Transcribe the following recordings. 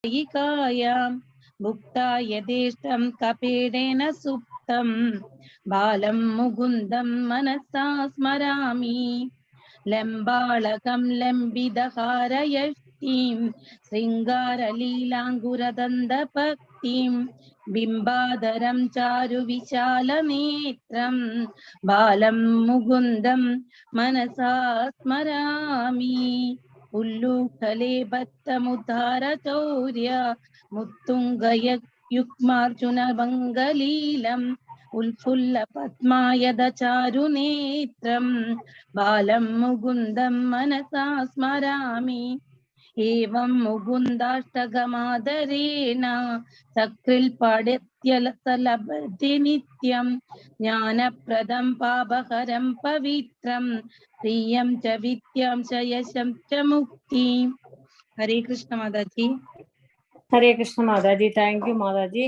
യികായാം ഭുക്താ യഥേഷ്ടം കപീഡേന സുപ്തം ബാലം മുകുന്ദം മനസാ സ്മരാമി ലംബാളകം ലംബിതഹാരയഷ്ടീം ശൃംഗാരലീലാങ്കുരദന്തപക്തിം ബിംബാധരം ചാരുവിശാലനേത്രം ബാലം മുകുന്ദം മനസാ സ്മരാമി ഉല്ലൂഖലേബദ്ധമുദ്ധാരചൗര്യ മുത്തുംഗയുഗ്മാർജുനമംഗലീലം ഉൽഫുല്ല പദ്മായതചാരുനേത്രം ബാലം മുകുന്ദം മനസാ സ്മരാമി ഏവം മുകുന്ദാഷ്ടകമാദരേണ സക്രിൽ പാട്യലഭതി നിത്യം ജ്ഞാനപ്രദം പാപഹരം പവിത്രം പ്രിയം ച വിദ്യം ച യശം ച മുക്തി. ഹരേ കൃഷ്ണ മാതാജി. ഹരേ കൃഷ്ണ മാതാജി. Thank you Mataji.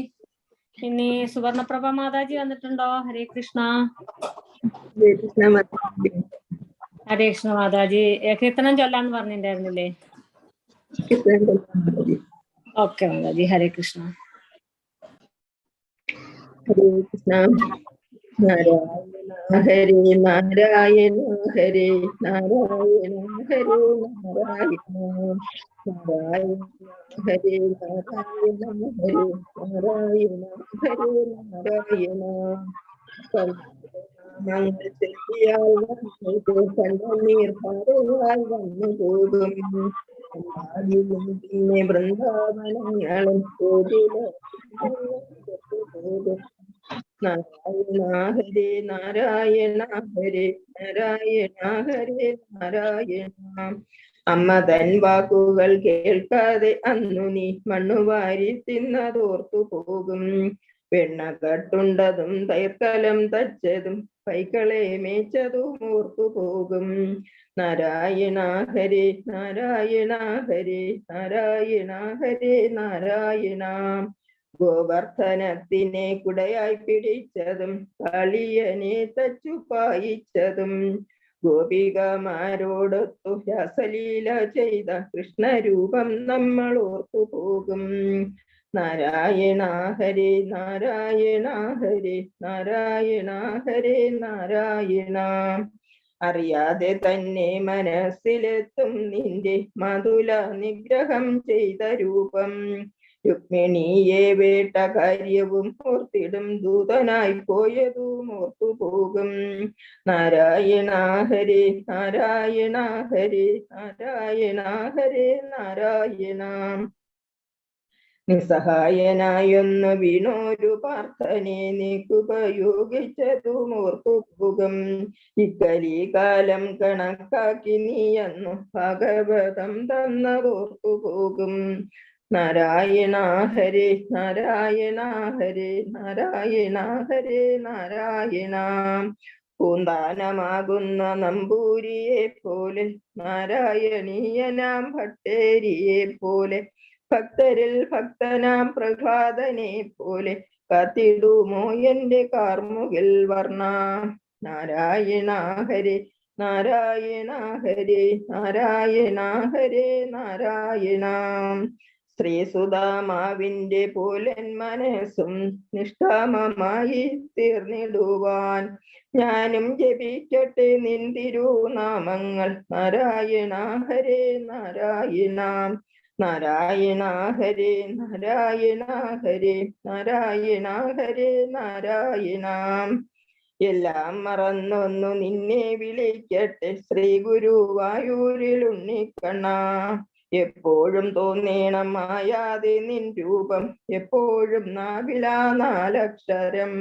ഇനി സുവർണപ്രഭ മാതാജി വന്നിട്ടുണ്ടോ? ഹരേ കൃഷ്ണ. ഹരേ കൃഷ്ണ മാതാജി. കീർത്തനം ചൊല്ലാന്ന് പറഞ്ഞിട്ടുണ്ടായിരുന്നില്ലേ? ഓക്കെ മാതാജി. ഹരേ കൃഷ്ണ. ഹരേ കൃഷ്ണ. നാരായണ ഹരേ നാരായണ ഹരേ നാരായണ ഹരേ നാരായണ നാരായണ ഹരേ നാരായണ ഹരേ നാരായണ ഹരേ നാരായണ. കണ്ണീർ പാറയാൽ വന്നു പോകും പിന്നെ വൃന്ദാവനങ്ങളും പോകും. നാരായണ ഹരേ നാരായണ ഹരേ നാരായണ ഹരേ നാരായണ. അമ്മ തൻ വാക്കുകൾ കേൾക്കാതെ അന്നു നീ മണ്ണുവാരി തിന്നതോർത്തു പോകും. വെണ്ണ കട്ടുണ്ടതും തൈർക്കലം തച്ചതും പൈക്കളെ മേച്ചതും ഓർത്തു പോകും. നാരായണ ഹരേ നാരായണ ഹരേ നാരായണ ഹരേ നാരായണ. ഗോവർദ്ധനത്തിനെ കുടയായി പിടിച്ചതും കാളിയനെ തച്ചു പായിച്ചതും ഗോപികമാരോടൊത്തു രാസലീല ചെയ്ത കൃഷ്ണരൂപം നമ്മൾ ഓർത്തു പോകും. നാരായണ ഹരേ നാരായണ ഹരേ നാരായണ ഹരേ നാരായണ. അറിയാതെ തന്നെ മനസ്സിലെത്തും നിന്റെ മധുല നിഗ്രഹം ചെയ്ത രൂപം. രുക്മിണിയെ വേട്ട കാര്യവും ഓർത്തിടും ദൂതനായി പോയതും ഓർത്തു പോകും. നാരായണ ഹരേ നാരായണ ഹരേ നാരായണ ഹരേ നാരായണ. നിസ്സഹായനായൊന്നു വീണോരു പാർത്ഥനെ നീക്കുപയോഗിച്ചതും ഓർത്തു പോകും. ഇക്കലി കാലം കണക്കാക്കി നീയെന്നു ഭാഗവതം തന്നതോർത്തു പോകും. നാരായണ ഹരേ നാരായണ ഹരേ നാരായണ ഹരേ നാരായണ. പൂന്താനമാകുന്ന നമ്പൂരിയെ പോലെ നാരായണീയനാം ഭട്ടേരിയെ പോലെ ഭക്തരിൽ ഭക്തനാം പ്രഹ്ലാദനെ പോലെ കാത്തിടുമോ എന്റെ കാർമുകിൽ വർണ്ണ. നാരായണ ഹരേ നാരായണ ഹരേ നാരായണ ഹരേ നാരായണ. ശ്രീസുധാമാവിന്റെ പോലൻ മനസ്സും നിഷ്കാമമായി തീർന്നിടുവാൻ ഞാനും ജപിക്കട്ടെ നിൻ തിരുനാമങ്ങൾ. നാരായണ ഹരേ നാരായണ നാരായണ ഹരേ നാരായണ ഹരേ നാരായണ ഹരേ നാരായണ. എല്ലാം മറന്നൊന്നു നിന്നെ വിളിക്കട്ടെ ശ്രീ ഗുരുവായൂരിൽ ഉണ്ണിക്കണ്ണ. എപ്പോഴും തോന്നേണം മായാതെ നിൻ രൂപം എപ്പോഴും നാവിലാ നാലക്ഷരം.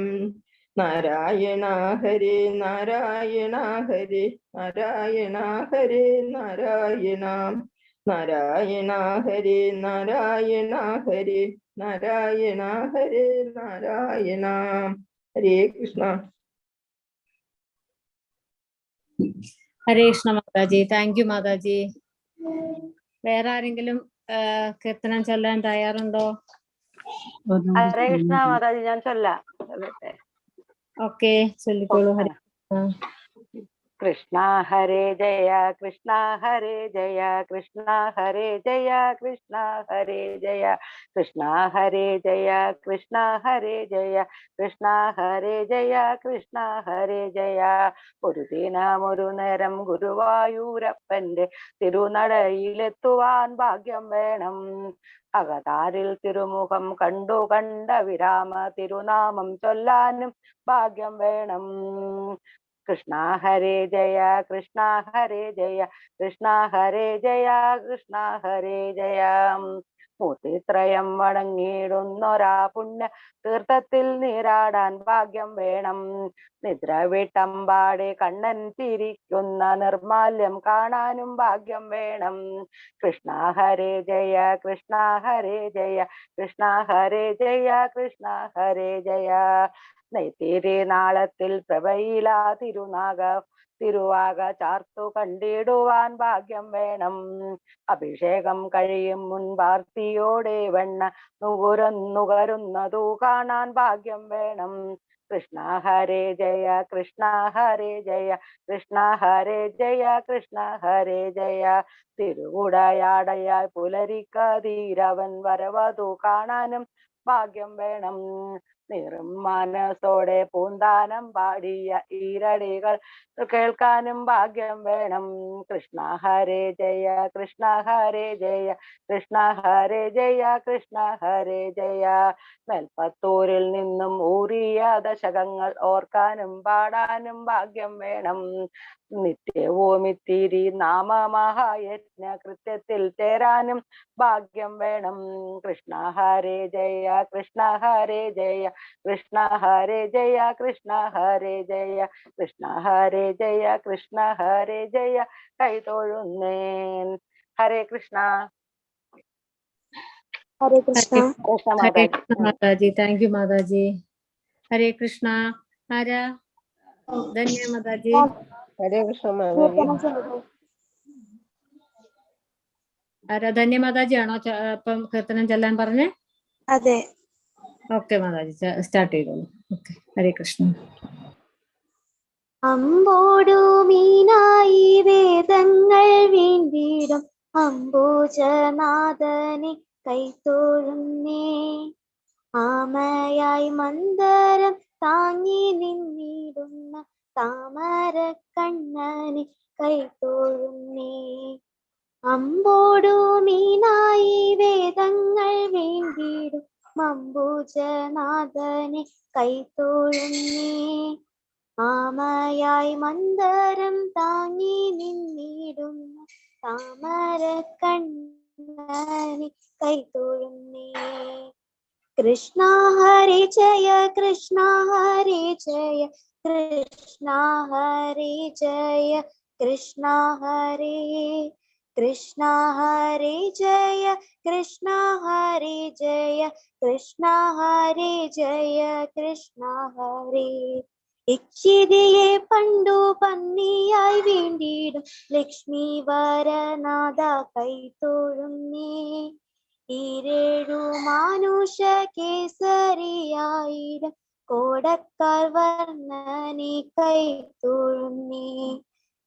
നാരായണ ഹരേ നാരായണ ഹരേ നാരായണ ഹരേ നാരായണ നാരായണ ഹരേ നാരായണ ഹരേ നാരായണ ഹരേ നാരായണ. ഹരേ കൃഷ്ണ. ഹരേ കൃഷ്ണ മാതാജി. Thank you Mataji. വേറെ ആരെങ്കിലും കീർത്തനം ചൊല്ലാൻ തയ്യാറുണ്ടോ? ഹരേ കൃഷ്ണ മാതാജി, ഞാൻ ചൊല്ലാം. ഓക്കെ, ചൊല്ലിക്കോളൂ. ഹരേ കൃഷ്ണ ഹരേ ജയ കൃഷ്ണ ഹരേ ജയ കൃഷ്ണ ഹരേ ജയ കൃഷ്ണ ഹരേ ജയ കൃഷ്ണ ഹരേ ജയ കൃഷ്ണ ഹരേ ജയ കൃഷ്ണ ഹരേ ജയ കൃഷ്ണ ഹരേ ജയ. ഒരു ദിനം ഒരു നേരം ഗുരുവായൂരപ്പന്റെ തിരുനടയിലെത്തുവാൻ ഭാഗ്യം വേണം. അകതാരിൽ തിരുമുഖം കണ്ടു കണ്ട വിരാമ തിരുനാമം ചൊല്ലാനും ഭാഗ്യം വേണം. കൃഷ്ണ ഹരേ ജയ കൃഷ്ണ ഹരേ ജയ കൃഷ്ണ ഹരേ ജയ കൃഷ്ണ ഹരേ ജയ. മൂർത്തിത്രയം വണങ്ങിയിടുന്നൊരാ പുണ്യ തീർത്ഥത്തിൽ നീരാടാൻ ഭാഗ്യം വേണം. നിദ്ര വിട്ടമ്പാടെ കണ്ണൻ ചിരിക്കുന്ന നിർമാല്യം കാണാനും ഭാഗ്യം വേണം. കൃഷ്ണ ഹരേ ജയ കൃഷ്ണ ഹരേ ജയ കൃഷ്ണ ഹരേ ജയ കൃഷ്ണ ഹരേ ജയ. നെയ്ത്തിരി നാളത്തിൽ പ്രഭയിലാ തിരുവാക ചാർത്തു കണ്ടിടുവാൻ ഭാഗ്യം വേണം. അഭിഷേകം കഴിയും മുൻപാർത്തിയോടെ വെണ്ണ നുകരുന്നതു കാണാൻ ഭാഗ്യം വേണം. കൃഷ്ണ ഹരേ ജയ കൃഷ്ണ ഹരേ ജയ കൃഷ്ണ ഹരേ ജയ കൃഷ്ണ ഹരേ ജയ. തിരുവുടയാടയായി പുലരിക്കതീരവൻ വരവതു കാണാനും ഭാഗ്യം വേണം. നീറും മനസ്സോടെ പൂന്താനം പാടിയ ഈരടികൾ കേൾക്കാനും ഭാഗ്യം വേണം. കൃഷ്ണ ഹരേ ജയ കൃഷ്ണ ഹരേ ജയ കൃഷ്ണ ഹരേ ജയ കൃഷ്ണ ഹരേ ജയ. മേൽപ്പത്തൂരിൽ നിന്നും ഊറിയ ദശകങ്ങൾ ഓർക്കാനും പാടാനും ഭാഗ്യം വേണം. നിത്യവും ഇത്തിരി നാമമഹായജ്ഞ കൃത്യത്തിൽ ചേരാനും ഭാഗ്യം വേണം. കൃഷ്ണ ഹരേ ജയ കൃഷ്ണ ഹരേ ജയ കൃഷ്ണ ഹരേ ജയ കൃഷ്ണ ഹരേ ജയ കൃഷ്ണ ഹരേ ജയ കൃഷ്ണ ഹരേ ജയ. കൈതൊഴുന്നേൻ. ഹരേ കൃഷ്ണ. ഹരേ കൃഷ്ണ. കൃഷ്ണ ഹരേ മാതാജി. കൃഷ്ണ മാതാജി. Thank you Mataji. ഹരേ കൃഷ്ണ. ആരാ? ധന്യ മാതാജി. ഹരേ കൃഷ്ണ മാതാജി. കീർത്തനം ചൊല്ലുക. ആരാ? ധന്യ മാതാജി ആണോ ഇപ്പം കീർത്തനം ചെല്ലാൻ പറഞ്ഞേ? അതെ. ഓക്കെ മാതാജി, സ്റ്റാർട്ട് ചെയ്തോളൂ. ഓക്കെ. ഹരേ കൃഷ്ണ. അമ്പോടു മീനായി വേദങ്ങൾ വീണ്ടിടും അംബുജനാഥനെ കൈത്തൊഴുന്നേ. ആമയായി മന്ദരം താങ്ങി നിന്നിടുന്ന താമര കണ്ണനെ കൈത്തൊഴുന്നേ. അമ്പോടു മീനായി വേദങ്ങൾ വീണ്ടിടും അംബുജനാഥനെ കൈത്തൊഴുന്നേ. ആമയായി മന്ദരം താങ്ങി നിന്നിടുന്ന താമര കണ്ണനെ കൈത്തൊഴുന്നേ. കൃഷ്ണ ഹരേ ജയ കൃഷ്ണ ഹരേ ജയ കൃഷ്ണ ഹരേ ജയ കൃഷ്ണ ഹരേ കൃഷ്ണ ഹരേ ജയ കൃഷ്ണ ഹരേ ജയ കൃഷ്ണ ഹരേ ജയ കൃഷ്ണ ഹരേ. ഇക്ഷിതിയെ പണ്ടു പന്നിയായി വീണ്ടിടും ലക്ഷ്മി വരനാഥ കൈത്തൊഴുന്നേ. ഈരേഴു മാനുഷ കേസരിയായിടും കോടക്കാൽ വർണ്ണനെ കൈത്തൊഴുന്നേ.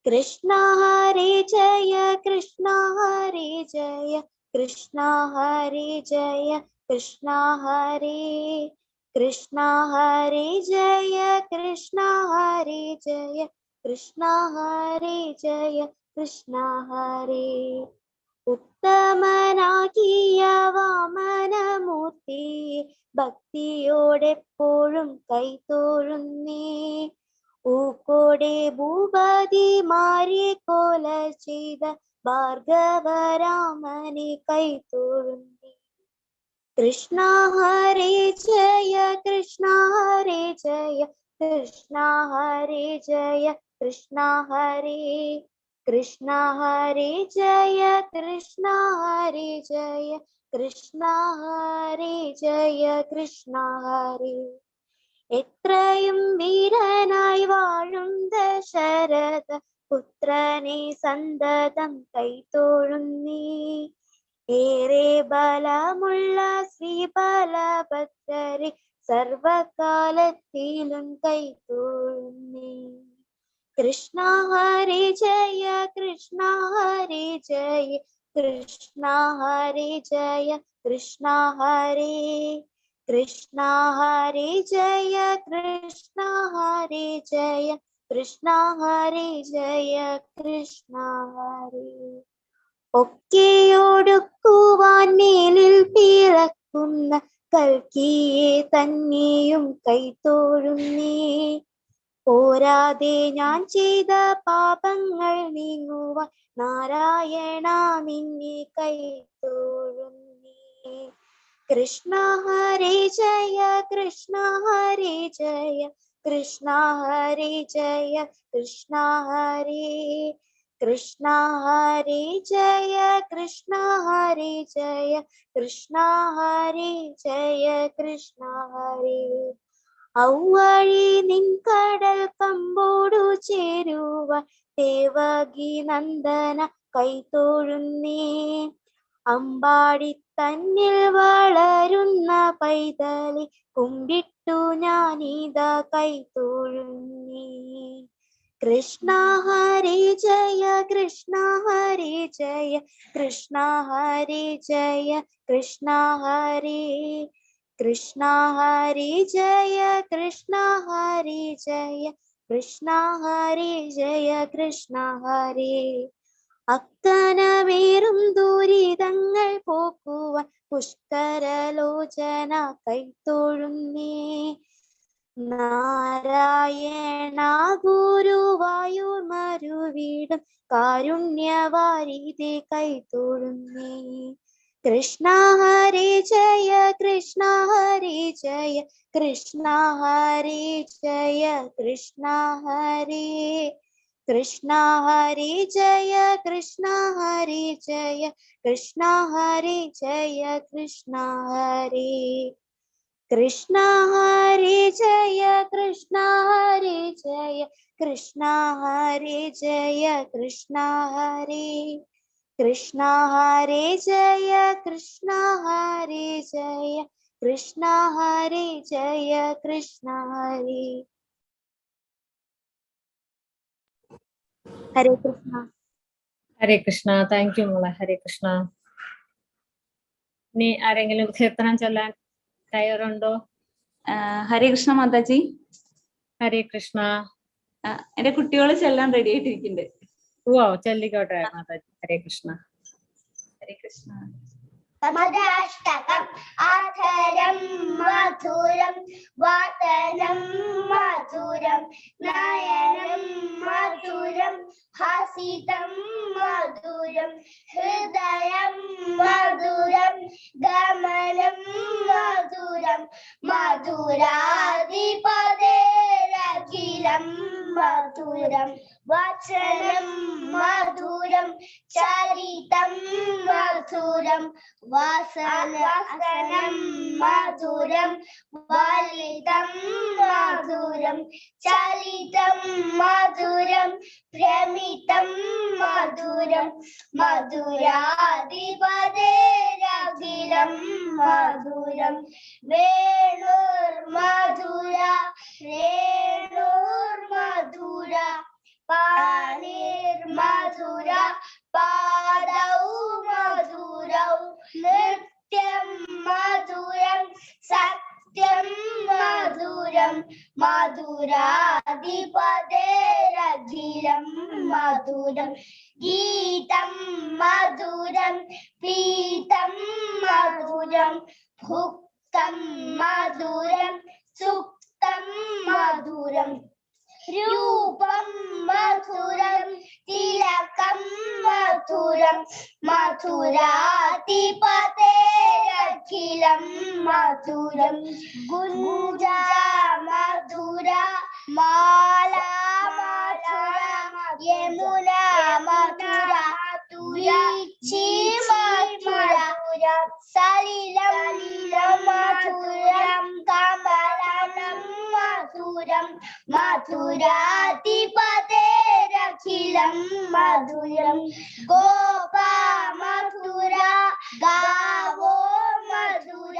കൃഷ്ണ ഹരേ ജയ കൃഷ്ണ ഹരേ ജയ കൃഷ്ണ ഹരേ ജയ കൃഷ്ണ ഹരേ കൃഷ്ണ ഹരേ ജയ കൃഷ്ണ ഹരേ ജയ കൃഷ്ണ ഹരേ ജയ കൃഷ്ണ ഹരേ. ഉത്തമനാകിയ വാമനമൂർത്തിയെ ഭക്തിയോടെപ്പോഴും കൈത്തൊഴുന്നേ. ൂക്കോടെ ഭൂപതിമാരെ കൊല ചെയ്ത ഭാർഗവരാമനെ കൈത്തൊഴുന്നേ. കൃഷ്ണ ഹരേ ജയ കൃഷ്ണ ഹരേ ജയ കൃഷ്ണ ഹരേ ജയ കൃഷ്ണ ഹരേ കൃഷ്ണ ഹരേ ജയ കൃഷ്ണ ഹരേ ജയ കൃഷ്ണ ഹരേ ജയ കൃഷ്ണ ഹരേ. എത്രയും വീരനായി വാഴും ദശരഥ പുത്രനെ സന്തതം കൈത്തൊഴുന്നേ. ഏറെ ബലമുള്ള ശ്രീബലഭദ്രരെ സർവകാലത്തിലും കൈത്തൊഴുന്നേ. Krishna Hare Jaya, Krishna Hare Jaya, Krishna Hare Jaya, Krishna Hare, Krishna Hare Jaya, Krishna Hare Jaya, Krishna Hare Jaya, Krishna Hare. ഒക്കെയൊടുക്കുവാൻ മേലിൽ പിറക്കുന്ന കൽക്കിയെ തന്നെയും കൈത്തോഴുന്നേ. പോരാതെ ഞാൻ ചെയ്ത പാപങ്ങൾ നീങ്ങുവാൻ നാരായണ നിന്നെ കൈത്തോഴുന്നേ. കൃഷ്ണ ഹരേ ജയ, കൃഷ്ണ ഹരേ ജയ, കൃഷ്ണ ഹരേ ജയ, കൃഷ്ണ ഹരേ, കൃഷ്ണ ഹരേ ജയ, കൃഷ്ണ ഹരേ ജയ, കൃഷ്ണ ഹരേ ജയ, കൃഷ്ണ ഹരേ. ഔവഴി നിൻ കടൽ കമ്പോടു ചേരുവാൻ ദേവകി നന്ദന കൈത്തോഴുന്നേ. അമ്പാടി തന്നിൽ വളരുന്ന പൈതലി കുമ്പിട്ടു ഞാനിതാ കൈത്തോഴുന്നേ. കൃഷ്ണ ഹരേ ജയ, കൃഷ്ണ ഹരേ ജയ, കൃഷ്ണ ഹരേ ജയ, കൃഷ്ണ ഹരേ, കൃഷ്ണ ഹരേ ജയ, കൃഷ്ണ ഹരേ ജയ, കൃഷ്ണ ഹരേ ജയ, കൃഷ്ണ ഹരേ. അക്കനമേറും ദുരിതങ്ങൾ പോക്കുവാൻ പുഷ്കരലോചന കൈത്തോഴുന്നേ. നാരായണ ഗുരുവായൂർ മരുവിടും കാരുണ്യവാരിധി കൈത്തോഴുന്നേ. കൃഷ്ണ ഹരേ ജയ, കൃഷ്ണ ഹരേ ജയ, കൃഷ്ണ ഹരേ ജയ, കൃഷ്ണ ഹരേ, കൃഷ്ണ ഹരേ ജയ, കൃഷ്ണ ഹരേ ജയ, കൃഷ്ണ ഹരേ ജയ, കൃഷ്ണ ഹരേ. കൃഷ്ണ ഹരേ ജയ, കൃഷ്ണ ഹരേ ജയ, കൃഷ്ണ ഹരേ ജയ, കൃഷ്ണ ഹരേ, കൃഷ്ണ ഹരേ ജയ, കൃഷ്ണ ഹരേ ജയ, കൃഷ്ണ ഹരേ ജയ, കൃഷ്ണ ഹരേ. ഹരേ കൃഷ്ണ. ഹരേ കൃഷ്ണ. താങ്ക് യു മോളെ. ഹരേ കൃഷ്ണ. ഇനി ആരെങ്കിലും കീർത്തനം ചൊല്ലാൻ തയ്യാറുണ്ടോ? ഹരേ കൃഷ്ണ മാതാജി. ഹരേ കൃഷ്ണ. എന്റെ കുട്ടികള് ചെല്ലാൻ റെഡി ആയിട്ടിരിക്കുന്നുണ്ട്. ഓ ചൊല്ലിക്കോട്ടെ മാതാജി. ഹരേ കൃഷ്ണ. ഹരേ കൃഷ്ണ. സമദാഷ്ടകം ആധരം മധുരം വാതനം മധുരം നയനം മധുരം ഹസിതം മധുരം ഹൃദയം മധുരം ഗമനം മധുരം മധുരാധിപതേരഖിലം മധുരം വചനം മധുരം ചരിതം മധുരം വാസനം മധുരം വലിതം മധുരം ചലിതം മധുരം പ്രമിതം മധുരം മധുരാധിപതേരഖിലം മധുരം വേണുർമധുര രേണുർമധുര പാണിർമധുര പാദൗ മധുരൗ നൃത്യം മധുരം സത്യം മധുരം മധുരാധിപതേരഖിലം മധുരം ഗീതം മധുരം പീതം മധുരം ഭുക്തം മധുരം സുക്തം മധുരം രൂപം മധുരം തിലകം മധുരം മധുരാധിപതേരഖിലം മധുരം ഗുഞ്ജാ മധുര മാല മധുര യമുന മധുര തുളസി മധുര സലിലം മധുരം കമലം മധുരം മധുരാധിപതേരഖിലം മധുരം ഗോപാ മധുര ഗാവോ മധുര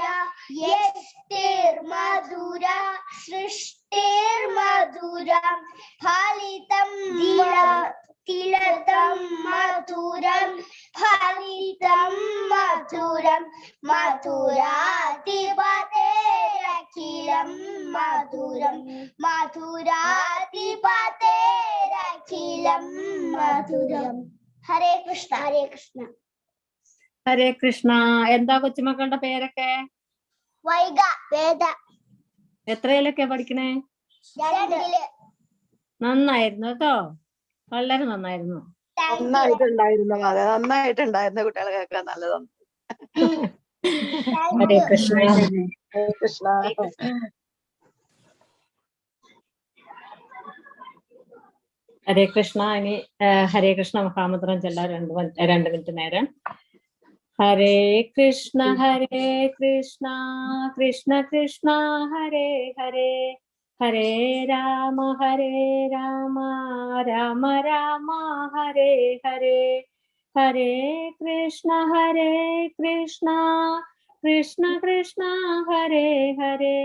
യഷ്ടിർമധുര സൃഷ്ടിർമധുരം ഫലിതം മധുരം മധുരാധിപതേരഖിലം മധുരം. ഹരേ കൃഷ്ണ. ഹരേ കൃഷ്ണ. ഹരേ കൃഷ്ണ. എന്താ കൊച്ചുമക്കളുടെ പേരൊക്കെ? വൈഗ, വേദ. എത്രയിലൊക്കെ പഠിക്കണേ? രണ്ടില്. നന്നായിരുന്നു കേട്ടോ, വളരെ നന്നായിരുന്നു. നന്നായിട്ടുണ്ടായിരുന്നു അതെ, നന്നായിട്ടുണ്ടായിരുന്നു. കുട്ടികളെ കേൾക്കാൻ നല്ലതാണ്. ഹരേ കൃഷ്ണ. ഹരേ കൃഷ്ണ. ഹരേ കൃഷ്ണ. ഇനി ഹരേ കൃഷ്ണ മഹാമന്ത്രം ചൊല്ലാൻ 2 മിനിറ്റ് നേരം. ഹരേ കൃഷ്ണ കൃഷ്ണ കൃഷ്ണ ഹരേ ഹരേ, ഹരേ രാമ രാമ രാമ ഹരേ ഹരേ, ഹരേ കൃഷ്ണ കൃഷ്ണ കൃഷ്ണ ഹരേ ഹരേ,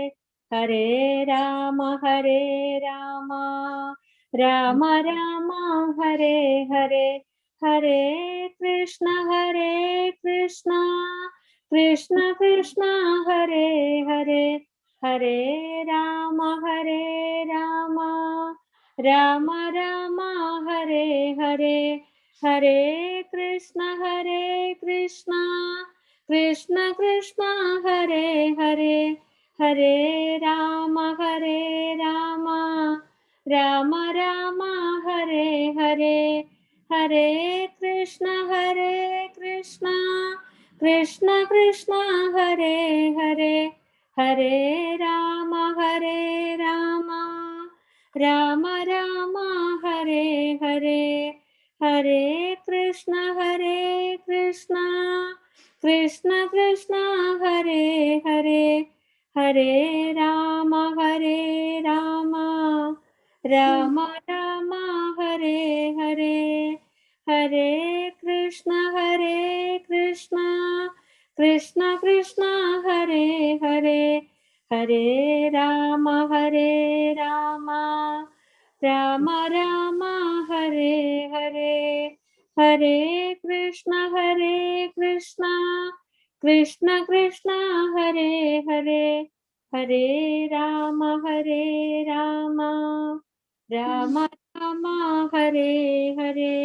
ഹരേ രാമ രാമ രാമ ഹരേ ഹരേ, ഹരേ കൃഷ്ണ കൃഷ്ണ കൃഷ്ണ ഹരേ ഹരേ, ഹരേ രാമ രാമ രാമ ഹരേ ഹരേ, ഹരേ കൃഷ്ണ കൃഷ്ണ കൃഷ്ണ ഹരേ ഹരേ, ഹരേ രാമ രാമ രാമ ഹരേ ഹരേ, ഹരേ കൃഷ്ണ കൃഷ്ണ കൃഷ്ണ ഹരേ ഹരേ, ഹരേ രാമ രാമ രാമ ഹരേ ഹരേ, ഹരേ കൃഷ്ണ കൃഷ്ണ കൃഷ്ണ ഹരേ ഹരേ, ഹരേ രാമ രാമ രാമ ഹരേ ഹരേ, ഹരേ കൃഷ്ണ കൃഷ്ണ കൃഷ്ണ ഹരേ ഹരേ, ഹരേ രാമ രാമ രാമ ഹരേ ഹരേ, ഹരേ കൃഷ്ണ കൃഷ്ണ കൃഷ്ണ ഹരേ ഹരേ, ഹരേ രാമ രാമ രാമ ഹരേ ഹരേ.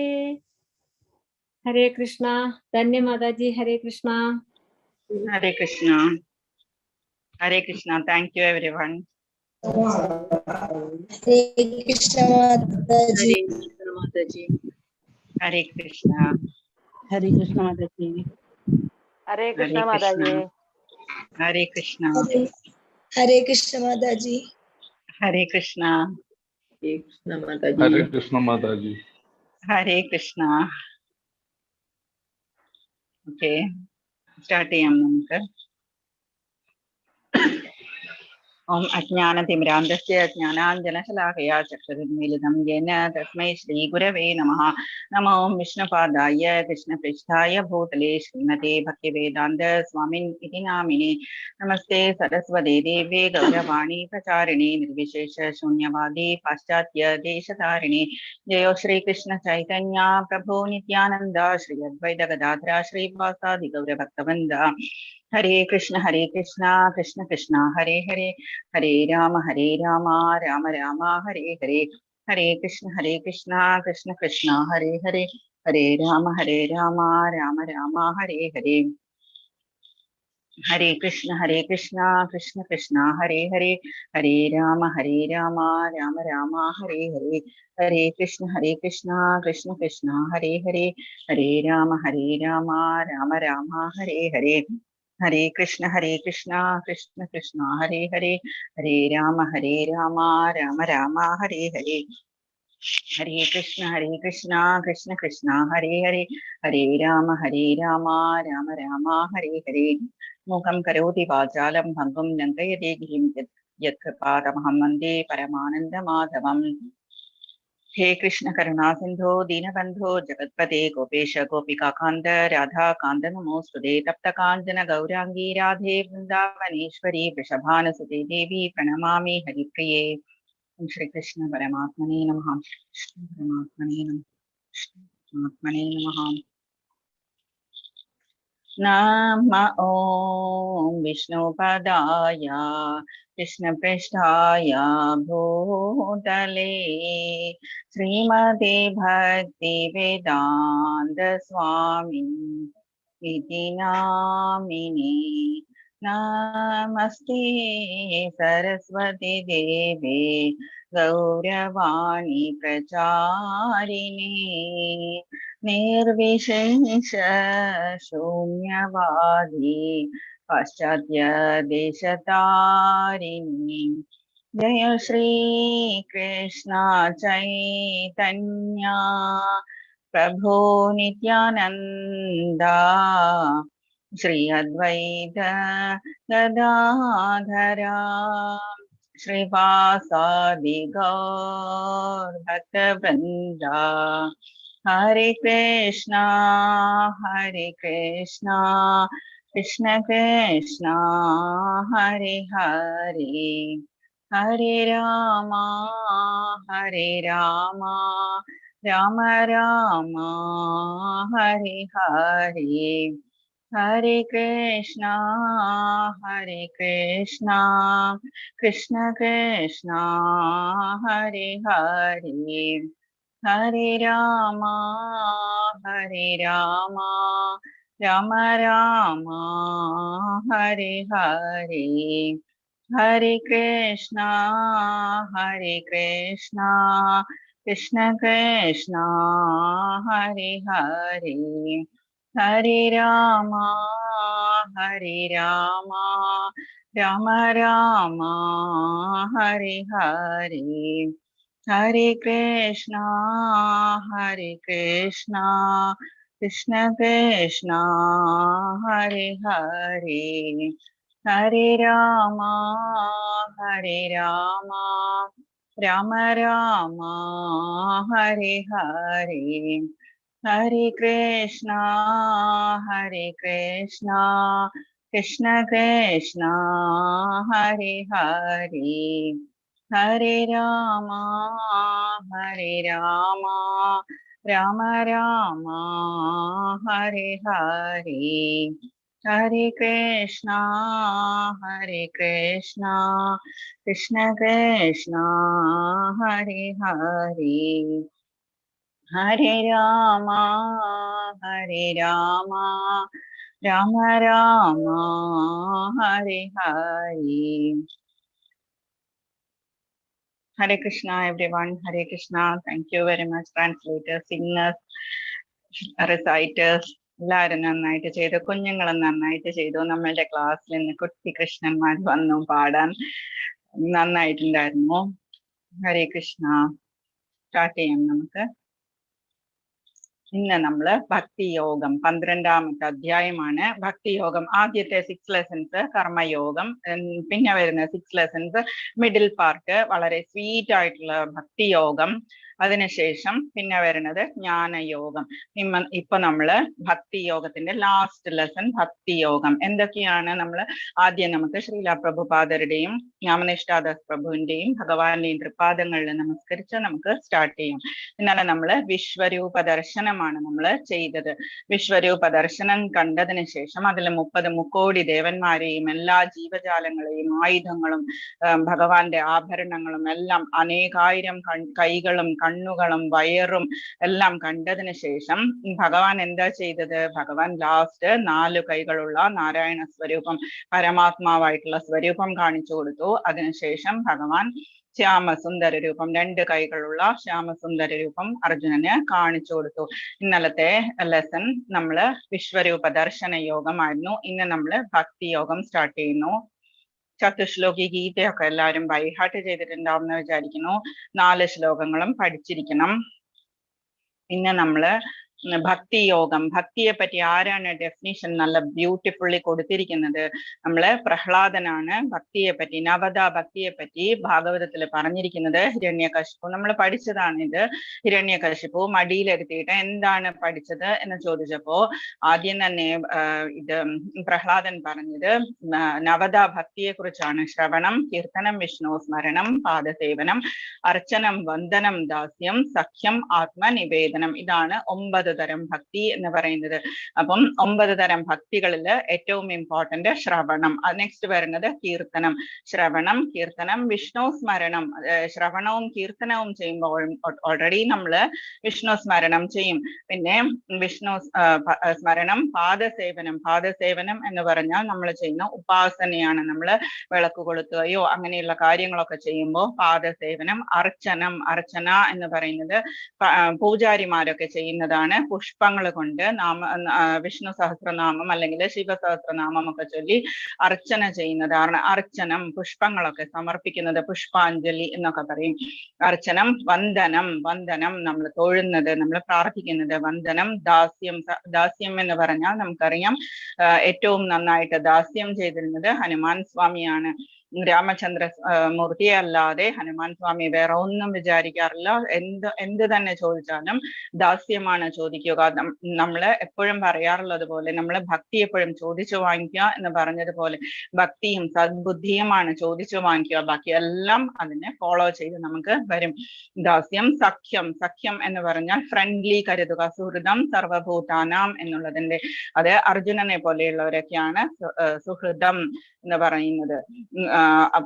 ഹരേ Krishna. Dhanya Mataji. Hare Krishna. Hare Krishna. Hare Krishna. Thank you everyone. Hare Krishna Mataji. Hare Krishna. Hare Krishna Mataji. Hare Krishna Mataji. Hare Krishna. Hare Krishna Mataji. Hare Krishna. Hare Krishna Mataji. Hare Krishna Mataji. Hare Krishna. Okay, start ചെയ്യാം നമുക്ക്. ഓം അജ്ഞാനതിമിരാന്ധസ്യ ജ്ഞാനാഞ്ജനശലാകയാ ചക്ഷുരുന്മീലിതം യേന തസ്മൈ ശ്രീഗുരവേ നമഃ. നമോ വിഷ്ണുപാദായ കൃഷ്ണപൃഷ്ഠായ ഭൂതലേ ശ്രീമതേ ഭക്തിവേദാന്ത സ്വാമിൻ ഇതി നാമിനെ. നമസ്തേ സരസ്വതേ ദേവേ ഗൗരവാണി പ്രചാരിണേ നിർവിശേഷ ശൂന്യവാദി പാശ്ചാത്യ ദേശധാരിണേ. ജയോ ശ്രീകൃഷ്ണ ചൈതന്യ പ്രഭോ നിത്യാനന്ദ ശ്രീ അദ്വൈത ഗദാധര ശ്രീവാസാദി ഗൗരഭക്തവൃന്ദ. ഹരേ കൃഷ്ണ കൃഷ്ണ കൃഷ്ണ ഹരേ ഹരേ, ഹരേ രാമ രാമ രാമ ഹരേ ഹരേ, ഹരേ കൃഷ്ണ കൃഷ്ണ കൃഷ്ണ ഹരേ ഹരേ, ഹരേ രാമ രാമ രാമ ഹരേ ഹരേ, ഹരേ കൃഷ്ണ കൃഷ്ണ കൃഷ്ണ ഹരേ ഹരേ, ഹരേ രാമ രാമ രാമ ഹരേ ഹരേ, ഹരേ കൃഷ്ണ കൃഷ്ണ കൃഷ്ണ ഹരേ ഹരേ, ഹരേ രാമ രാമ ഹരേ ഹരേ, ഹരേ കൃഷ്ണ കൃഷ്ണ കൃഷ്ണ ഹരേ ഹരേ, ഹരേ രാമ രാമ രാമ ഹരേ ഹരേ, ഹരേ കൃഷ്ണ കൃഷ്ണ ഹരേ ഹരേ, ഹരേ രാമ രാമ ഹരേ ഹരേ. മുഖം കരോതി വാചാലം ഭംഗും ലംഘയതേ ഗിരിം യത്കൃപാതമഹം വന്ദേ പരമാനന്ദമാധവം. हे कृष्ण करुणा सिंधो दीनबंधो जगत्पते गोपेश गोपिकाकांत राधा कांत नमोस्तुते. तप्त कांचन गौरांगी राधे वृंदावनेश्वरी वृषभानुसुते देवी प्रणमामि हरिप्रिये. श्री कृष्ण परमात्मने नमः. परमात्मने नमः. नमः ॐ विष्णुपदाय कृष्णपृष्ठाय भूतले श्रीमते भक्तिवेदान्त स्वामी इति नामिने। नमस्ते सरस्वती देवे गौरवाणी प्रचारिणे निर्विशेष शून्यवादी पाश्चात्य देशतारिणी। जय श्री कृष्ण चैतन्य प्रभो नित्यानंदा श्री अद्वैत गदाधरा श्रीवासादि गौर भक्तवृंदा। हरे कृष्णा कृष्ण कृष्णा हरे हरे, हरे रामा राम राम हरे हरे, हरे कृष्णा कृष्ण कृष्णा हरे हरे, हरे रामा राम राम हरे हरे, हरे कृष्णा कृष्ण कृष्णा हरे हरे, हरे रामा राम राम हरे हरे, हरे कृष्णा कृष्ण कृष्णा हरे हरे, हरे रामा राम राम हरे हरे, हरे कृष्णा कृष्ण कृष्णा हरे हरे, हरे रामा राम राम हरे हरे, हरे कृष्णा कृष्ण कृष्णा हरे हरे, हरे Rama Ram Ram Hare Hare. Hare Krishna everyone, Hare Krishna. Thank you very much translators, singers, reciters. എല്ലാവരും നന്നായിട്ട് ചെയ്തു, കുഞ്ഞുങ്ങളും നന്നായിട്ട് ചെയ്തു. നമ്മളുടെ ക്ലാസ്സിൽ നിന്ന് കുട്ടി കൃഷ്ണന്മാർ വന്നു പാടാൻ, നന്നായിട്ടുണ്ടായിരുന്നു. ഹരേ കൃഷ്ണ. സ്റ്റാർട്ട് ചെയ്യാം നമുക്ക്. ഇന്ന് നമ്മള് ഭക്തിയോഗം 12ാമത്തെ അധ്യായമാണ്. ഭക്തിയോഗം ആദ്യത്തെ 6 ലെസൺസ് കർമ്മയോഗം, പിന്നെ വരുന്ന 6 ലെസൺസ് മിഡിൽ പാർട്ട് വളരെ സ്വീറ്റ് ആയിട്ടുള്ള ഭക്തിയോഗം, അതിനുശേഷം പിന്നെ വരുന്നത് ജ്ഞാനയോഗം. ഇപ്പൊ നമ്മള് ഭക്തിയോഗത്തിന്റെ ലാസ്റ്റ് ലെസൺ ഭക്തിയോഗം. എന്തൊക്കെയാണ് നമ്മൾ ആദ്യം നമുക്ക് ശ്രീല പ്രഭുപാദരുടെയും ജ്ഞാനനിഷ്ഠാദാസ് പ്രഭുവിന്റെയും ഭഗവാന്റെയും തൃപ്പാദങ്ങളിൽ നമസ്കരിച്ച് നമുക്ക് സ്റ്റാർട്ട് ചെയ്യാം. ഇന്നലെ നമ്മള് വിശ്വരൂപ ദർശനമാണ് നമ്മൾ ചെയ്തത്. വിശ്വരൂപ ദർശനം കണ്ടതിന് ശേഷം അതിൽ 30 മുക്കോടി ദേവന്മാരെയും എല്ലാ ജീവജാലങ്ങളെയും ആയുധങ്ങളും ഭഗവാന്റെ ആഭരണങ്ങളും എല്ലാം അനേകായിരം കൈകളും കണ്ണുകളും വയറും എല്ലാം കണ്ടതിന് ശേഷം ഭഗവാൻ എന്താ ചെയ്തത്? ഭഗവാൻ ലാസ്റ്റ് 4 കൈകളുള്ള നാരായണ സ്വരൂപം, പരമാത്മാവായിട്ടുള്ള സ്വരൂപം കാണിച്ചു കൊടുത്തു. അതിനുശേഷം ഭഗവാൻ ശ്യാമസുന്ദര രൂപം, 2 കൈകളുള്ള ശ്യാമസുന്ദര രൂപം അർജുനന് കാണിച്ചു കൊടുത്തു. ഇന്നലത്തെ ലെസൺ നമ്മള് വിശ്വരൂപ ദർശന യോഗമായിരുന്നു. ഇന്ന് നമ്മള് ഭക്തി യോഗം സ്റ്റാർട്ട് ചെയ്യുന്നു. ചതുശ്ലോകി ഗീതയൊക്കെ എല്ലാവരും ബൈഹാർട്ട് ചെയ്തിട്ടുണ്ടാവും എന്ന് വിചാരിക്കുന്നു. 4 ശ്ലോകങ്ങളും പഠിച്ചിരിക്കണം. ഇന്ന് നമ്മള് ഭക്തി യോഗം, ഭക്തിയെ പറ്റി ആരാണ് ഡെഫിനിഷൻ നല്ല ബ്യൂട്ടിഫുള്ളി കൊടുത്തിരിക്കുന്നത്? നമ്മള് പ്രഹ്ലാദനാണ് ഭക്തിയെ പറ്റി, നവദ ഭക്തിയെ പറ്റി ഭാഗവതത്തിൽ പറഞ്ഞിരിക്കുന്നത്. ഹിരണ്യകശിപു നമ്മൾ പഠിച്ചതാണ് ഇത്. ഹിരണ്യകശിപു മടിയിലെടുത്തിട്ട് എന്താണ് പഠിച്ചത് എന്ന് ചോദിച്ചപ്പോ ആദ്യം തന്നെ ഇത് പ്രഹ്ലാദൻ പറഞ്ഞത് നവദ ഭക്തിയെ കുറിച്ചാണ്. ശ്രവണം, കീർത്തനം, വിഷ്ണു സ്മരണം, പാദസേവനം, അർച്ചനം, വന്ദനം, ദാസ്യം, സഖ്യം, ആത്മനിവേദനം. ഇതാണ് 9 9 തരം ഭക്തി എന്ന് പറയുന്നത്. അപ്പം 9 തരം ഭക്തികളിൽ ഏറ്റവും ഇമ്പോർട്ടന്റ് ശ്രവണം. നെക്സ്റ്റ് വരുന്നത് കീർത്തനം. ശ്രവണം, കീർത്തനം, വിഷ്ണു സ്മരണം. ശ്രവണവും കീർത്തനവും ചെയ്യുമ്പോൾ ഓൾറെഡി നമ്മള് വിഷ്ണു സ്മരണം ചെയ്യും. പിന്നെ വിഷ്ണു സ്മരണം, പാദസേവനം. പാദസേവനം എന്ന് പറഞ്ഞാൽ നമ്മൾ ചെയ്യുന്ന ഉപാസനയാണ്. നമ്മൾ വിളക്ക് കൊളുത്തുകയോ അങ്ങനെയുള്ള കാര്യങ്ങളൊക്കെ ചെയ്യുമ്പോൾ പാദസേവനം. അർച്ചനം, അർച്ചന എന്ന് പറയുന്നത് പൂജാരിമാരൊക്കെ ചെയ്യുന്നതാണ്. പുഷ്പങ്ങൾ കൊണ്ട് വിഷ്ണു സഹസ്രനാമം അല്ലെങ്കിൽ ശിവസഹസ്രനാമം ഒക്കെ ചൊല്ലി അർച്ചന ചെയ്യുന്നതാണ് അർച്ചനം. പുഷ്പങ്ങളൊക്കെ സമർപ്പിക്കുന്നത് പുഷ്പാഞ്ജലി എന്നൊക്കെ പറയും. അർച്ചനം. വന്ദനം, വന്ദനം നമ്മൾ തൊഴുന്നത്, നമ്മൾ പ്രാർത്ഥിക്കുന്നത്. വന്ദനം. ദാസ്യം. ദാസ്യം എന്ന് പറഞ്ഞാൽ നമുക്കറിയാം ഏറ്റവും നന്നായിട്ട് ദാസ്യം ചെയ്തിരുന്നത് ഹനുമാൻ സ്വാമിയാണ്. രാമചന്ദ്ര മൂർത്തിയെ അല്ലാതെ ഹനുമാൻ സ്വാമി വേറെ ഒന്നും വിചാരിക്കാറില്ല. എന്ത് തന്നെ ചോദിച്ചാലും ദാസ്യമാണ് ചോദിക്കുക. നമ്മള് എപ്പോഴും പറയാറുള്ളത് പോലെ നമ്മള് ഭക്തി എപ്പോഴും ചോദിച്ചു വാങ്ങിക്കുക എന്ന് പറഞ്ഞതുപോലെ ഭക്തിയും സദ്ബുദ്ധിയുമാണ് ചോദിച്ചു വാങ്ങിക്കുക. ബാക്കിയെല്ലാം അതിനെ ഫോളോ ചെയ്ത് നമുക്ക് വരും. ദാസ്യം. സഖ്യം. സഖ്യം എന്ന് പറഞ്ഞാൽ ഫ്രണ്ട്ലി കരുതുക. സുഹൃദം സർവഭൂതാനാം എന്നുള്ളതിന്റെ അത് അർജുനനെ പോലെയുള്ളവരൊക്കെയാണ് സുഹൃദം എന്ന് പറയുന്നത്.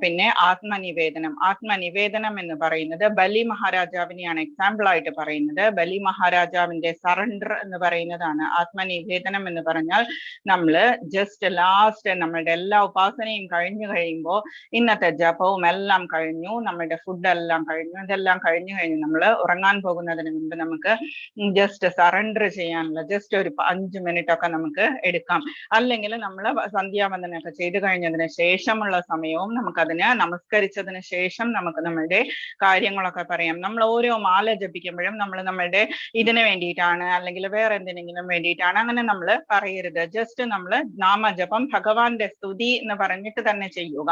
പിന്നെ ആത്മനിവേദനം. ആത്മനിവേദനം എന്ന് പറയുന്നത് ബലി മഹാരാജാവിനെയാണ് എക്സാമ്പിൾ ആയിട്ട് പറയുന്നത്. ബലി മഹാരാജാവിന്റെ സറണ്ടർ എന്ന് പറയുന്നതാണ് ആത്മനിവേദനം എന്ന് പറഞ്ഞാൽ. നമ്മള് ജസ്റ്റ് ലാസ്റ്റ് നമ്മളുടെ എല്ലാ ഉപാസനയും കഴിഞ്ഞു കഴിയുമ്പോൾ ഇന്നത്തെ ജപവും എല്ലാം കഴിഞ്ഞു, നമ്മളുടെ ഫുഡ് എല്ലാം കഴിഞ്ഞു, ഇതെല്ലാം കഴിഞ്ഞു നമ്മൾ ഉറങ്ങാൻ പോകുന്നതിന് മുമ്പ് നമുക്ക് ജസ്റ്റ് സറണ്ടർ ചെയ്യാനുള്ള ജസ്റ്റ് ഒരു 5 മിനിറ്റ് ഒക്കെ നമുക്ക് എടുക്കാം. അല്ലെങ്കിൽ നമ്മൾ സന്ധ്യാവന്ദനമൊക്കെ ചെയ്തു കഴിഞ്ഞതിന് ശേഷമുള്ള സമയവും നമുക്കതിന് നമസ്കരിച്ചതിന് ശേഷം നമുക്ക് നമ്മളുടെ കാര്യങ്ങളൊക്കെ പറയാം. നമ്മൾ ഓരോ മാല ജപിക്കുമ്പോഴും നമ്മൾ നമ്മളുടെ ഇതിന് വേണ്ടിയിട്ടാണ് അല്ലെങ്കിൽ വേറെ എന്തിനെങ്കിലും വേണ്ടിയിട്ടാണ് അങ്ങനെ നമ്മൾ പറയരുത്. ജസ്റ്റ് നമ്മൾ നാമജപം ഭഗവാന്റെ സ്തുതി എന്ന് പറഞ്ഞിട്ട് തന്നെ ചെയ്യുക.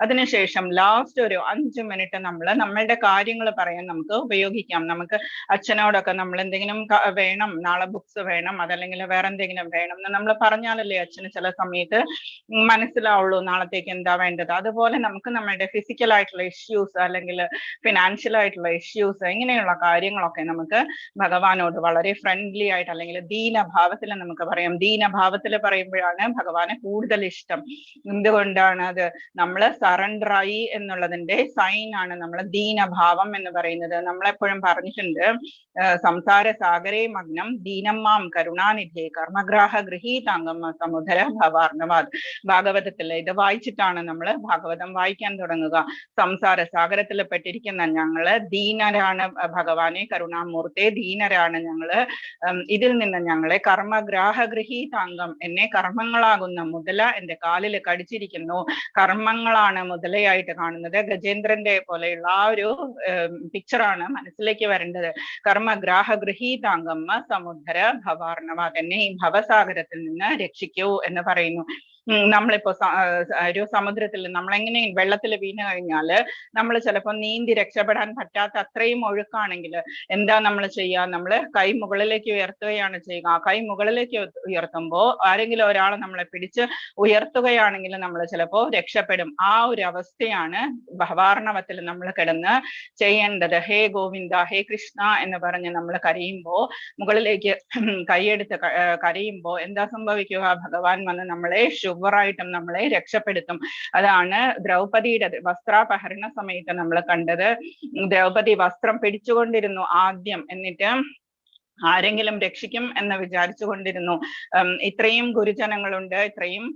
അതിനുശേഷം ലാസ്റ്റ് ഒരു 5 മിനിറ്റ് നമ്മൾ നമ്മളുടെ കാര്യങ്ങൾ പറയാൻ നമുക്ക് ഉപയോഗിക്കാം. നമുക്ക് അച്ഛനോടൊക്കെ നമ്മൾ എന്തെങ്കിലും വേണം, നാളെ ബുക്സ് വേണം, അതല്ലെങ്കിൽ വേറെ എന്തെങ്കിലും വേണം എന്ന് നമ്മൾ പറഞ്ഞാലല്ലേ അച്ഛന് ചില സമയത്ത് മനസ്സിലാവുള്ളൂ നാളത്തേക്ക് എന്താ വേണ്ടത്. അതുപോലെ നമുക്ക് നമ്മളുടെ ഫിസിക്കൽ ആയിട്ടുള്ള ഇഷ്യൂസ് അല്ലെങ്കിൽ ഫിനാൻഷ്യൽ ആയിട്ടുള്ള ഇഷ്യൂസ് ഇങ്ങനെയുള്ള കാര്യങ്ങളൊക്കെ നമുക്ക് ഭഗവാനോട് വളരെ ഫ്രണ്ട്ലി ആയിട്ട് അല്ലെങ്കിൽ ദീനഭാവത്തിൽ നമുക്ക് പറയാം. ദീനഭാവത്തിൽ പറയുമ്പോഴാണ് ഭഗവാന് കൂടുതൽ ഇഷ്ടം. എന്തുകൊണ്ടാണ് അത്? നമ്മൾ സറണ്ടറായി എന്നുള്ളതിന്റെ സൈൻ ആണ് നമ്മൾ ദീനഭാവം എന്ന് പറയുന്നത്. നമ്മളെപ്പോഴും പറഞ്ഞിട്ടുണ്ട് സംസാര സാഗരേ മഗ്നം ദീനമ്മാം കരുണാനിധേ കർമ്മഗ്രാഹ ഗൃഹീതാംഗം സമുദ്ര ഭവാർണവാദ്. ഭാഗവതത്തിൽ ഇത് വായിച്ചിട്ടാണ് നമ്മൾ ഭാഗവതം വായിക്കാൻ തുടങ്ങുക. സംസാര സാഗരത്തിൽ പെട്ടിരിക്കുന്ന ഞങ്ങള് ദീനരാണ് ഭഗവാനെ, കരുണാമൂർത്തെ ദീനരാണ് ഞങ്ങള്. ഇതിൽ നിന്ന് ഞങ്ങളെ കർമ്മഗ്രാഹ ഗൃഹീതാംഗം, എന്നെ കർമ്മങ്ങളാകുന്ന മുതല എന്റെ കാലിൽ കടിച്ചിരിക്കുന്നു. കർമ്മങ്ങളാണ് മുതലയായിട്ട് കാണുന്നത്. ഗജേന്ദ്രന്റെ പോലെയുള്ള ആ ഒരു പിക്ചറാണ് മനസ്സിലേക്ക് വരേണ്ടത്. കർമ്മഗ്രാഹ ഗൃഹീതാംഗം സമുദ്ര ഭവാർണവാദ്, എന്നെ ഈ ഭവസാഗരത്തിൽ നിന്ന് രക്ഷിക്കൂ എന്ന് പറയുന്നു. നമ്മളിപ്പോ ഒരു സമുദ്രത്തിൽ നമ്മളെങ്ങനെ വെള്ളത്തിൽ വീണ് കഴിഞ്ഞാല് നമ്മൾ ചിലപ്പോൾ നീന്തി രക്ഷപ്പെടാൻ പറ്റാത്ത അത്രയും ഒഴുക്കാണെങ്കിൽ എന്താ നമ്മൾ ചെയ്യുക? നമ്മൾ കൈ മുകളിലേക്ക് ഉയർത്തുകയാണ് ചെയ്യുക. ആ കൈ മുകളിലേക്ക് ഉയർത്തുമ്പോൾ ആരെങ്കിലും ഒരാൾ നമ്മളെ പിടിച്ച് ഉയർത്തുകയാണെങ്കിൽ നമ്മൾ ചിലപ്പോൾ രക്ഷപ്പെടും. ആ ഒരു അവസ്ഥയാണ് ഭവാർണവത്തിൽ നമ്മൾ കിടന്ന് ചെയ്യേണ്ടത്. ഹേ ഗോവിന്ദ, ഹേ കൃഷ്ണ എന്ന് പറഞ്ഞ് നമ്മൾ കരയുമ്പോൾ, മുകളിലേക്ക് കൈയെടുത്ത് കരയുമ്പോൾ എന്താ സംഭവിക്കുക? ഭഗവാൻ വന്ന് നമ്മളെ ഷുവറായിട്ടും നമ്മളെ രക്ഷപ്പെടുത്തും. അതാണ് ദ്രൗപദിയുടെ വസ്ത്രാപഹരണ സമയത്ത് നമ്മൾ കണ്ടത്. ദ്രൗപദി വസ്ത്രം പിടിച്ചുകൊണ്ടിരുന്നു ആദ്യം, എന്നിട്ട് ആരെങ്കിലും രക്ഷിക്കും എന്ന് വിചാരിച്ചു കൊണ്ടിരുന്നു. ഇത്രയും ഗുരുജനങ്ങളുണ്ട്, ഇത്രയും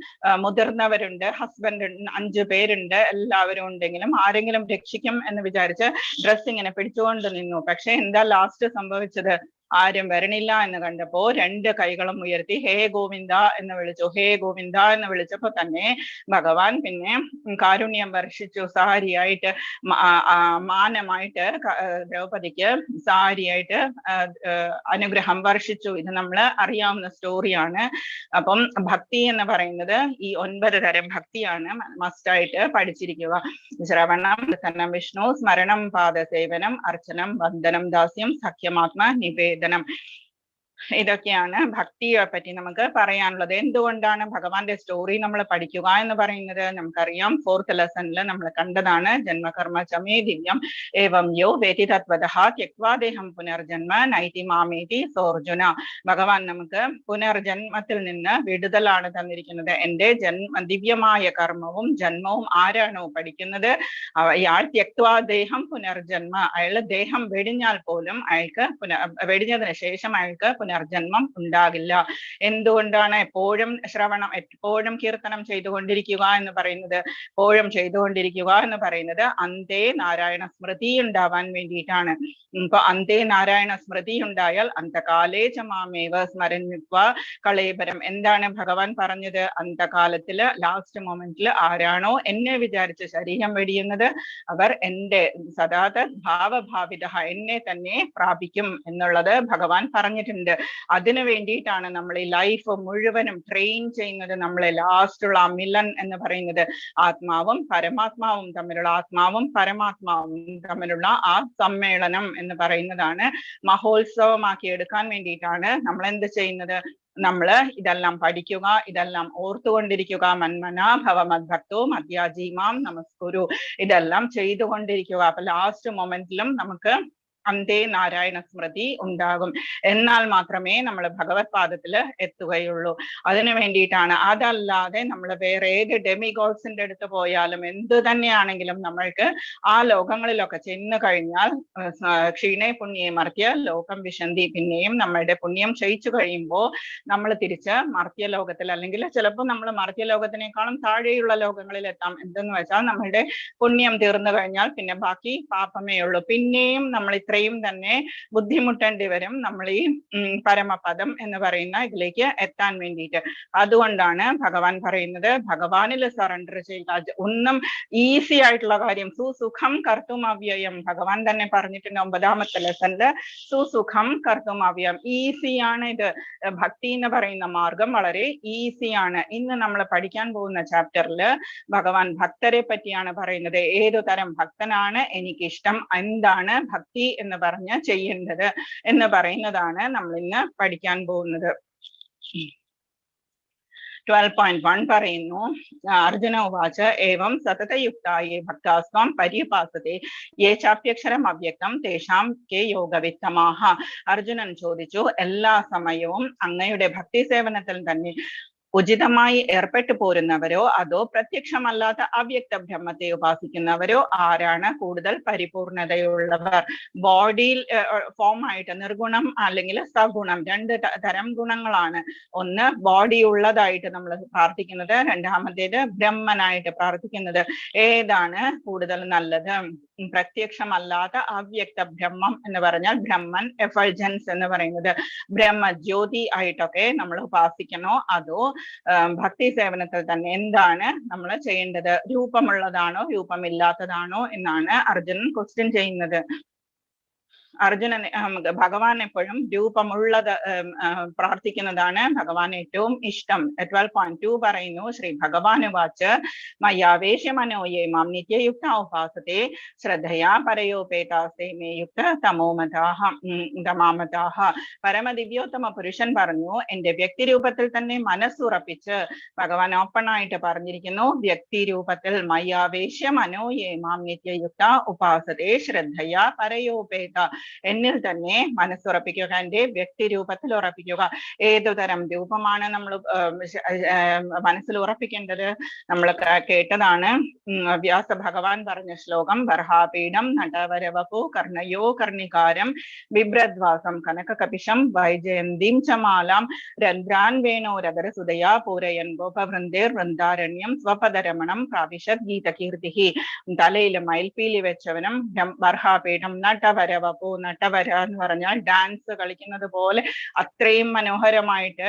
മുതിർന്നവരുണ്ട്, ഹസ്ബൻഡ് 5 പേരുണ്ട്, എല്ലാവരും ഉണ്ടെങ്കിലും ആരെങ്കിലും രക്ഷിക്കും എന്ന് വിചാരിച്ച് ഡ്രസ് ഇങ്ങനെ പിടിച്ചുകൊണ്ട് നിന്നു. പക്ഷെ എന്താ ലാസ്റ്റ് സംഭവിച്ചത്? ആരും വരണില്ല എന്ന് കണ്ടപ്പോ 2 കൈകളും ഉയർത്തി ഹേ ഗോവിന്ദ എന്ന് വിളിച്ചു. ഹേ ഗോവിന്ദ എന്ന് വിളിച്ചപ്പോ തന്നെ ഭഗവാൻ പിന്നെ കാരുണ്യം വർഷിച്ചു. സാരിയായിട്ട് മാനമായിട്ട് ദ്രൗപദിക്ക് സാരിയായിട്ട് അനുഗ്രഹം വർഷിച്ചു. ഇത് നമ്മൾ അറിയാവുന്ന സ്റ്റോറിയാണ്. അപ്പം ഭക്തി എന്ന് പറയുന്നത് ഈ 9 തരം ഭക്തിയാണ് മസ്റ്റായിട്ട് പഠിച്ചിരിക്കുക. ശ്രവണം, കീർത്തനം, വിഷ്ണു സ്മരണം, പാദസേവനം, അർച്ചനം, വന്ദനം, ദാസ്യം, സഖ്യമാത്മ നിവേദനം. ഇതൊക്കെയാണ് ഭക്തിയെ പറ്റി നമുക്ക് പറയാനുള്ളത്. എന്തുകൊണ്ടാണ് ഭഗവാന്റെ സ്റ്റോറി നമ്മൾ പഠിക്കുക എന്ന് പറയുന്നത്? നമുക്കറിയാം, 4th ലെസണിൽ നമ്മൾ കണ്ടതാണ്. ജന്മകർമ്മ ചമേ ദിവ്യം ഏവം യോ വേതി തത്വതഃ ത്യക്വാ ദേഹം പുനർജന്മ നൈതി മാമേതി സോർജുന. ഭഗവാൻ നമുക്ക് പുനർജന്മത്തിൽ നിന്ന് വിടുതലാണ് തന്നിരിക്കുന്നത്. എന്റെ ദിവ്യമായ കർമ്മവും ജന്മവും ആരാണോ പഠിക്കുന്നത് അയാൾ ത്യക്വാ ദേഹം പുനർജന്മ, അയാൾ ദേഹം വെടിഞ്ഞാൽ പോലും അയാൾക്ക് വെടിഞ്ഞതിന് ശേഷം അയാൾക്ക് പുനർജന്മം ഉണ്ടാകില്ല. എന്തുകൊണ്ടാണ് എപ്പോഴും ശ്രവണം, എപ്പോഴും കീർത്തനം ചെയ്തുകൊണ്ടിരിക്കുക എന്ന് പറയുന്നത്? എപ്പോഴും ചെയ്തുകൊണ്ടിരിക്കുക എന്ന് പറയുന്നത് അന്തേ നാരായണ സ്മൃതി ഉണ്ടാവാൻ വേണ്ടിയിട്ടാണ്. ഇപ്പൊ അന്തേ നാരായണ സ്മൃതി ഉണ്ടായാൽ അന്തകാലേ ച മാമേവ സ്മരന്വിത്വ കളേബരം. എന്താണ് ഭഗവാൻ പറഞ്ഞത്? അന്തകാലത്തില് ലാസ്റ്റ് മൊമെന്റിൽ ആരാണോ എന്നെ വിചാരിച്ച് ശരീരം വെടിയുന്നത് അവർ എന്റെ സദാത ഭാവഭാവിത എന്നെ തന്നെ പ്രാപിക്കും എന്നുള്ളത് ഭഗവാൻ പറഞ്ഞിട്ടുണ്ട്. അതിനു വേണ്ടിയിട്ടാണ് നമ്മൾ ഈ ലൈഫ് മുഴുവനും ട്രെയിൻ ചെയ്യുന്നത്. നമ്മളെ ലാസ്റ്റുള്ള മിലൻ എന്ന് പറയുന്നത് ആത്മാവും പരമാത്മാവും തമ്മിലുള്ള ആ സമ്മേളനം എന്ന് പറയുന്നതാണ്. മഹോത്സവമാക്കി എടുക്കാൻ വേണ്ടിയിട്ടാണ് നമ്മൾ എന്ത് ചെയ്യുന്നത്? നമ്മള് ഇതെല്ലാം പഠിക്കുക, ഇതെല്ലാം ഓർത്തുകൊണ്ടിരിക്കുക. മന്മന ഭവമദ്ഭക്തോ മദ്യാജീമാം നമസ്കുരു, ഇതെല്ലാം ചെയ്തുകൊണ്ടിരിക്കുക. അപ്പൊ ലാസ്റ്റ് മൊമെന്റിലും നമുക്ക് അന്തേ നാരായണ സ്മൃതി ഉണ്ടാകും. എന്നാൽ മാത്രമേ നമ്മൾ ഭഗവത് പാദത്തില് എത്തുകയുള്ളൂ. അതിനു വേണ്ടിയിട്ടാണ്. അതല്ലാതെ നമ്മൾ വേറെ ഏത് ഡെമിഗോഡ്സിന്റെ അടുത്ത് പോയാലും എന്ത് തന്നെയാണെങ്കിലും നമ്മൾക്ക് ആ ലോകങ്ങളിലൊക്കെ ചെന്ന് കഴിഞ്ഞാൽ ക്ഷീണേ പുണ്യേ മർത്യ ലോകം വിശന്തി, പിന്നെയും നമ്മളുടെ പുണ്യം ക്ഷയിച്ചു കഴിയുമ്പോൾ നമ്മൾ തിരിച്ച് മർത്യലോകത്തിൽ, അല്ലെങ്കിൽ ചിലപ്പോൾ നമ്മൾ മർത്യലോകത്തിനേക്കാളും താഴെയുള്ള ലോകങ്ങളിൽ എത്താം. എന്തെന്ന് വെച്ചാൽ നമ്മളുടെ പുണ്യം തീർന്നു കഴിഞ്ഞാൽ പിന്നെ ബാക്കി പാപമേ ഉള്ളൂ. പിന്നെയും നമ്മൾ ഇത്രയും തന്നെ ബുദ്ധിമുട്ടേണ്ടി വരും നമ്മൾ ഈ പരമപദം എന്ന് പറയുന്ന ഇതിലേക്ക് എത്താൻ വേണ്ടിയിട്ട്. അതുകൊണ്ടാണ് ഭഗവാൻ പറയുന്നത് ഭഗവാനിൽ സറണ്ടർ ചെയ്യുക. ഒന്നും ഈസി ആയിട്ടുള്ള കാര്യം, സുസുഖം കർത്തും അവ്യയം. ഭഗവാൻ തന്നെ പറഞ്ഞിട്ടുണ്ട് 9ാമത്തെ ലെസണില്, സുസുഖം കർത്തും അവ്യയം. ഈസിയാണ് ഇത്. ഭക്തി എന്ന് പറയുന്ന മാർഗം വളരെ ഈസിയാണ്. ഇന്ന് നമ്മൾ പഠിക്കാൻ പോകുന്ന ചാപ്റ്ററിൽ ഭഗവാൻ ഭക്തരെ പറ്റിയാണ് പറയുന്നത്. ഏതു തരം ഭക്തനാണ് എനിക്കിഷ്ടം, എന്താണ് ഭക്തി എന്ന് പറഞ്ഞ് ചെയ്യേണ്ടത് എന്ന് പറയുന്നതാണ് നമ്മൾ ഇന്ന് പഠിക്കാൻ പോകുന്നത്. 12.1 പറയുന്നു, അർജുന ഉവാച ഏവം സതതയുക്തായേ ഭക്താസ്വാം പര്യുപാസതേ യേ ചാപ്യക്ഷരം അവ്യക്തം തേഷാം കേ യോഗവിത്തമാഹ. അർജുനൻ ചോദിച്ചു, എല്ലാ സമയവും അങ്ങയുടെ ഭക്തി സേവനത്തിൽ തന്നെ ഉചിതമായി ഏർപ്പെട്ടു പോരുന്നവരോ അതോ പ്രത്യക്ഷമല്ലാത്ത അവ്യക്ത ബ്രഹ്മത്തെ ഉപാസിക്കുന്നവരോ ആരാണ് കൂടുതൽ പരിപൂർണതയുള്ളവർ? ബോഡിയിൽ ഫോം ആയിട്ട് നിർഗുണം അല്ലെങ്കിൽ സഗുണം, 2 തരം ഗുണങ്ങളാണ്. ഒന്ന് ബോഡി ഉള്ളതായിട്ട് നമ്മൾ പ്രാർത്ഥിക്കുന്നത്, രണ്ടാമത്തേത് ബ്രഹ്മനായിട്ട് പ്രാർത്ഥിക്കുന്നത്. ഏതാണ് കൂടുതൽ നല്ലത്? പ്രത്യക്ഷമല്ലാത്ത അവ്യക്ത ബ്രഹ്മം എന്ന് പറഞ്ഞാൽ ബ്രഹ്മൻ എഫൾജൻസ് എന്ന് പറയുന്നത് ബ്രഹ്മജ്യോതി ആയിട്ടൊക്കെ നമ്മൾ ഉപാസിക്കണോ അതോ ഭക്തി സേവനത്തിൽ തന്നെ എന്താണ് നമ്മൾ ചെയ്യേണ്ടത്? രൂപമുള്ളതാണോ രൂപമില്ലാത്തതാണോ എന്നാണ് അർജുനൻ ക്വസ്റ്റ്യൻ ചെയ്യുന്നത്. അർജുനൻ ഭഗവാൻ എപ്പോഴും രൂപമുള്ളത് പ്രാർത്ഥിക്കുന്നതാണ് ഭഗവാൻ ഏറ്റവും ഇഷ്ടം. 12.2 പറയുന്നു, ശ്രീ ഭഗവാൻ വാച്ച് മയ്യാവേശ്യ മനോയേ മാം നിത്യയുക്ത ഉപാസത്തെ ശ്രദ്ധയാ പരയോപേതാസ്തേ മേ യുക്ത തമാമതാഹ. പരമദിവ്യോത്തമ പുരുഷൻ പറഞ്ഞു, എന്റെ വ്യക്തി രൂപത്തിൽ തന്നെ മനസ്സുറപ്പിച്ച്, ഭഗവാൻ ഓപ്പൺ ആയിട്ട് പറഞ്ഞിരിക്കുന്നു, വ്യക്തി രൂപത്തിൽ മയ്യാവേശ്യ മനോയേ മാം നിത്യയുക്ത ഉപാസത്തെ ശ്രദ്ധയാ പരയോപേത, എന്നിൽ തന്നെ മനസ്സുറപ്പിക്കുക, എന്റെ വ്യക്തി രൂപത്തിൽ ഉറപ്പിക്കുക. ഏതു തരം രൂപമാണ് നമ്മൾ മനസ്സിൽ ഉറപ്പിക്കേണ്ടത്? നമ്മൾ കേട്ടതാണ് വ്യാസ ഭഗവാൻ പറഞ്ഞ ശ്ലോകം, ബർഹാപീഠം നടവരവപു കർണയോ കർണികാരം ബിഭ്രദ്വാസം കനകകപിശം വൈജയന്തിം ചമാലാം രന്ധ്രാൻ വേണോ രഗരസുതയാ പൂരയൻ ഗോപവൃന്ദേർ വൃന്ദാരണ്യം സ്വപദരമണം പ്രാവിശത് ഗീതകീർത്തി. തലയിൽ മയിൽപീലി വെച്ചവനും ബർഹാപീഠം നടവരവപു, നട്ടവര എന്ന് പറഞ്ഞാൽ ഡാൻസ് കളിക്കുന്നത് പോലെ അത്രയും മനോഹരമായിട്ട്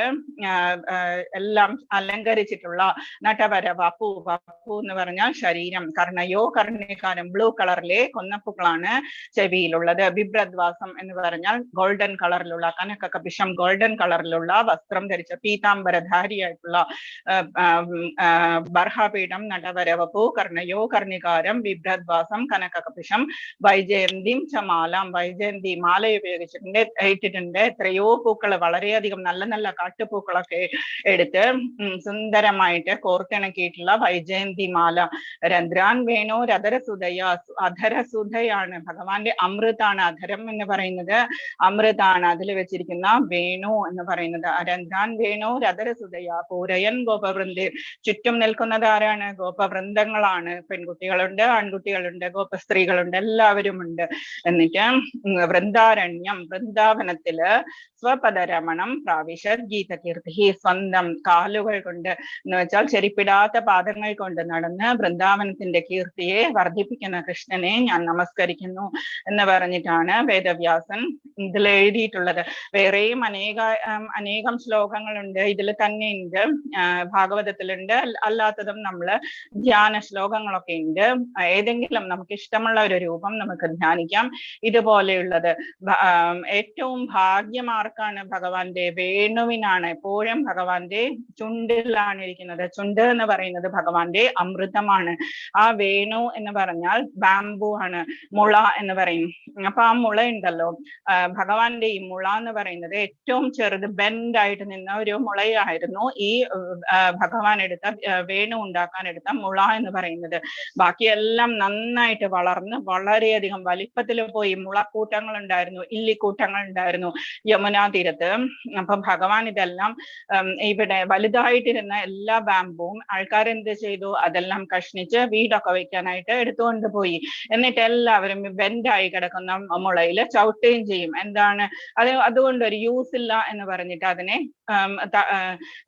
എല്ലാം അലങ്കരിച്ചിട്ടുള്ള നട്ടവര വപു. വപു എന്ന് പറഞ്ഞാൽ ശരീരം. കർണയോ കർണികാരം, ബ്ലൂ കളറിലെ കൊന്നപ്പൂക്കളാണ് ചെവിയിലുള്ളത്. ബിഭ്രദ്വാസം എന്ന് പറഞ്ഞാൽ ഗോൾഡൻ കളറിലുള്ള, കനക കപിശം ഗോൾഡൻ കളറിലുള്ള വസ്ത്രം ധരിച്ച പീതാംബരധാരിയായിട്ടുള്ള ബർഹാപീഠം നടവരവപു കർണയോ കർണികാരം ബിഭ്രദ്വാസം കനക കപിശം വൈജയന്തിം ചമാലാം. വൈജയന്തി മാല ഉപയോഗിച്ചിട്ടുണ്ട്, ഇട്ടിട്ടുണ്ട്. എത്രയോ പൂക്കൾ, വളരെയധികം നല്ല നല്ല കാട്ടുപൂക്കളൊക്കെ എടുത്ത് സുന്ദരമായിട്ട് കോർത്തിണക്കിയിട്ടുള്ള വൈജയന്തി മാല. രന്ധ്രാൻ വേണോ രധരസുതയ, അധരസുധയാണ് ഭഗവാന്റെ അമൃതാണ്. അധരം എന്ന് പറയുന്നത് അമൃതാണ്. അതിൽ വെച്ചിരിക്കുന്ന വേണു എന്ന് പറയുന്നത് രന്ധ്രാൻ വേണോ രധരസുതയ പൂരയൻ ഗോപവൃന്ദേ. ചുറ്റും നിൽക്കുന്നത് ആരാണ്? ഗോപവൃന്ദങ്ങളാണ്. പെൺകുട്ടികളുണ്ട്, ആൺകുട്ടികളുണ്ട്, ഗോപസ്ത്രീകളുണ്ട്, എല്ലാവരും ഉണ്ട്. എന്നിട്ട് വൃന്ദാരണ്യം, വൃന്ദാവനത്തില് സ്വപദരമണം പ്രാവിശത് ഗീതകീർത്തി. സ്വന്തം കാലുകൾ കൊണ്ട് എന്ന് വെച്ചാൽ ചെരിപ്പിടാത്ത പാദങ്ങൾ കൊണ്ട് നടന്ന് വൃന്ദാവനത്തിന്റെ കീർത്തിയെ വർദ്ധിപ്പിക്കുന്ന കൃഷ്ണനെ ഞാൻ നമസ്കരിക്കുന്നു എന്ന് പറഞ്ഞിട്ടാണ് വേദവ്യാസൻ ഇതിൽ എഴുതിയിട്ടുള്ളത്. വേറെയും അനേകം ശ്ലോകങ്ങളുണ്ട്, ഇതിൽ തന്നെ ഉണ്ട്, ഭാഗവതത്തിലുണ്ട്, അല്ലാത്തതും നമ്മള് ധ്യാന ശ്ലോകങ്ങളൊക്കെ ഉണ്ട്. ഏതെങ്കിലും നമുക്ക് ഇഷ്ടമുള്ള ഒരു രൂപം നമുക്ക് ധ്യാനിക്കാം. ഇതുപോലെയുള്ളത് ഏറ്റവും ഭാഗ്യമാർക്കാണ്? ഭഗവാന്റെ വേണുവിനാണ്. എപ്പോഴും ഭഗവാന്റെ ചുണ്ടിലാണ് ഇരിക്കുന്നത്. ചുണ്ട് എന്ന് പറയുന്നത് ഭഗവാന്റെ അമൃതമാണ്. ആ വേണു എന്ന് പറഞ്ഞാൽ ബാംബു ആണ്, മുള എന്ന് പറയും. അപ്പൊ ആ മുള ഉണ്ടല്ലോ, ഭഗവാന്റെ ഈ മുള എന്ന് പറയുന്നത് ഏറ്റവും ചെറുത് ബെൻഡായിട്ട് നിന്ന ഒരു മുളയായിരുന്നു ഈ ഭഗവാൻ എടുത്ത വേണു ഉണ്ടാക്കാൻ എടുത്ത മുള എന്ന് പറയുന്നത്. ബാക്കിയെല്ലാം നന്നായിട്ട് വളർന്ന് വളരെയധികം വലിപ്പത്തിൽ പോയി. മുളക്കൂട്ടങ്ങൾ ഉണ്ടായിരുന്നു, ഇല്ലിക്കൂട്ടങ്ങൾ ഉണ്ടായിരുന്നു യമുനാ തീരത്ത്. അപ്പൊ ഭഗവാൻ ഇതെല്ലാം ഇവിടെ വലുതായിട്ടിരുന്ന എല്ലാ ബാമ്പുവും ആൾക്കാരെന്ത് ചെയ്തു? അതെല്ലാം കഷ്ണിച്ച് വീടൊക്കെ വെക്കാനായിട്ട് എടുത്തുകൊണ്ട് പോയി. എന്നിട്ട് എല്ലാവരും ബെൻഡായി കിടക്കുന്ന മുളയില് ചവിട്ടുകയും ചെയ്യും. എന്താണ് അതുകൊണ്ട് ഒരു യൂസ് ഇല്ല എന്ന് പറഞ്ഞിട്ട് അതിനെ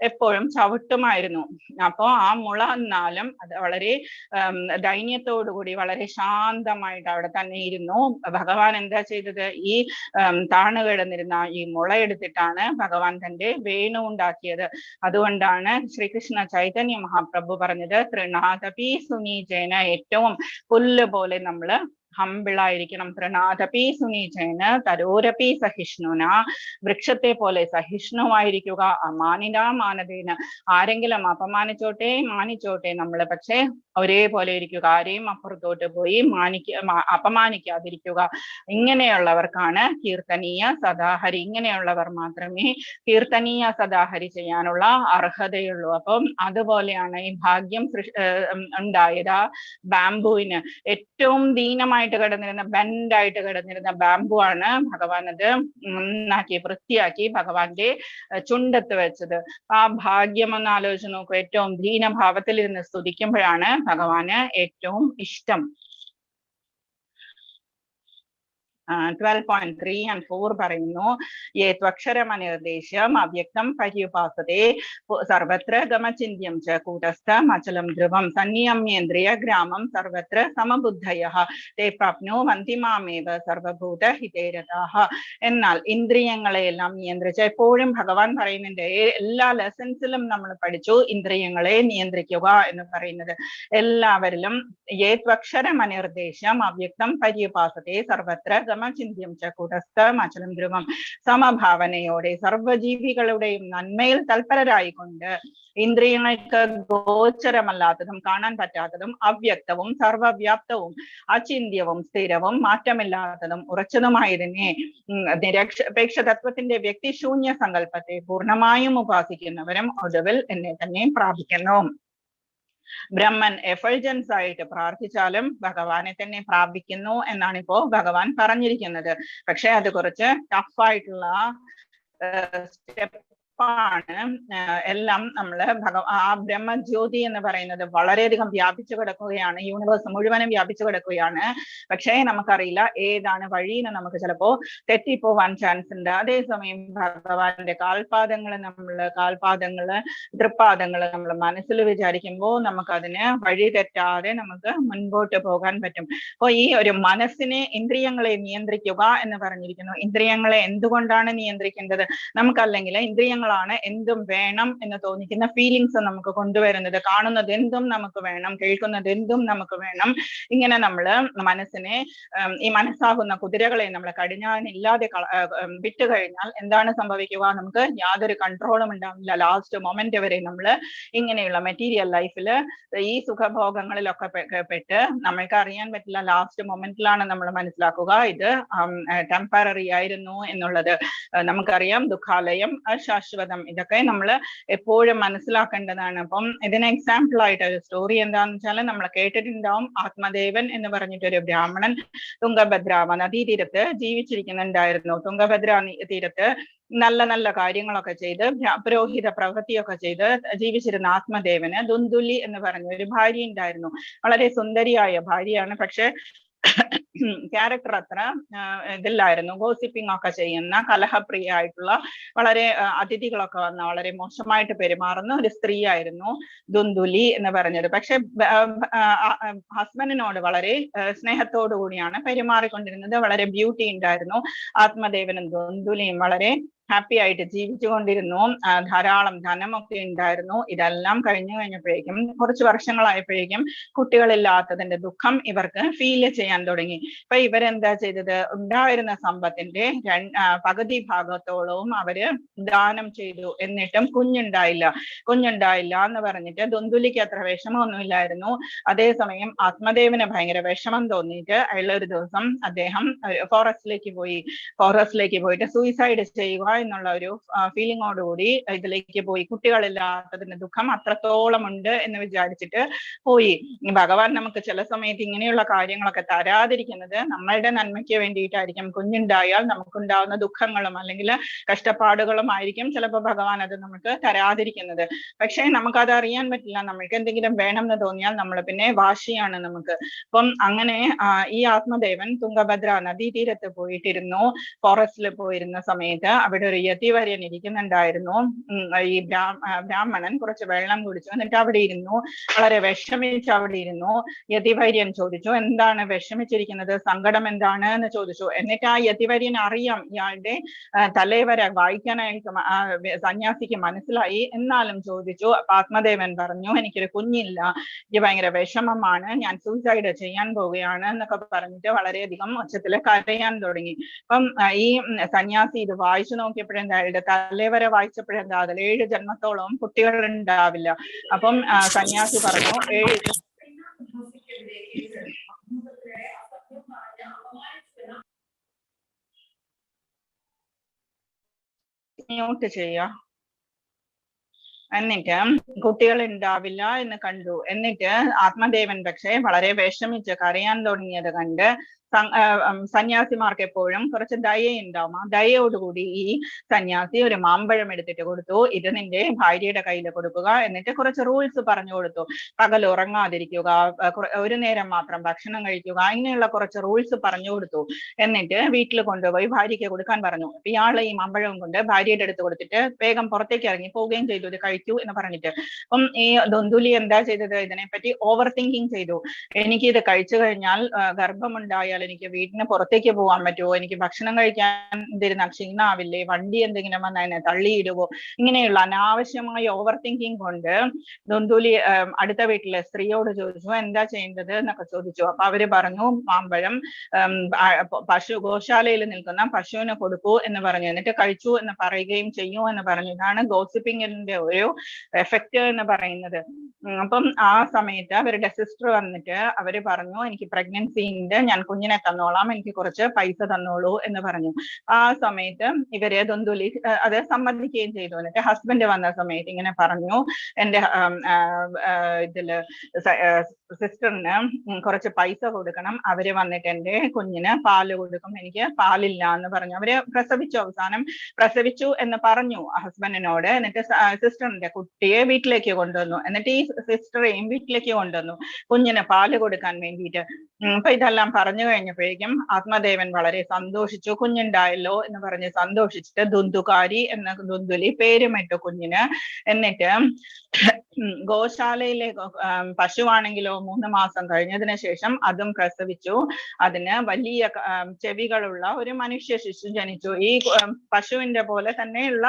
എപ്പോഴും ചവിട്ടുമായിരുന്നു. അപ്പോ ആ മുള എന്നാലും അത് വളരെ ദൈന്യത്തോടുകൂടി വളരെ ശാന്തമായിട്ട് അവിടെ തന്നെ ഇരുന്നു. ഭഗവാൻ എന്താ ചെയ്തത്? ഈ താണു കിടന്നിരുന്ന ഈ മുള എടുത്തിട്ടാണ് ഭഗവാൻ തന്റെ വേണു ഉണ്ടാക്കിയത്. അതുകൊണ്ടാണ് ശ്രീകൃഷ്ണ ചൈതന്യ മഹാപ്രഭു പറഞ്ഞത് തൃണാദപി സുനീചേന, ഏറ്റവും പുല്ല് പോലെ നമ്മള് ഹമ്പിളായിരിക്കണം. തൃണാദപി സുനീചേന തരോരപി സഹിഷ്ണുന, വൃക്ഷത്തെ പോലെ സഹിഷ്ണുവായിരിക്കുക. അമാനിനാ മാനദേന, ആരെങ്കിലും അപമാനിച്ചോട്ടെ മാനിച്ചോട്ടെ നമ്മള്, പക്ഷെ ഒരേപോലെ ഇരിക്കുക. ആരെയും അപ്പുറത്തോട്ട് പോയി അപമാനിക്കാതിരിക്കുക. ഇങ്ങനെയുള്ളവർക്കാണ് കീർത്തനീയ സദാഹരി. ഇങ്ങനെയുള്ളവർ മാത്രമേ കീർത്തനീയ സദാഹരി ചെയ്യാനുള്ള അർഹതയുള്ളൂ. അപ്പം അതുപോലെയാണ് ഈ ഭാഗ്യം ഉണ്ടായത്. ബാംബുവിന് ഏറ്റവും ദീനമായിട്ട് കിടന്നിരുന്ന, ബെൻഡായിട്ട് കിടന്നിരുന്ന ബാംബു ആണ് ഭഗവാൻ അത് നന്നാക്കി വൃത്തിയാക്കി ഭഗവാന്റെ ചുണ്ടത്ത് വെച്ചത്. ആ ഭാഗ്യം ഒന്ന് ആലോചിച്ച് നോക്കൂ. ഏറ്റവും ദീനഭാവത്തിൽ ഇരുന്ന് സ്തുതിക്കുമ്പോഴാണ് ഭഗവാന് ഏറ്റവും ഇഷ്ടം. 12.3 and 4 പറയുന്നു, യേ ത്വക്ഷരമനിർദ്ദേശം അവ്യക്തം പര്യുപാസതേ സർവത്ര ഗമചിന്യം ച കൂടസ്ഥം അചലം ധ്രുവം സന്യമേന്ദ്രിയ ഗ്രാമം സർവത്ര സമബുദ്ധയഃ തേ പ്രാപ്നുവന്തി മാമേവ സർവഭൂത ഹിതേരതാഃ. എന്നാൽ ഇന്ദ്രിയങ്ങളെയെല്ലാം നിയന്ത്രിച്ച, എപ്പോഴും ഭഗവാൻ പറയുന്നുണ്ട്, എല്ലാ ലെസൺസിലും നമ്മൾ പഠിച്ചു ഇന്ദ്രിയങ്ങളെ നിയന്ത്രിക്കുക എന്ന് പറയുന്നത്. എല്ലാവരിലും യേ ത്വക്ഷരമനിർദ്ദേശം അവ്യക്തം പര്യുപാസതേ സർവത്ര ചിന്തിയം ച കൂടസ്ഥം അചലം ധ്രുവം, സമഭാവനയോടെ സർവജീവികളുടെയും നന്മയിൽ തൽപരരായിക്കൊണ്ട് ഇന്ദ്രിയങ്ങൾക്ക് ഗോചരമല്ലാത്തതും കാണാൻ പറ്റാത്തതും അവ്യക്തവും സർവവ്യാപ്തവും അചിന്ത്യവും സ്ഥിരവും മാറ്റമില്ലാത്തതും ഉറച്ചതുമായതിനെ നിരപേക്ഷ തത്വത്തിന്റെ വ്യക്തിശൂന്യ സങ്കല്പത്തെ പൂർണ്ണമായും ഉപാസിക്കുന്നവരും ഒടുവിൽ എന്നെ തന്നെ പ്രാപിക്കുന്നു. ബ്രഹ്മൻ എഫൾജൻസ് ആയിട്ട് പ്രാർത്ഥിച്ചാലും ഭഗവാനെ തന്നെ പ്രാപിക്കുന്നു എന്നാണ് ഇപ്പോ ഭഗവാൻ പറഞ്ഞിരിക്കുന്നത്. പക്ഷെ അത് കുറച്ച് ടഫായിട്ടുള്ള ാണ്. എല്ലാം നമ്മള് ആ ബ്രഹ്മജ്യോതി എന്ന് പറയുന്നത് വളരെയധികം വ്യാപിച്ചു കിടക്കുകയാണ്, യൂണിവേഴ്സ് മുഴുവനും വ്യാപിച്ചു കിടക്കുകയാണ്. പക്ഷേ നമുക്കറിയില്ല ഏതാണ് വഴി എന്ന് നമുക്ക് ചിലപ്പോ തെറ്റിപ്പോവാൻ ചാൻസ് ഉണ്ട്. അതേസമയം ഭഗവാന്റെ കാൽപാദങ്ങള് തൃപ്പാദങ്ങള് നമ്മൾ മനസ്സിൽ വിചാരിക്കുമ്പോൾ നമുക്കതിന് വഴി തെറ്റാതെ നമുക്ക് മുൻപോട്ട് പോകാൻ പറ്റും. അപ്പൊ ഈ ഒരു മനസ്സിനെ, ഇന്ദ്രിയങ്ങളെ നിയന്ത്രിക്കുക എന്ന് പറഞ്ഞിരിക്കുന്നു. ഇന്ദ്രിയങ്ങളെ എന്തുകൊണ്ടാണ് നിയന്ത്രിക്കേണ്ടത്? നമുക്കല്ലെങ്കിൽ ഇന്ദ്രിയങ്ങൾ കാര്യങ്ങളാണ് എന്തും വേണം എന്ന് തോന്നിക്കുന്ന ഫീലിങ്സ് നമുക്ക് കൊണ്ടുവരുന്നത്. കാണുന്നത് എന്തും നമുക്ക് വേണം, കേൾക്കുന്നത് എന്തും നമുക്ക് വേണം. ഇങ്ങനെ നമ്മള് മനസ്സിനെ ഈ മനസ്സാകുന്ന കുതിരകളെ നമ്മൾ കടിഞ്ഞാണില്ലാതെ വിട്ടു കഴിഞ്ഞാൽ എന്താണ് സംഭവിക്കുക? നമുക്ക് യാതൊരു കൺട്രോളും ഉണ്ടാവില്ല. ലാസ്റ്റ് മൊമെന്റ് വരെ നമ്മൾ ഇങ്ങനെയുള്ള മെറ്റീരിയൽ ലൈഫിൽ ഈ സുഖഭോഗങ്ങളിലൊക്കെ പെട്ട് നമ്മൾക്ക് അറിയാൻ പറ്റില്ല. ലാസ്റ്റ് മൊമെന്റിലാണ് നമ്മൾ മനസ്സിലാക്കുക ഇത് ടെമ്പററി ആയിരുന്നു എന്നുള്ളത്. നമുക്കറിയാം ദുഃഖാലയം അശാശ്വതം, ഇതൊക്കെ നമ്മൾ എപ്പോഴും മനസ്സിലാക്കേണ്ടതാണ്. അപ്പം ഇതിന് എക്സാമ്പിൾ ആയിട്ട് ഒരു സ്റ്റോറി എന്താന്ന് വെച്ചാൽ നമ്മൾ കേട്ടിട്ടുണ്ടാവും. ആത്മദേവൻ എന്ന് പറഞ്ഞിട്ടൊരു ബ്രാഹ്മണൻ തുംഗഭദ്ര നദീതീരത്ത് ജീവിച്ചിരിക്കുന്നുണ്ടായിരുന്നു. തുംഗഭദ്ര തീരത്ത് നല്ല നല്ല കാര്യങ്ങളൊക്കെ ചെയ്ത് പുരോഹിത പ്രവൃത്തിയൊക്കെ ചെയ്ത് ജീവിച്ചിരുന്ന ആത്മദേവന് ദുന്ദുലി എന്ന് പറഞ്ഞ ഒരു ഭാര്യ ഉണ്ടായിരുന്നു. വളരെ സുന്ദരിയായ ഭാര്യയാണ്. പക്ഷെ ക്യാരക്ടർ അത്ര ഇതില്ലായിരുന്നു. ഗോസിപ്പിംഗ് ഒക്കെ ചെയ്യുന്ന കലഹപ്രിയ ആയിട്ടുള്ള വളരെ അതിഥികളൊക്കെ വന്ന വളരെ മോശമായിട്ട് പെരുമാറുന്ന ഒരു സ്ത്രീ ആയിരുന്നു ദുന്ദുലി എന്ന് പറഞ്ഞത്. പക്ഷെ ഹസ്ബൻഡിനോട് വളരെ സ്നേഹത്തോടു കൂടിയാണ് പെരുമാറിക്കൊണ്ടിരുന്നത്. വളരെ ബ്യൂട്ടി ഉണ്ടായിരുന്നു. ആത്മദേവനും ദുന്ദുലിയും വളരെ ഹാപ്പി ആയിട്ട് ജീവിച്ചുകൊണ്ടിരുന്നു. ധാരാളം ധനമൊക്കെ ഉണ്ടായിരുന്നു. ഇതെല്ലാം കഴിഞ്ഞപ്പോഴേക്കും കുറച്ച് വർഷങ്ങളായപ്പോഴേക്കും കുട്ടികളില്ലാത്തതിന്റെ ദുഃഖം ഇവർക്ക് ഫീൽ ചെയ്യാൻ തുടങ്ങി. അപ്പൊ ഇവരെന്താ ചെയ്തത്? ഉണ്ടായിരുന്ന സമ്പത്തിന്റെ പകുതി ഭാഗത്തോളവും അവര് ദാനം ചെയ്തു. എന്നിട്ടും കുഞ്ഞുണ്ടായില്ല എന്ന് പറഞ്ഞിട്ട് ദുന്ദുലിക്ക് അത്ര വിഷമമൊന്നുമില്ലായിരുന്നു. അതേസമയം ആത്മദേവന് ഭയങ്കര വിഷമം തോന്നിയിട്ട് അയാൾ ഒരു ദിവസം അദ്ദേഹം ഫോറസ്റ്റിലേക്ക് പോയിട്ട് സൂയിസൈഡ് ചെയ്യുക എന്നുള്ള ഒരു ഫീലിങ്ങോടുകൂടി ഇതിലേക്ക് പോയി. കുട്ടികളില്ലാത്തതിന്റെ ദുഃഖം അത്രത്തോളം ഉണ്ട് എന്ന് വിചാരിച്ചിട്ട് പോയി. ഭഗവാൻ നമുക്ക് ചില സമയത്ത് ഇങ്ങനെയുള്ള കാര്യങ്ങളൊക്കെ തരാതിരിക്കുന്നത് നമ്മളുടെ നന്മയ്ക്ക് വേണ്ടിയിട്ടായിരിക്കും. കുഞ്ഞുണ്ടായാൽ നമുക്കുണ്ടാവുന്ന ദുഃഖങ്ങളും അല്ലെങ്കിൽ കഷ്ടപ്പാടുകളും ആയിരിക്കും ചിലപ്പോൾ ഭഗവാൻ അത് നമുക്ക് തരാതിരിക്കുന്നത്. പക്ഷെ നമുക്കത് അറിയാൻ പറ്റില്ല. നമ്മൾക്ക് എന്തെങ്കിലും വേണം എന്ന് തോന്നിയാൽ നമ്മൾ പിന്നെ വാശിയാണ് നമുക്ക്. അപ്പം അങ്ങനെ ഈ ആത്മദേവൻ തുംഗഭദ്ര നദീതീരത്ത് പോയിട്ടിരുന്നു. ഫോറസ്റ്റിൽ പോയിരുന്ന സമയത്ത് അവിടെ ഒരു യതിവര്യൻ ഇരിക്കുന്നുണ്ടായിരുന്നു. ഈ ബ്രാഹ്മണൻ കുറച്ച് വെള്ളം കുടിച്ചു. എന്നിട്ട് അവിടെ ഇരുന്നു, വളരെ വിഷമിച്ച് അവിടെ ഇരുന്നു. യതിവര്യൻ ചോദിച്ചു, എന്താണ് വിഷമിച്ചിരിക്കുന്നത്, സങ്കടം എന്താണ് എന്ന് ചോദിച്ചു. എന്നിട്ട് ആ യതിവര്യൻ അറിയാം ഇയാളുടെ തലവര വായിക്കാനായിട്ട് സന്യാസിക്ക് മനസ്സിലായി. എന്നാലും ചോദിച്ചു. ആത്മദേവൻ പറഞ്ഞു, എനിക്കൊരു കുഞ്ഞില്ല, എനിക്ക് ഭയങ്കര വിഷമമാണ്, ഞാൻ സൂയിസൈഡ് ചെയ്യാൻ പോവുകയാണ് എന്നൊക്കെ പറഞ്ഞിട്ട് വളരെയധികം ഒച്ചത്തിൽ കരയാൻ തുടങ്ങി. അപ്പം ഈ സന്യാസി ഇത് വായിച്ചു നോക്കിയപ്പോഴെന്താ, അയാളുടെ തലവരെ വായിച്ചപ്പോഴെന്താ അതിൽ 7 ജന്മത്തോളം കുട്ടികൾ ഉണ്ടാവില്ല. അപ്പം സന്യാസി പറഞ്ഞു, മ്യൂട്ട് ചെയ്യാ. എന്നിട്ട് കുട്ടികൾ ഉണ്ടാവില്ല എന്ന് കണ്ടു. എന്നിട്ട് ആത്മദേവൻ പക്ഷെ വളരെ വിഷമിച്ച് കരയാൻ തുടങ്ങിയത് കണ്ട് സന്യാസിമാർക്ക് എപ്പോഴും കുറച്ച് ദയുണ്ടാവും. ആ ദയോടുകൂടി ഈ സന്യാസി ഒരു മാമ്പഴം എടുത്തിട്ട് കൊടുത്തു. ഇത് നിന്റെ ഭാര്യയുടെ കയ്യിൽ കൊടുക്കുക. എന്നിട്ട് കുറച്ച് റൂൾസ് പറഞ്ഞു കൊടുത്തു. പകൽ ഉറങ്ങാതിരിക്കുക, ഒരു നേരം മാത്രം ഭക്ഷണം കഴിക്കുക, ഇങ്ങനെയുള്ള കുറച്ച് റൂൾസ് പറഞ്ഞു കൊടുത്തു. എന്നിട്ട് വീട്ടിൽ കൊണ്ടുപോയി ഭാര്യയ്ക്ക് കൊടുക്കാൻ പറഞ്ഞു. ഇയാൾ ഈ മാമ്പഴം കൊണ്ട് ഭാര്യയുടെ അടുത്ത് കൊടുത്തിട്ട് വേഗം പുറത്തേക്ക് ഇറങ്ങി പോവുകയും ചെയ്തു, ഇത് കഴിക്കൂ എന്ന് പറഞ്ഞിട്ട്. അപ്പം ഈ ദുന്ദുലി എന്താ ചെയ്തത്, ഇതിനെപ്പറ്റി ഓവർ തിങ്കിങ് ചെയ്തു. എനിക്ക് ഇത് കഴിച്ചു കഴിഞ്ഞാൽ ഗർഭമുണ്ടായാൽ എനിക്ക് വീട്ടിന് പുറത്തേക്ക് പോകാൻ പറ്റുമോ, എനിക്ക് ഭക്ഷണം കഴിക്കാൻ എന്തിരുന്ന ക്ഷീണാവില്ലേ, വണ്ടി എന്തെങ്കിലും വന്നാൽ എന്നെ തള്ളിയിടുവോ, ഇങ്ങനെയുള്ള അനാവശ്യമായ ഓവർ തിങ്കിങ് കൊണ്ട് ദുന്ദുലി അടുത്ത വീട്ടിലെ സ്ത്രീയോട് ചോദിച്ചു, എന്താ ചെയ്യേണ്ടത് എന്നൊക്കെ ചോദിച്ചു. അപ്പൊ അവര് പറഞ്ഞു, മാമ്പഴം ഗോശാലയിൽ നിൽക്കുന്ന പശുവിന് കൊടുക്കൂ എന്ന് പറഞ്ഞു. എന്നിട്ട് കഴിച്ചു എന്ന് പറയുകയും ചെയ്യൂ എന്ന് പറഞ്ഞു. ഇതാണ് ഗോസിപ്പിങ്ങിന്റെ ഒരു എഫക്റ്റ് എന്ന് പറയുന്നത്. അപ്പം ആ സമയത്ത് അവരുടെ സിസ്റ്റർ വന്നിട്ട് അവര് പറഞ്ഞു, എനിക്ക് പ്രഗ്നൻസി ഉണ്ട്, ഞാൻ കുഞ്ഞിനെ തന്നോളാം, എനിക്ക് കുറച്ച് പൈസ തന്നോളൂ എന്ന് പറഞ്ഞു. ആ സമയത്ത് ഇവര് ദുന്ദുലി അത് സമ്മതിക്കുകയും ചെയ്തു. എന്നിട്ട് ഹസ്ബൻഡ് വന്ന സമയത്ത് ഇങ്ങനെ പറഞ്ഞു, എന്റെ ഇതില് സിസ്റ്ററിന് കുറച്ച് പൈസ കൊടുക്കണം, അവര് വന്നിട്ട് എന്റെ കുഞ്ഞിന് പാല് കൊടുക്കും, എനിക്ക് പാലില്ല എന്ന് പറഞ്ഞു. അവര് പ്രസവിച്ചു, അവസാനം പ്രസവിച്ചു എന്ന് പറഞ്ഞു ഹസ്ബൻഡിനോട്. എന്നിട്ട് സിസ്റ്ററിന്റെ കുട്ടിയെ വീട്ടിലേക്ക് കൊണ്ടുവന്നു. എന്നിട്ട് ഈ സിസ്റ്ററെയും വീട്ടിലേക്ക് കൊണ്ടുവന്നു കുഞ്ഞിന് പാല് കൊടുക്കാൻ വേണ്ടിയിട്ട്. അപ്പൊ ഇതെല്ലാം പറഞ്ഞു കഴിഞ്ഞപ്പോഴേക്കും ആത്മദേവൻ വളരെ സന്തോഷിച്ചു. കുഞ്ഞുണ്ടായല്ലോ എന്ന് പറഞ്ഞ് സന്തോഷിച്ചിട്ട് ദുന്ദുകാരി എന്ന ദുന്ദുലി പേരുമിട്ടു കുഞ്ഞിന്. എന്നിട്ട് ഗോശാലയിലെ പശുവാണെങ്കിലോ 3 മാസം കഴിഞ്ഞതിന് ശേഷം അതും പ്രസവിച്ചു. അതിന് വലിയ ചെവികളുള്ള ഒരു മനുഷ്യ ശിശു ജനിച്ചു. ഈ പശുവിന്റെ പോലെ തന്നെയുള്ള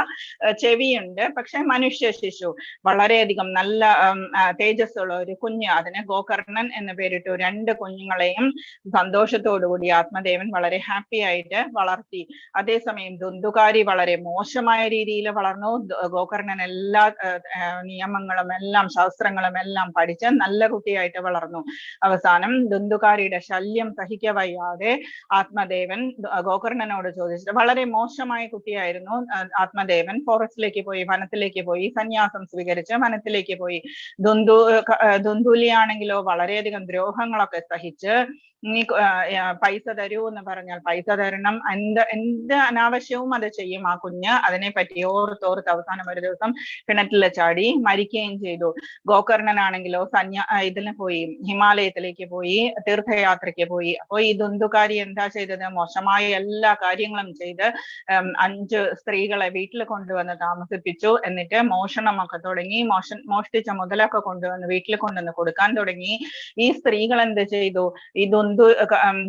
ചെവിയുണ്ട്, പക്ഷെ മനുഷ്യ ശിശു, വളരെയധികം നല്ല തേജസ്സുള്ള ഒരു കുഞ്ഞ്. അതിന് ഗോകർണൻ എന്ന് പേരിട്ടു. 2 കുഞ്ഞുങ്ങളെയും സന്തോഷത്തോടുകൂടി ആത്മദേവൻ വളരെ ഹാപ്പി ആയിട്ട് വളർത്തി. അതേസമയം ദുന്ദുകാരി വളരെ മോശമായ രീതിയിൽ വളർന്നു. ഗോകർണൻ എല്ലാ നിയമങ്ങളും എല്ലാം ശാസ്ത്രങ്ങളും എല്ലാം പഠിച്ച് നല്ല കുട്ടിയായിട്ട് വളർന്നു. അവസാനം ദുന്ദുകാരിയുടെ ശല്യം സഹിക്കവയ്യാതെ ആത്മദേവൻ ഗോകർണനോട് ചോദിച്ചിട്ട്, വളരെ മോശമായ കുട്ടിയായിരുന്നു ആത്മദേവൻ, ഫോറസ്റ്റിലേക്ക് പോയി, വനത്തിലേക്ക് പോയി, സന്യാസം സ്വീകരിച്ച് വനത്തിലേക്ക് പോയി. ദുന്ദുലിയാണെങ്കിലോ വളരെയധികം ദ്രോഹങ്ങളൊക്കെ സഹിച്ച്, നീ പൈസ തരൂ എന്ന് പറഞ്ഞാൽ പൈസ തരണം, എന്ത് അനാവശ്യവും അത് ചെയ്യും ആ കുഞ്ഞ്. അതിനെപ്പറ്റി ഓർത്തോർത്ത് അവസാനം ഒരു ദിവസം കിണറ്റിൽ ചാടി മരിക്കുകയും ചെയ്തു. ഗോകർണനാണെങ്കിലോ ഇതിന് പോയി, ഹിമാലയത്തിലേക്ക് പോയി, തീർത്ഥയാത്രയ്ക്ക് പോയി. അപ്പോൾ ഈ ദുന്ദുകാരി എന്താ ചെയ്തത്? മോശമായ എല്ലാ കാര്യങ്ങളും ചെയ്ത് 5 സ്ത്രീകളെ വീട്ടിൽ കൊണ്ടുവന്ന് താമസിപ്പിച്ചു. എന്നിട്ട് മോഷണമൊക്കെ തുടങ്ങി. മോഷ്ടിച്ച മുതലൊക്കെ കൊണ്ടുവന്ന് വീട്ടിൽ കൊണ്ടുവന്ന് കൊടുക്കാൻ തുടങ്ങി. ഈ സ്ത്രീകൾ എന്ത് ചെയ്തു? ഈ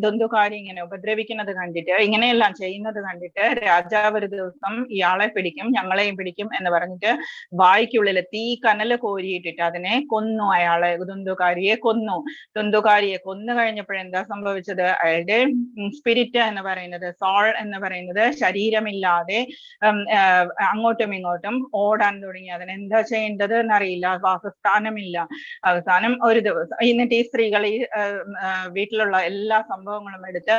ദുന്ദുകാരി ഇങ്ങനെ ഉപദ്രവിക്കുന്നത് കണ്ടിട്ട്, ഇങ്ങനെയെല്ലാം ചെയ്യുന്നത് കണ്ടിട്ട് രാജാവ് ഒരു ദിവസം ഇയാളെ പിടിക്കും, ഞങ്ങളെയും പിടിക്കും എന്ന് പറഞ്ഞിട്ട് വായ്ക്കുള്ളിൽ തീ കനല് കോരിയിട്ടിട്ട് അതിനെ കൊന്നു. അയാളെ, ദുന്ദുകാരിയെ കൊന്നു. ദുന്ദുകാരിയെ കൊന്നു കഴിഞ്ഞപ്പോഴെന്താ സംഭവിച്ചത്? അയാളുടെ സ്പിരിറ്റ് എന്ന് പറയുന്നത്, സോൾ എന്ന് പറയുന്നത് ശരീരമില്ലാതെ അങ്ങോട്ടും ഇങ്ങോട്ടും ഓടാൻ തുടങ്ങി. അതിനെന്താ ചെയ്യേണ്ടത് എന്നറിയില്ല, വാസസ്ഥാനമില്ല. അവസാനം ഒരു ദിവസം എന്നിട്ട് ഈ സ്ത്രീകൾ ഈ വീട്ടിലുള്ള എല്ലാ സംഭവങ്ങളും എടുത്ത്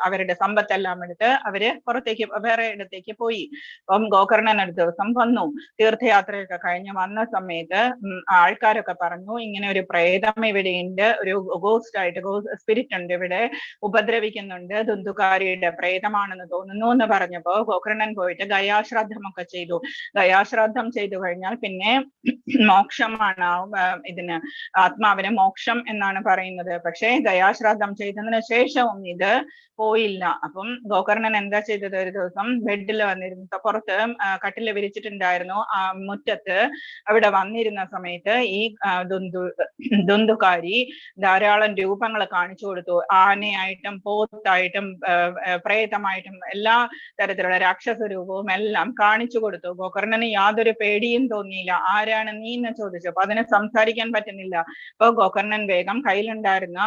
അവരുടെ സമ്പത്തെല്ലാം എടുത്ത് അവര് പുറത്തേക്ക് വേറെ ഇടത്തേക്ക് പോയി. അപ്പം ഗോകർണൻ ഒരു ദിവസം വന്നു. തീർത്ഥയാത്രയൊക്കെ കഴിഞ്ഞ് വന്ന സമയത്ത് ആൾക്കാരൊക്കെ പറഞ്ഞു, ഇങ്ങനെ ഒരു പ്രേതം ഇവിടെയുണ്ട്, ഒരു ഗോസ്റ്റ് ആയിട്ട് സ്പിരിറ്റ് ഉണ്ട് ഇവിടെ, ഉപദ്രവിക്കുന്നുണ്ട്, ദുന്ദുകാരിയുടെ പ്രേതമാണെന്ന് തോന്നുന്നു എന്ന് പറഞ്ഞപ്പോ ഗോകർണൻ പോയിട്ട് ഗയാശ്രാദ്ധമൊക്കെ ചെയ്തു. ഗയാശ്രാദ്ധം ചെയ്തു കഴിഞ്ഞാൽ പിന്നെ മോക്ഷമാണ് ഇതിന്, ആത്മാവിന് മോക്ഷം എന്നാണ് പറയുന്നത്. പക്ഷെ ഗയാശ്രാദ്ധം ചെയ്തതിന് ശേഷവും ഇത് പോയില്ല. അപ്പം ഗോകർണൻ എന്താ ചെയ്തത്? ഒരു ദിവസം ബെഡിൽ വന്നിരുന്ന, പുറത്ത് കട്ടില് വിരിച്ചിട്ടുണ്ടായിരുന്നു, മുറ്റത്ത് അവിടെ വന്നിരുന്ന സമയത്ത് ഈ ദുന്ദുകാരി ധാരാളം രൂപങ്ങൾ കാണിച്ചു കൊടുത്തു. ആനയായിട്ടും പോത്തായിട്ടും പ്രേതമായിട്ടും എല്ലാ തരത്തിലുള്ള രാക്ഷസ രൂപവും എല്ലാം കാണിച്ചു കൊടുത്തു. ഗോകർണന് യാതൊരു പേടിയും തോന്നിയില്ല. ആരാണ് നീ എന്ന് ചോദിച്ചു. അപ്പൊ അതിന് സംസാരിക്കാൻ പറ്റുന്നില്ല. അപ്പൊ ഗോകർണൻ വേഗം കയ്യിലുണ്ടായിരുന്ന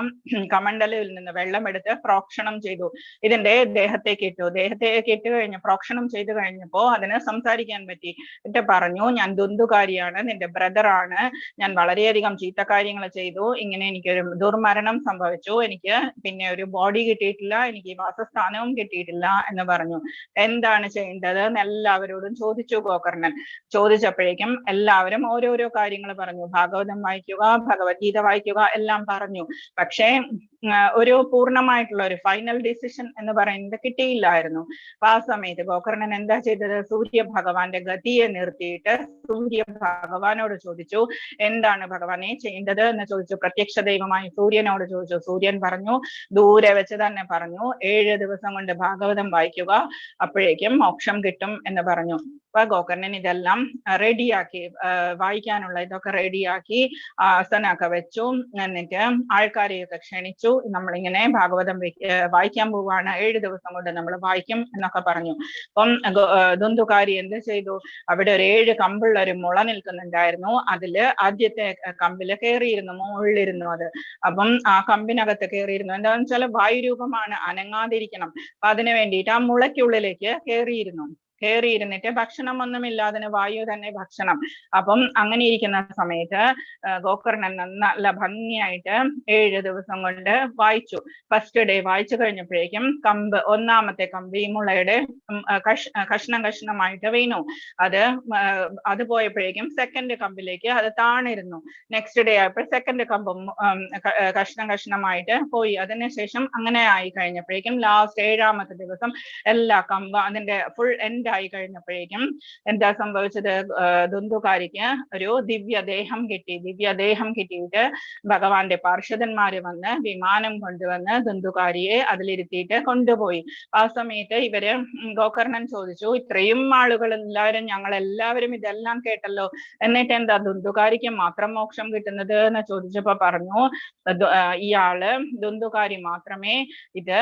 കമണ്ഡലയിൽ നിന്ന് വെള്ളമെടുത്ത് പ്രോക്ഷണം ചെയ്തു. ഇതിന്റെ ദേഹത്തേക്ക് ഇട്ടു. ദേഹത്തേക്ക് ഇട്ട് കഴിഞ്ഞ് പ്രോക്ഷണം ചെയ്തു കഴിഞ്ഞപ്പോ അതിന് സംസാരിക്കാൻ പറ്റി. എന്നിട്ട് പറഞ്ഞു, ഞാൻ ദുന്ദുകാരിയാണ്, നിന്റെ ബ്രദറാണ്, ഞാൻ വളരെയധികം ചീത്തക്കാര്യങ്ങൾ ചെയ്തു, ഇങ്ങനെ എനിക്കൊരു ദുർമരണം സംഭവിച്ചു, എനിക്ക് പിന്നെ ഒരു ബോഡി കിട്ടിയിട്ടില്ല, എനിക്ക് വാസസ്ഥാനവും കിട്ടിയിട്ടില്ല എന്ന് പറഞ്ഞു. എന്താണ് ചെയ്യേണ്ടത് എന്ന് എല്ലാവരോടും ചോദിച്ചു ഗോകർണൻ. ചോദിച്ചപ്പോഴേക്കും എല്ലാവരും ഓരോരോ കാര്യങ്ങൾ പറഞ്ഞു. ഭാഗവതം വായിക്കുക, ഭഗവത്ഗീത വായിക്കുക എല്ലാം പറഞ്ഞു. പക്ഷേ ഒരു പൂർണ്ണമായിട്ടുള്ള ഒരു ഫൈനൽ ഡിസിഷൻ എന്ന് പറയുന്നത് കിട്ടിയില്ലായിരുന്നു. അപ്പൊ ആ സമയത്ത് ഗോകർണൻ എന്താ ചെയ്തത്? സൂര്യ ഭഗവാന്റെ ഗതിയെ നിർത്തിയിട്ട് സൂര്യ ഭഗവാനോട് ചോദിച്ചു, എന്താണ് ഭഗവാനെ ചെയ്യേണ്ടത് എന്ന് ചോദിച്ചു. പ്രത്യക്ഷ ദൈവമായി സൂര്യനോട് ചോദിച്ചു. സൂര്യൻ പറഞ്ഞു, ദൂരെ വെച്ച് തന്നെ പറഞ്ഞു, 7 ദിവസം കൊണ്ട് ഭാഗവതം വായിക്കുക, അപ്പോഴേക്കും മോക്ഷം കിട്ടും എന്ന് പറഞ്ഞു. അപ്പൊ ഗോകർണൻ ഇതെല്ലാം റെഡിയാക്കി, വായിക്കാനുള്ള ഇതൊക്കെ റെഡിയാക്കി ആസനൊക്കെ വെച്ചു. എന്നിട്ട് ആൾക്കാരെയൊക്കെ ക്ഷണിച്ചു. നമ്മളിങ്ങനെ ഭാഗവതം വായിക്കാൻ പോവാണ്, 7 ദിവസം കൊണ്ട് നമ്മൾ വായിക്കും എന്നൊക്കെ പറഞ്ഞു. അപ്പം ദുന്ദുകാരി എന്ത് ചെയ്തു? അവിടെ ഒരു 7 കമ്പുള്ള ഒരു മുള നിൽക്കുന്നുണ്ടായിരുന്നു. അതില് ആദ്യത്തെ കമ്പില് കയറിയിരുന്നു, മുകളിലിരുന്നു അത്. അപ്പം ആ കമ്പിനകത്ത് കയറിയിരുന്നു. എന്താണെന്ന് വെച്ചാൽ വായുരൂപമാണ്, അനങ്ങാതിരിക്കണം. അപ്പൊ അതിനു വേണ്ടിയിട്ട് ആ മുളയ്ക്കുള്ളിലേക്ക് കയറിയിരുന്നിട്ട് ഭക്ഷണം ഒന്നുമില്ല, അതിന് വായു തന്നെ ഭക്ഷണം. അപ്പം അങ്ങനെ ഇരിക്കുന്ന സമയത്ത് ഗോകർണൻ നല്ല ഭംഗിയായിട്ട് 7 ദിവസം കൊണ്ട് വായിച്ചു. ഫസ്റ്റ് ഡേ വായിച്ചു കഴിഞ്ഞപ്പോഴേക്കും ഒന്നാമത്തെ കമ്പ് ഈ മുളയുടെ കഷ്ണമായിട്ട് വീണു. അത് പോയപ്പോഴേക്കും സെക്കൻഡ് കമ്പിലേക്ക് അത് താണിരുന്നു. നെക്സ്റ്റ് ഡേ ആയപ്പോൾ സെക്കൻഡ് കമ്പും കഷ്ണമായിട്ട് പോയി. അതിനുശേഷം അങ്ങനെ ആയി കഴിഞ്ഞപ്പോഴേക്കും ലാസ്റ്റ് 7ാമത്തെ ദിവസം എല്ലാ കമ്പ് അതിന്റെ ഫുൾ എൻഡ് ആയി കഴിഞ്ഞപ്പോഴേക്കും എന്താ സംഭവിച്ചത്? ദുന്ദുകാരിക്ക് ഒരു ദിവ്യദേഹം കിട്ടി. ദിവ്യദേഹം കിട്ടിയിട്ട് ഭഗവാന്റെ പാർഷദന്മാര് വന്ന് വിമാനം കൊണ്ടുവന്ന് ദുന്ദുകാരിയെ അതിലിരുത്തിയിട്ട് കൊണ്ടുപോയി. ആ സമയത്ത് ഇവര് ഗോകർണൻ ചോദിച്ചു, ഇത്രയും ആളുകൾ എല്ലാവരും, ഞങ്ങളെല്ലാവരും ഇതെല്ലാം കേട്ടല്ലോ, എന്നിട്ട് എന്താ ദുന്ദുകാരിക്ക് മാത്രം മോക്ഷം കിട്ടുന്നത് എന്ന് ചോദിച്ചപ്പോ പറഞ്ഞു, ഇയാള് ദുന്ദുകാരി മാത്രമേ ഇത്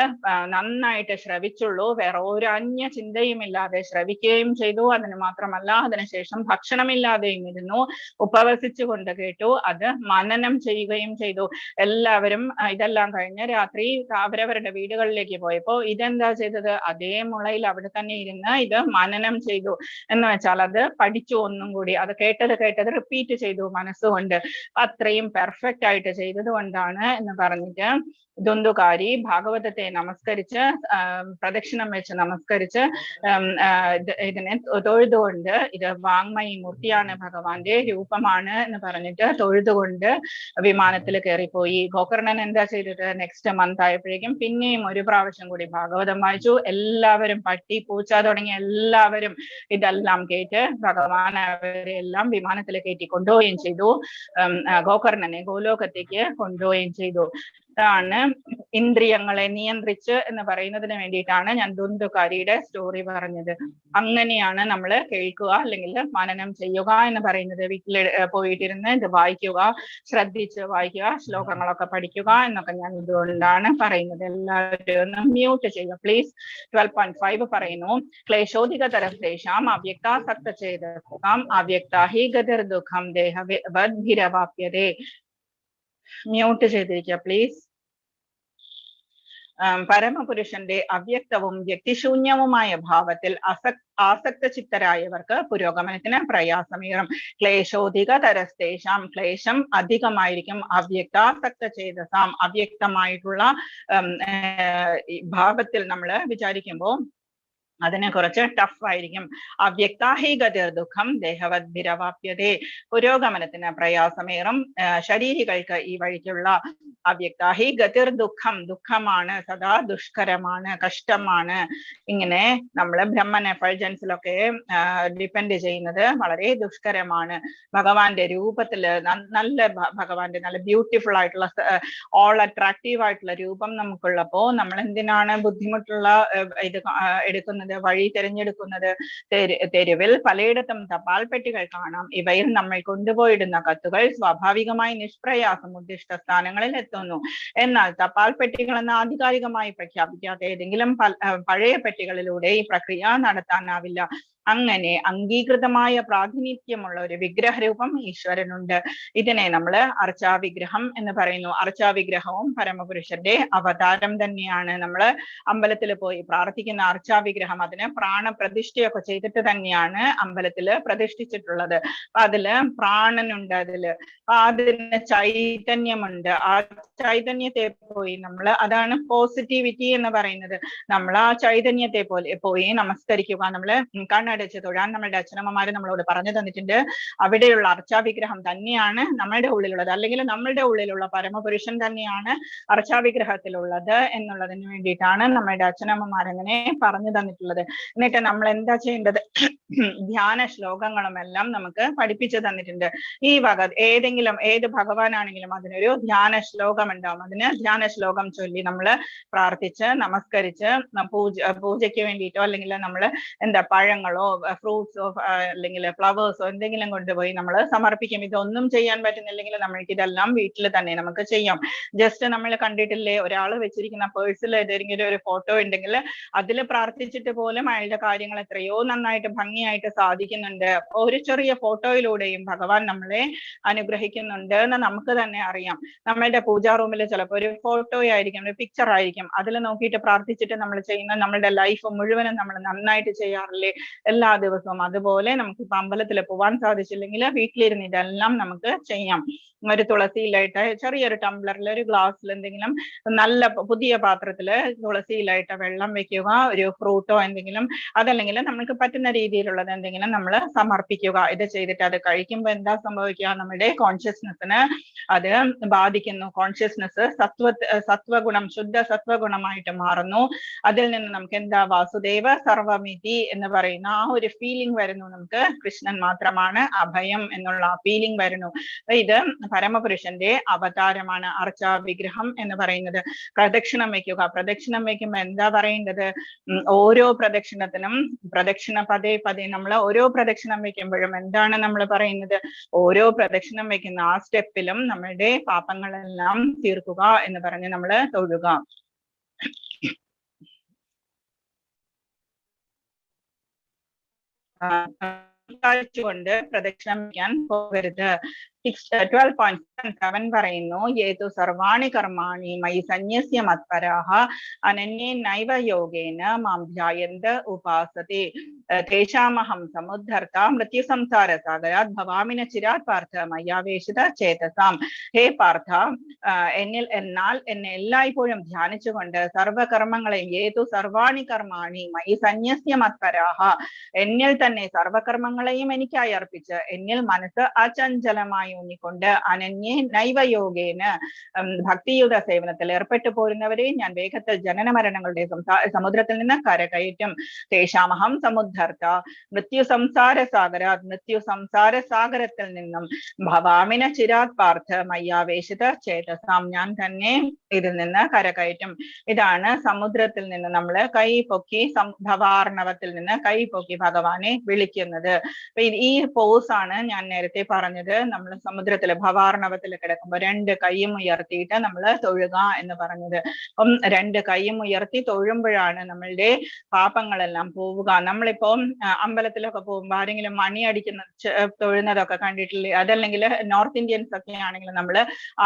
നന്നായിട്ട് ശ്രവിച്ചുള്ളൂ, വേറെ ഒരു അന്യ ചിന്തയുമില്ലാതെ ശ്രവിക്കുകയും ചെയ്തു. അതിന് മാത്രമല്ല, അതിനുശേഷം ഭക്ഷണമില്ലാതെയും ഇരുന്നു, ഉപവസിച്ചുകൊണ്ട് കേട്ടു, അത് മനനം ചെയ്യുകയും ചെയ്തു. എല്ലാവരും ഇതെല്ലാം കഴിഞ്ഞ് രാത്രി അവരവരുടെ വീടുകളിലേക്ക് പോയപ്പോ ഇതെന്താ ചെയ്തത്? അതേ മുളയിൽ അവിടെ തന്നെ ഇരുന്ന് ഇത് മനനം ചെയ്തു. എന്ന് വെച്ചാൽ അത് പഠിച്ചു, ഒന്നും കൂടി അത് കേട്ടത് റിപ്പീറ്റ് ചെയ്തു മനസ്സുകൊണ്ട്. അത്രയും പെർഫെക്റ്റ് ആയിട്ട് ചെയ്തത് കൊണ്ടാണ് എന്ന് പറഞ്ഞിട്ട് ദുന്ദുകാരി ഭാഗവതത്തെ നമസ്കരിച്ച് പ്രദക്ഷിണം വെച്ച് നമസ്കരിച്ച് ഇതിനെ തൊഴുതുകൊണ്ട്, ഇത് വാങ്മയി മൂർത്തിയാണ്, ഭഗവാന്റെ രൂപമാണ് എന്ന് പറഞ്ഞിട്ട് തൊഴുതുകൊണ്ട് വിമാനത്തിൽ കയറിപ്പോയി. ഗോകർണൻ എന്താ ചെയ്തത്? നെക്സ്റ്റ് മന്ത് ആയപ്പോഴേക്കും പിന്നെയും ഒരു പ്രാവശ്യം കൂടി ഭാഗവതം വായിച്ചു. എല്ലാവരും, പട്ടി പൂച്ച തുടങ്ങിയ എല്ലാവരും ഇതെല്ലാം കേട്ട് ഭഗവാൻ അവരെ എല്ലാം വിമാനത്തിൽ കയറ്റി കൊണ്ടുപോവുകയും ചെയ്തു. ഗോകർണനെ ഗോലോകത്തേക്ക് കൊണ്ടുപോവുകയും ചെയ്തു. ാണ് ഇന്ദ്രിയങ്ങളെ നിയന്ത്രിച്ച് എന്ന് പറയുന്നതിന് വേണ്ടിയിട്ടാണ് ഞാൻ ദുന്ദുകാരിയുടെ സ്റ്റോറി പറഞ്ഞത്. അങ്ങനെയാണ് നമ്മൾ കേൾക്കുക അല്ലെങ്കിൽ മനനം ചെയ്യുക എന്ന് പറയുന്നത്. വീട്ടിൽ പോയിട്ടിരുന്ന് ഇത് വായിക്കുക, ശ്രദ്ധിച്ച് വായിക്കുക, ശ്ലോകങ്ങളൊക്കെ പഠിക്കുക എന്നൊക്കെ ഞാൻ ഇതുകൊണ്ടാണ് പറയുന്നത്. എല്ലാവരും ഒന്ന് മ്യൂട്ട് ചെയ്യുക പ്ലീസ്. 12.5 പറയുന്നു, ക്ലേശോധിക തരശേഷം അവ്യക്താസക്ത ചേതസാം അവ്യക്ത ഹി ഗതിർ ദുഃഖം ദേഹവദ്ഭിരവാപ്യതേ. മ്യൂട്ട് ചെയ്തിരിക്കുക പ്ലീസ്. പരമപുരുഷന്റെ അവ്യക്തവും വ്യക്തിശൂന്യവുമായ ഭാവത്തിൽ ആസക്ത ചിത്തരായവർക്ക് പുരോഗമനത്തിന് പ്രയാസമേറും. ക്ലേശോധിക തരസ്തേഷാം, ക്ലേശം അധികമായിരിക്കും. അവ്യക്താസക്ത ചേതസാം, അവ്യക്തമായിട്ടുള്ള ഭാവത്തിൽ നമ്മൾ വിചാരിക്കുമ്പോൾ അതിനെ കുറച്ച് ടഫ് ആയിരിക്കും. അവ്യക്താഹി ഗതിർ ദുഃഖം ദേഹവദ്ഭിരവാപ്യതേ, പുരോഗമനത്തിന് പ്രയാസമേറും ശരീരികൾക്ക് ഈ വഴിക്കുള്ള. അവ്യക്താഹി ഗതിർ ദുഃഖം, ദുഃഖമാണ്, സദാ ദുഷ്കരമാണ്, കഷ്ടമാണ്. ഇങ്ങനെ നമ്മൾ ബ്രഹ്മൻ എഫൾജൻസിലൊക്കെ ഡിപ്പെൻഡ് ചെയ്യുന്നത് വളരെ ദുഷ്കരമാണ്. ഭഗവാന്റെ രൂപത്തിൽ നല്ല ഭഗവാന്റെ നല്ല ബ്യൂട്ടിഫുൾ ആയിട്ടുള്ള ഓൾ അട്രാക്റ്റീവ് ആയിട്ടുള്ള രൂപം നമുക്കുള്ളപ്പോ നമ്മൾ എന്തിനാണ് ബുദ്ധിമുട്ടുള്ള ഇത് എടുക്കുന്നത്, വഴി തിരഞ്ഞെടുക്കുന്നത്? തെരുവിൽ പലയിടത്തും തപാൽ പെട്ടികൾ കാണാം. ഇവയിൽ നമ്മൾ കൊണ്ടുപോയിടുന്ന കത്തുകൾ സ്വാഭാവികമായി നിഷ്പ്രയാസം ഉദ്ദിഷ്ട സ്ഥാനങ്ങളിൽ എത്തുന്നു. എന്നാൽ തപാൽ പെട്ടികളെന്ന് ആധികാരികമായി പ്രഖ്യാപിക്കാത്ത ഏതെങ്കിലും പഴയ പെട്ടികളിലൂടെ ഈ പ്രക്രിയ നടത്താനാവില്ല. അങ്ങനെ അംഗീകൃതമായ പ്രാതിനിധ്യമുള്ള ഒരു വിഗ്രഹരൂപം ഈശ്വരനുണ്ട്. ഇതിനെ നമ്മൾ അർച്ചാവിഗ്രഹം എന്ന് പറയുന്നു. അർച്ചാവിഗ്രഹവും പരമപുരുഷന്റെ അവതാരം തന്നെയാണ്. നമ്മൾ അമ്പലത്തിൽ പോയി പ്രാർത്ഥിക്കുന്ന അർച്ചാവിഗ്രഹം, അതിന് പ്രാണപ്രതിഷ്ഠയൊക്കെ ചെയ്തിട്ട് തന്നെയാണ് അമ്പലത്തിൽ പ്രതിഷ്ഠിച്ചിട്ടുള്ളത്. അതില് പ്രാണനുണ്ട്, അതിന് ചൈതന്യമുണ്ട്. ആ ചൈതന്യത്തെ പോയി നമ്മൾ, അതാണ് പോസിറ്റിവിറ്റി എന്ന് പറയുന്നത്. നമ്മൾ ആ ചൈതന്യത്തെ പോയി നമസ്കരിക്കുക. നമ്മള് കണ്ണടച്ച് തൊഴാൻ നമ്മളുടെ അച്ഛനമ്മമാര് നമ്മളോട് പറഞ്ഞു തന്നിട്ടുണ്ട്. അവിടെയുള്ള അർച്ചാവിഗ്രഹം തന്നെയാണ് നമ്മളുടെ ഉള്ളിലുള്ളത്, അല്ലെങ്കിൽ നമ്മളുടെ ഉള്ളിലുള്ള പരമപുരുഷൻ തന്നെയാണ് അർച്ചാവിഗ്രഹത്തിലുള്ളത് എന്നുള്ളതിന് വേണ്ടിയിട്ടാണ് നമ്മളുടെ അച്ഛനമ്മമാരങ്ങനെ പറഞ്ഞു തന്നിട്ടുള്ളത്. എന്നിട്ട് നമ്മൾ എന്താ ചെയ്യേണ്ടത്? ധ്യാന ശ്ലോകങ്ങളും എല്ലാം നമുക്ക് പഠിപ്പിച്ചു തന്നിട്ടുണ്ട്. ഈ വക ഏത് ഭഗവാനാണെങ്കിലും അതിനൊരു ധ്യാന ശ്ലോകം ഉണ്ടാവും. അതിന് ധ്യാന ശ്ലോകം ചൊല്ലി നമ്മൾ പ്രാർത്ഥിച്ച് നമസ്കരിച്ച് പൂജയ്ക്ക് വേണ്ടിയിട്ടോ അല്ലെങ്കിൽ നമ്മൾ പഴങ്ങളോ ഫ്രൂട്ട്സോ അല്ലെങ്കിൽ ഫ്ലവേഴ്സോ എന്തെങ്കിലും കൊണ്ടുപോയി നമ്മൾ സമർപ്പിക്കും. ഇതൊന്നും ചെയ്യാൻ പറ്റുന്നില്ലെങ്കിൽ നമ്മൾക്ക് ഇതെല്ലാം വീട്ടിൽ തന്നെ നമുക്ക് ചെയ്യാം. ജസ്റ്റ് നമ്മൾ കണ്ടിട്ടില്ലേ, ഒരാൾ വെച്ചിരിക്കുന്ന പേഴ്സിൽ ഏതെങ്കിലും ഒരു ഫോട്ടോ ഉണ്ടെങ്കിൽ അതിൽ പ്രാർത്ഥിച്ചിട്ട് പോലും അയാളുടെ കാര്യങ്ങൾ എത്രയോ നന്നായിട്ട് ഭംഗിയായിട്ട് സാധിക്കുന്നുണ്ട്. ഒരു ചെറിയ ഫോട്ടോയിലൂടെയും ഭഗവാൻ നമ്മളെ അനുഗ്രഹിക്കുന്നുണ്ട് എന്ന് നമുക്ക് തന്നെ അറിയാം. നമ്മളുടെ പൂജാ റൂമിൽ ചിലപ്പോൾ ഒരു ഫോട്ടോ ആയിരിക്കും, ഒരു പിക്ചർ ആയിരിക്കും. അതിൽ നോക്കിയിട്ട് പ്രാർത്ഥിച്ചിട്ട് നമ്മൾ ചെയ്യുന്ന നമ്മളുടെ ലൈഫ് മുഴുവനും നമ്മൾ നന്നായിട്ട് ചെയ്യാറില്ലേ എല്ലാ ദിവസവും? അതുപോലെ നമുക്ക് ഇപ്പൊ അമ്പലത്തിൽ പോവാൻ സാധിച്ചില്ലെങ്കിൽ വീട്ടിലിരുന്ന് ഇതെല്ലാം നമുക്ക് ചെയ്യാം. ഒരു തുളസിയിലായിട്ട് ചെറിയൊരു ടംബ്ലറിൽ ഒരു ഗ്ലാസ്സിൽ എന്തെങ്കിലും നല്ല പുതിയ പാത്രത്തില് തുളസിയിലായിട്ട് വെള്ളം വെക്കുക, ഒരു ഫ്രൂട്ടോ എന്തെങ്കിലും, അതല്ലെങ്കിൽ നമുക്ക് പറ്റുന്ന രീതിയിലുള്ളത് എന്തെങ്കിലും നമ്മൾ സമർപ്പിക്കുക. ഇത് ചെയ്തിട്ട് അത് കഴിക്കുമ്പോൾ എന്താ സംഭവിക്കുക? നമ്മുടെ കോൺഷ്യസ്നെസ്സിന് അത് ബാധിക്കുന്നു. കോൺഷ്യസ്നെസ് സത്വഗുണം, ശുദ്ധ സത്വഗുണമായിട്ട് മാറുന്നു. അതിൽ നിന്ന് നമുക്ക് എന്താ വാസുദേവ സർവമിതി എന്ന് പറയുന്ന ആ ഒരു ഫീലിംഗ് വരുന്നു. നമുക്ക് കൃഷ്ണൻ മാത്രമാണ് അഭയം എന്നുള്ള ഫീലിംഗ് വരുന്നു. ഇത് പരമപുരുഷന്റെ അവതാരമാണ് അർച്ച വിഗ്രഹം എന്ന് പറയുന്നത്. പ്രദക്ഷിണം വെക്കുക. പ്രദക്ഷിണം വെക്കുമ്പോ എന്താ പറയേണ്ടത്? ഓരോ പ്രദക്ഷിണത്തിനും പ്രദക്ഷിണ പതേ പതേ നമ്മൾ ഓരോ പ്രദക്ഷിണം വെക്കുമ്പോഴും എന്താണ് നമ്മൾ പറയുന്നത്? ഓരോ പ്രദക്ഷിണം വെക്കുന്ന ആ സ്റ്റെപ്പിലും നമ്മളുടെ പാപങ്ങളെല്ലാം തീർക്കുക എന്ന് പറഞ്ഞ് നമ്മൾ തൊഴുക. കൊണ്ട് പ്രദക്ഷിണം വയ്ക്കാൻ പോകരുത്. 12.7 പറയുന്നു, യേതു സർവാണി കർമാണി മയി സന്യസ്യ മത്പരാഹ അനന്യേ നൈവ യോഗേന മാം ധ്യായന്ത ഉപാസതേ തേഷാമഹം സമുദ്ധർത്ത മൃത്യു സംസാര സാഗരാത് ഭവാമിന ചിരാത് പാർത്ഥ മയ്യാവേശിത ചേതസാം. ഹേ പാർത്ഥ, എന്നാൽ എന്നെ എല്ലായ്പ്പോഴും ധ്യാനിച്ചുകൊണ്ട് സർവകർമ്മങ്ങളെയും, യേതു സർവാണി കർമാണി മയി സന്യസ്യ മത്പരാഹ, എന്നിൽ തന്നെ സർവകർമ്മങ്ങളെയും എനിക്കായി അർപ്പിച്ച് എന്നിൽ മനസ്സ് അചഞ്ചലമായി ഊന്നിക്കൊണ്ട് അനന്യേ നൈവയോഗേന ഭക്തിയുത സേവനത്തിൽ ഏർപ്പെട്ടു പോരുന്നവരെ ഞാൻ വേഗത്തിൽ ജനന മരണങ്ങളുടെ സമുദ്രത്തിൽ നിന്ന് കരകയറ്റും. തേഷാമഹം സമുദ്ധർത്ത മൃത്യു സംസാര സാഗരാത്, മൃത്യു സംസാര സാഗരത്തിൽ നിന്നും ഭവാമിന ചിരാത് പാർത്ഥ മയ്യാവേശിത ചേതസാം, ഞാൻ തന്നെ ഇതിൽ നിന്ന് കരകയറ്റും. ഇതാണ് സമുദ്രത്തിൽ നിന്ന് നമ്മൾ കൈ പൊക്കി, ഭവാർണവത്തിൽ നിന്ന് കൈ പൊക്കി ഭഗവാനെ വിളിക്കുന്നത്. ഈ പോസ് ആണ് ഞാൻ നേരത്തെ പറഞ്ഞത്. നമ്മൾ സമുദ്രത്തില് ഭവാർണവത്തിൽ കിടക്കുമ്പോ 2 കൈയും ഉയർത്തിയിട്ട് നമ്മൾ തൊഴുക എന്ന് പറഞ്ഞത്. അപ്പം 2 കൈയും ഉയർത്തി തൊഴുമ്പോഴാണ് നമ്മളുടെ പാപങ്ങളെല്ലാം പോവുക. നമ്മളിപ്പോ അമ്പലത്തിലൊക്കെ പോകുമ്പോ ആരെങ്കിലും മണി അടിക്കുന്ന തൊഴുന്നതൊക്കെ കണ്ടിട്ടില്ലേ? അതല്ലെങ്കിൽ നോർത്ത് ഇന്ത്യൻസ് ഒക്കെ ആണെങ്കിൽ നമ്മൾ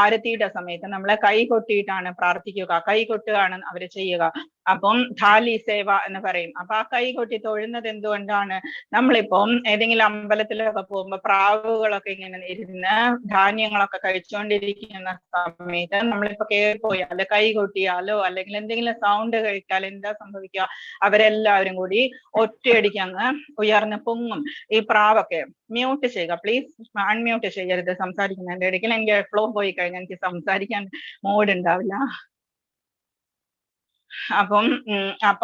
ആരത്തിയുടെ സമയത്ത് നമ്മൾ കൈ കൊട്ടിയിട്ടാണ് പ്രാർത്ഥിക്കുക, കൈ കൊട്ടുകയാണ് അവര് ചെയ്യുക. അപ്പം ഥാലി സേവ എന്ന് പറയും. അപ്പൊ ആ കൈ കൊട്ടി തൊഴുന്നത് എന്തുകൊണ്ടാണ്? നമ്മളിപ്പം ഏതെങ്കിലും അമ്പലത്തിലൊക്കെ പോകുമ്പോ പ്രാവുകളൊക്കെ ഇങ്ങനെ ഇരുന്ന് ധാന്യങ്ങളൊക്കെ കഴിച്ചുകൊണ്ടിരിക്കുന്ന സമയത്ത് നമ്മളിപ്പോ കയറി പോയാലോ കൈ കൊട്ടിയാലോ അല്ലെങ്കിൽ എന്തെങ്കിലും സൗണ്ട് കേട്ടാൽ എന്താ സംഭവിക്കുക? അവരെല്ലാവരും കൂടി ഒറ്റയടിക്ക് അങ്ങ് ഉയർന്ന് പൊങ്ങും. ഈ പ്രാവൊക്കെ മ്യൂട്ട് ചെയ്യുക പ്ലീസ്, അൺമ്യൂട്ട് ചെയ്യരുത് സംസാരിക്കുന്നതിന്റെ ഇടയ്ക്ക്. എനിക്ക് ഫ്ലോ പോയി കഴിഞ്ഞാൽ എനിക്ക് സംസാരിക്കാൻ മൂഡ് ഉണ്ടാവില്ല. അപ്പം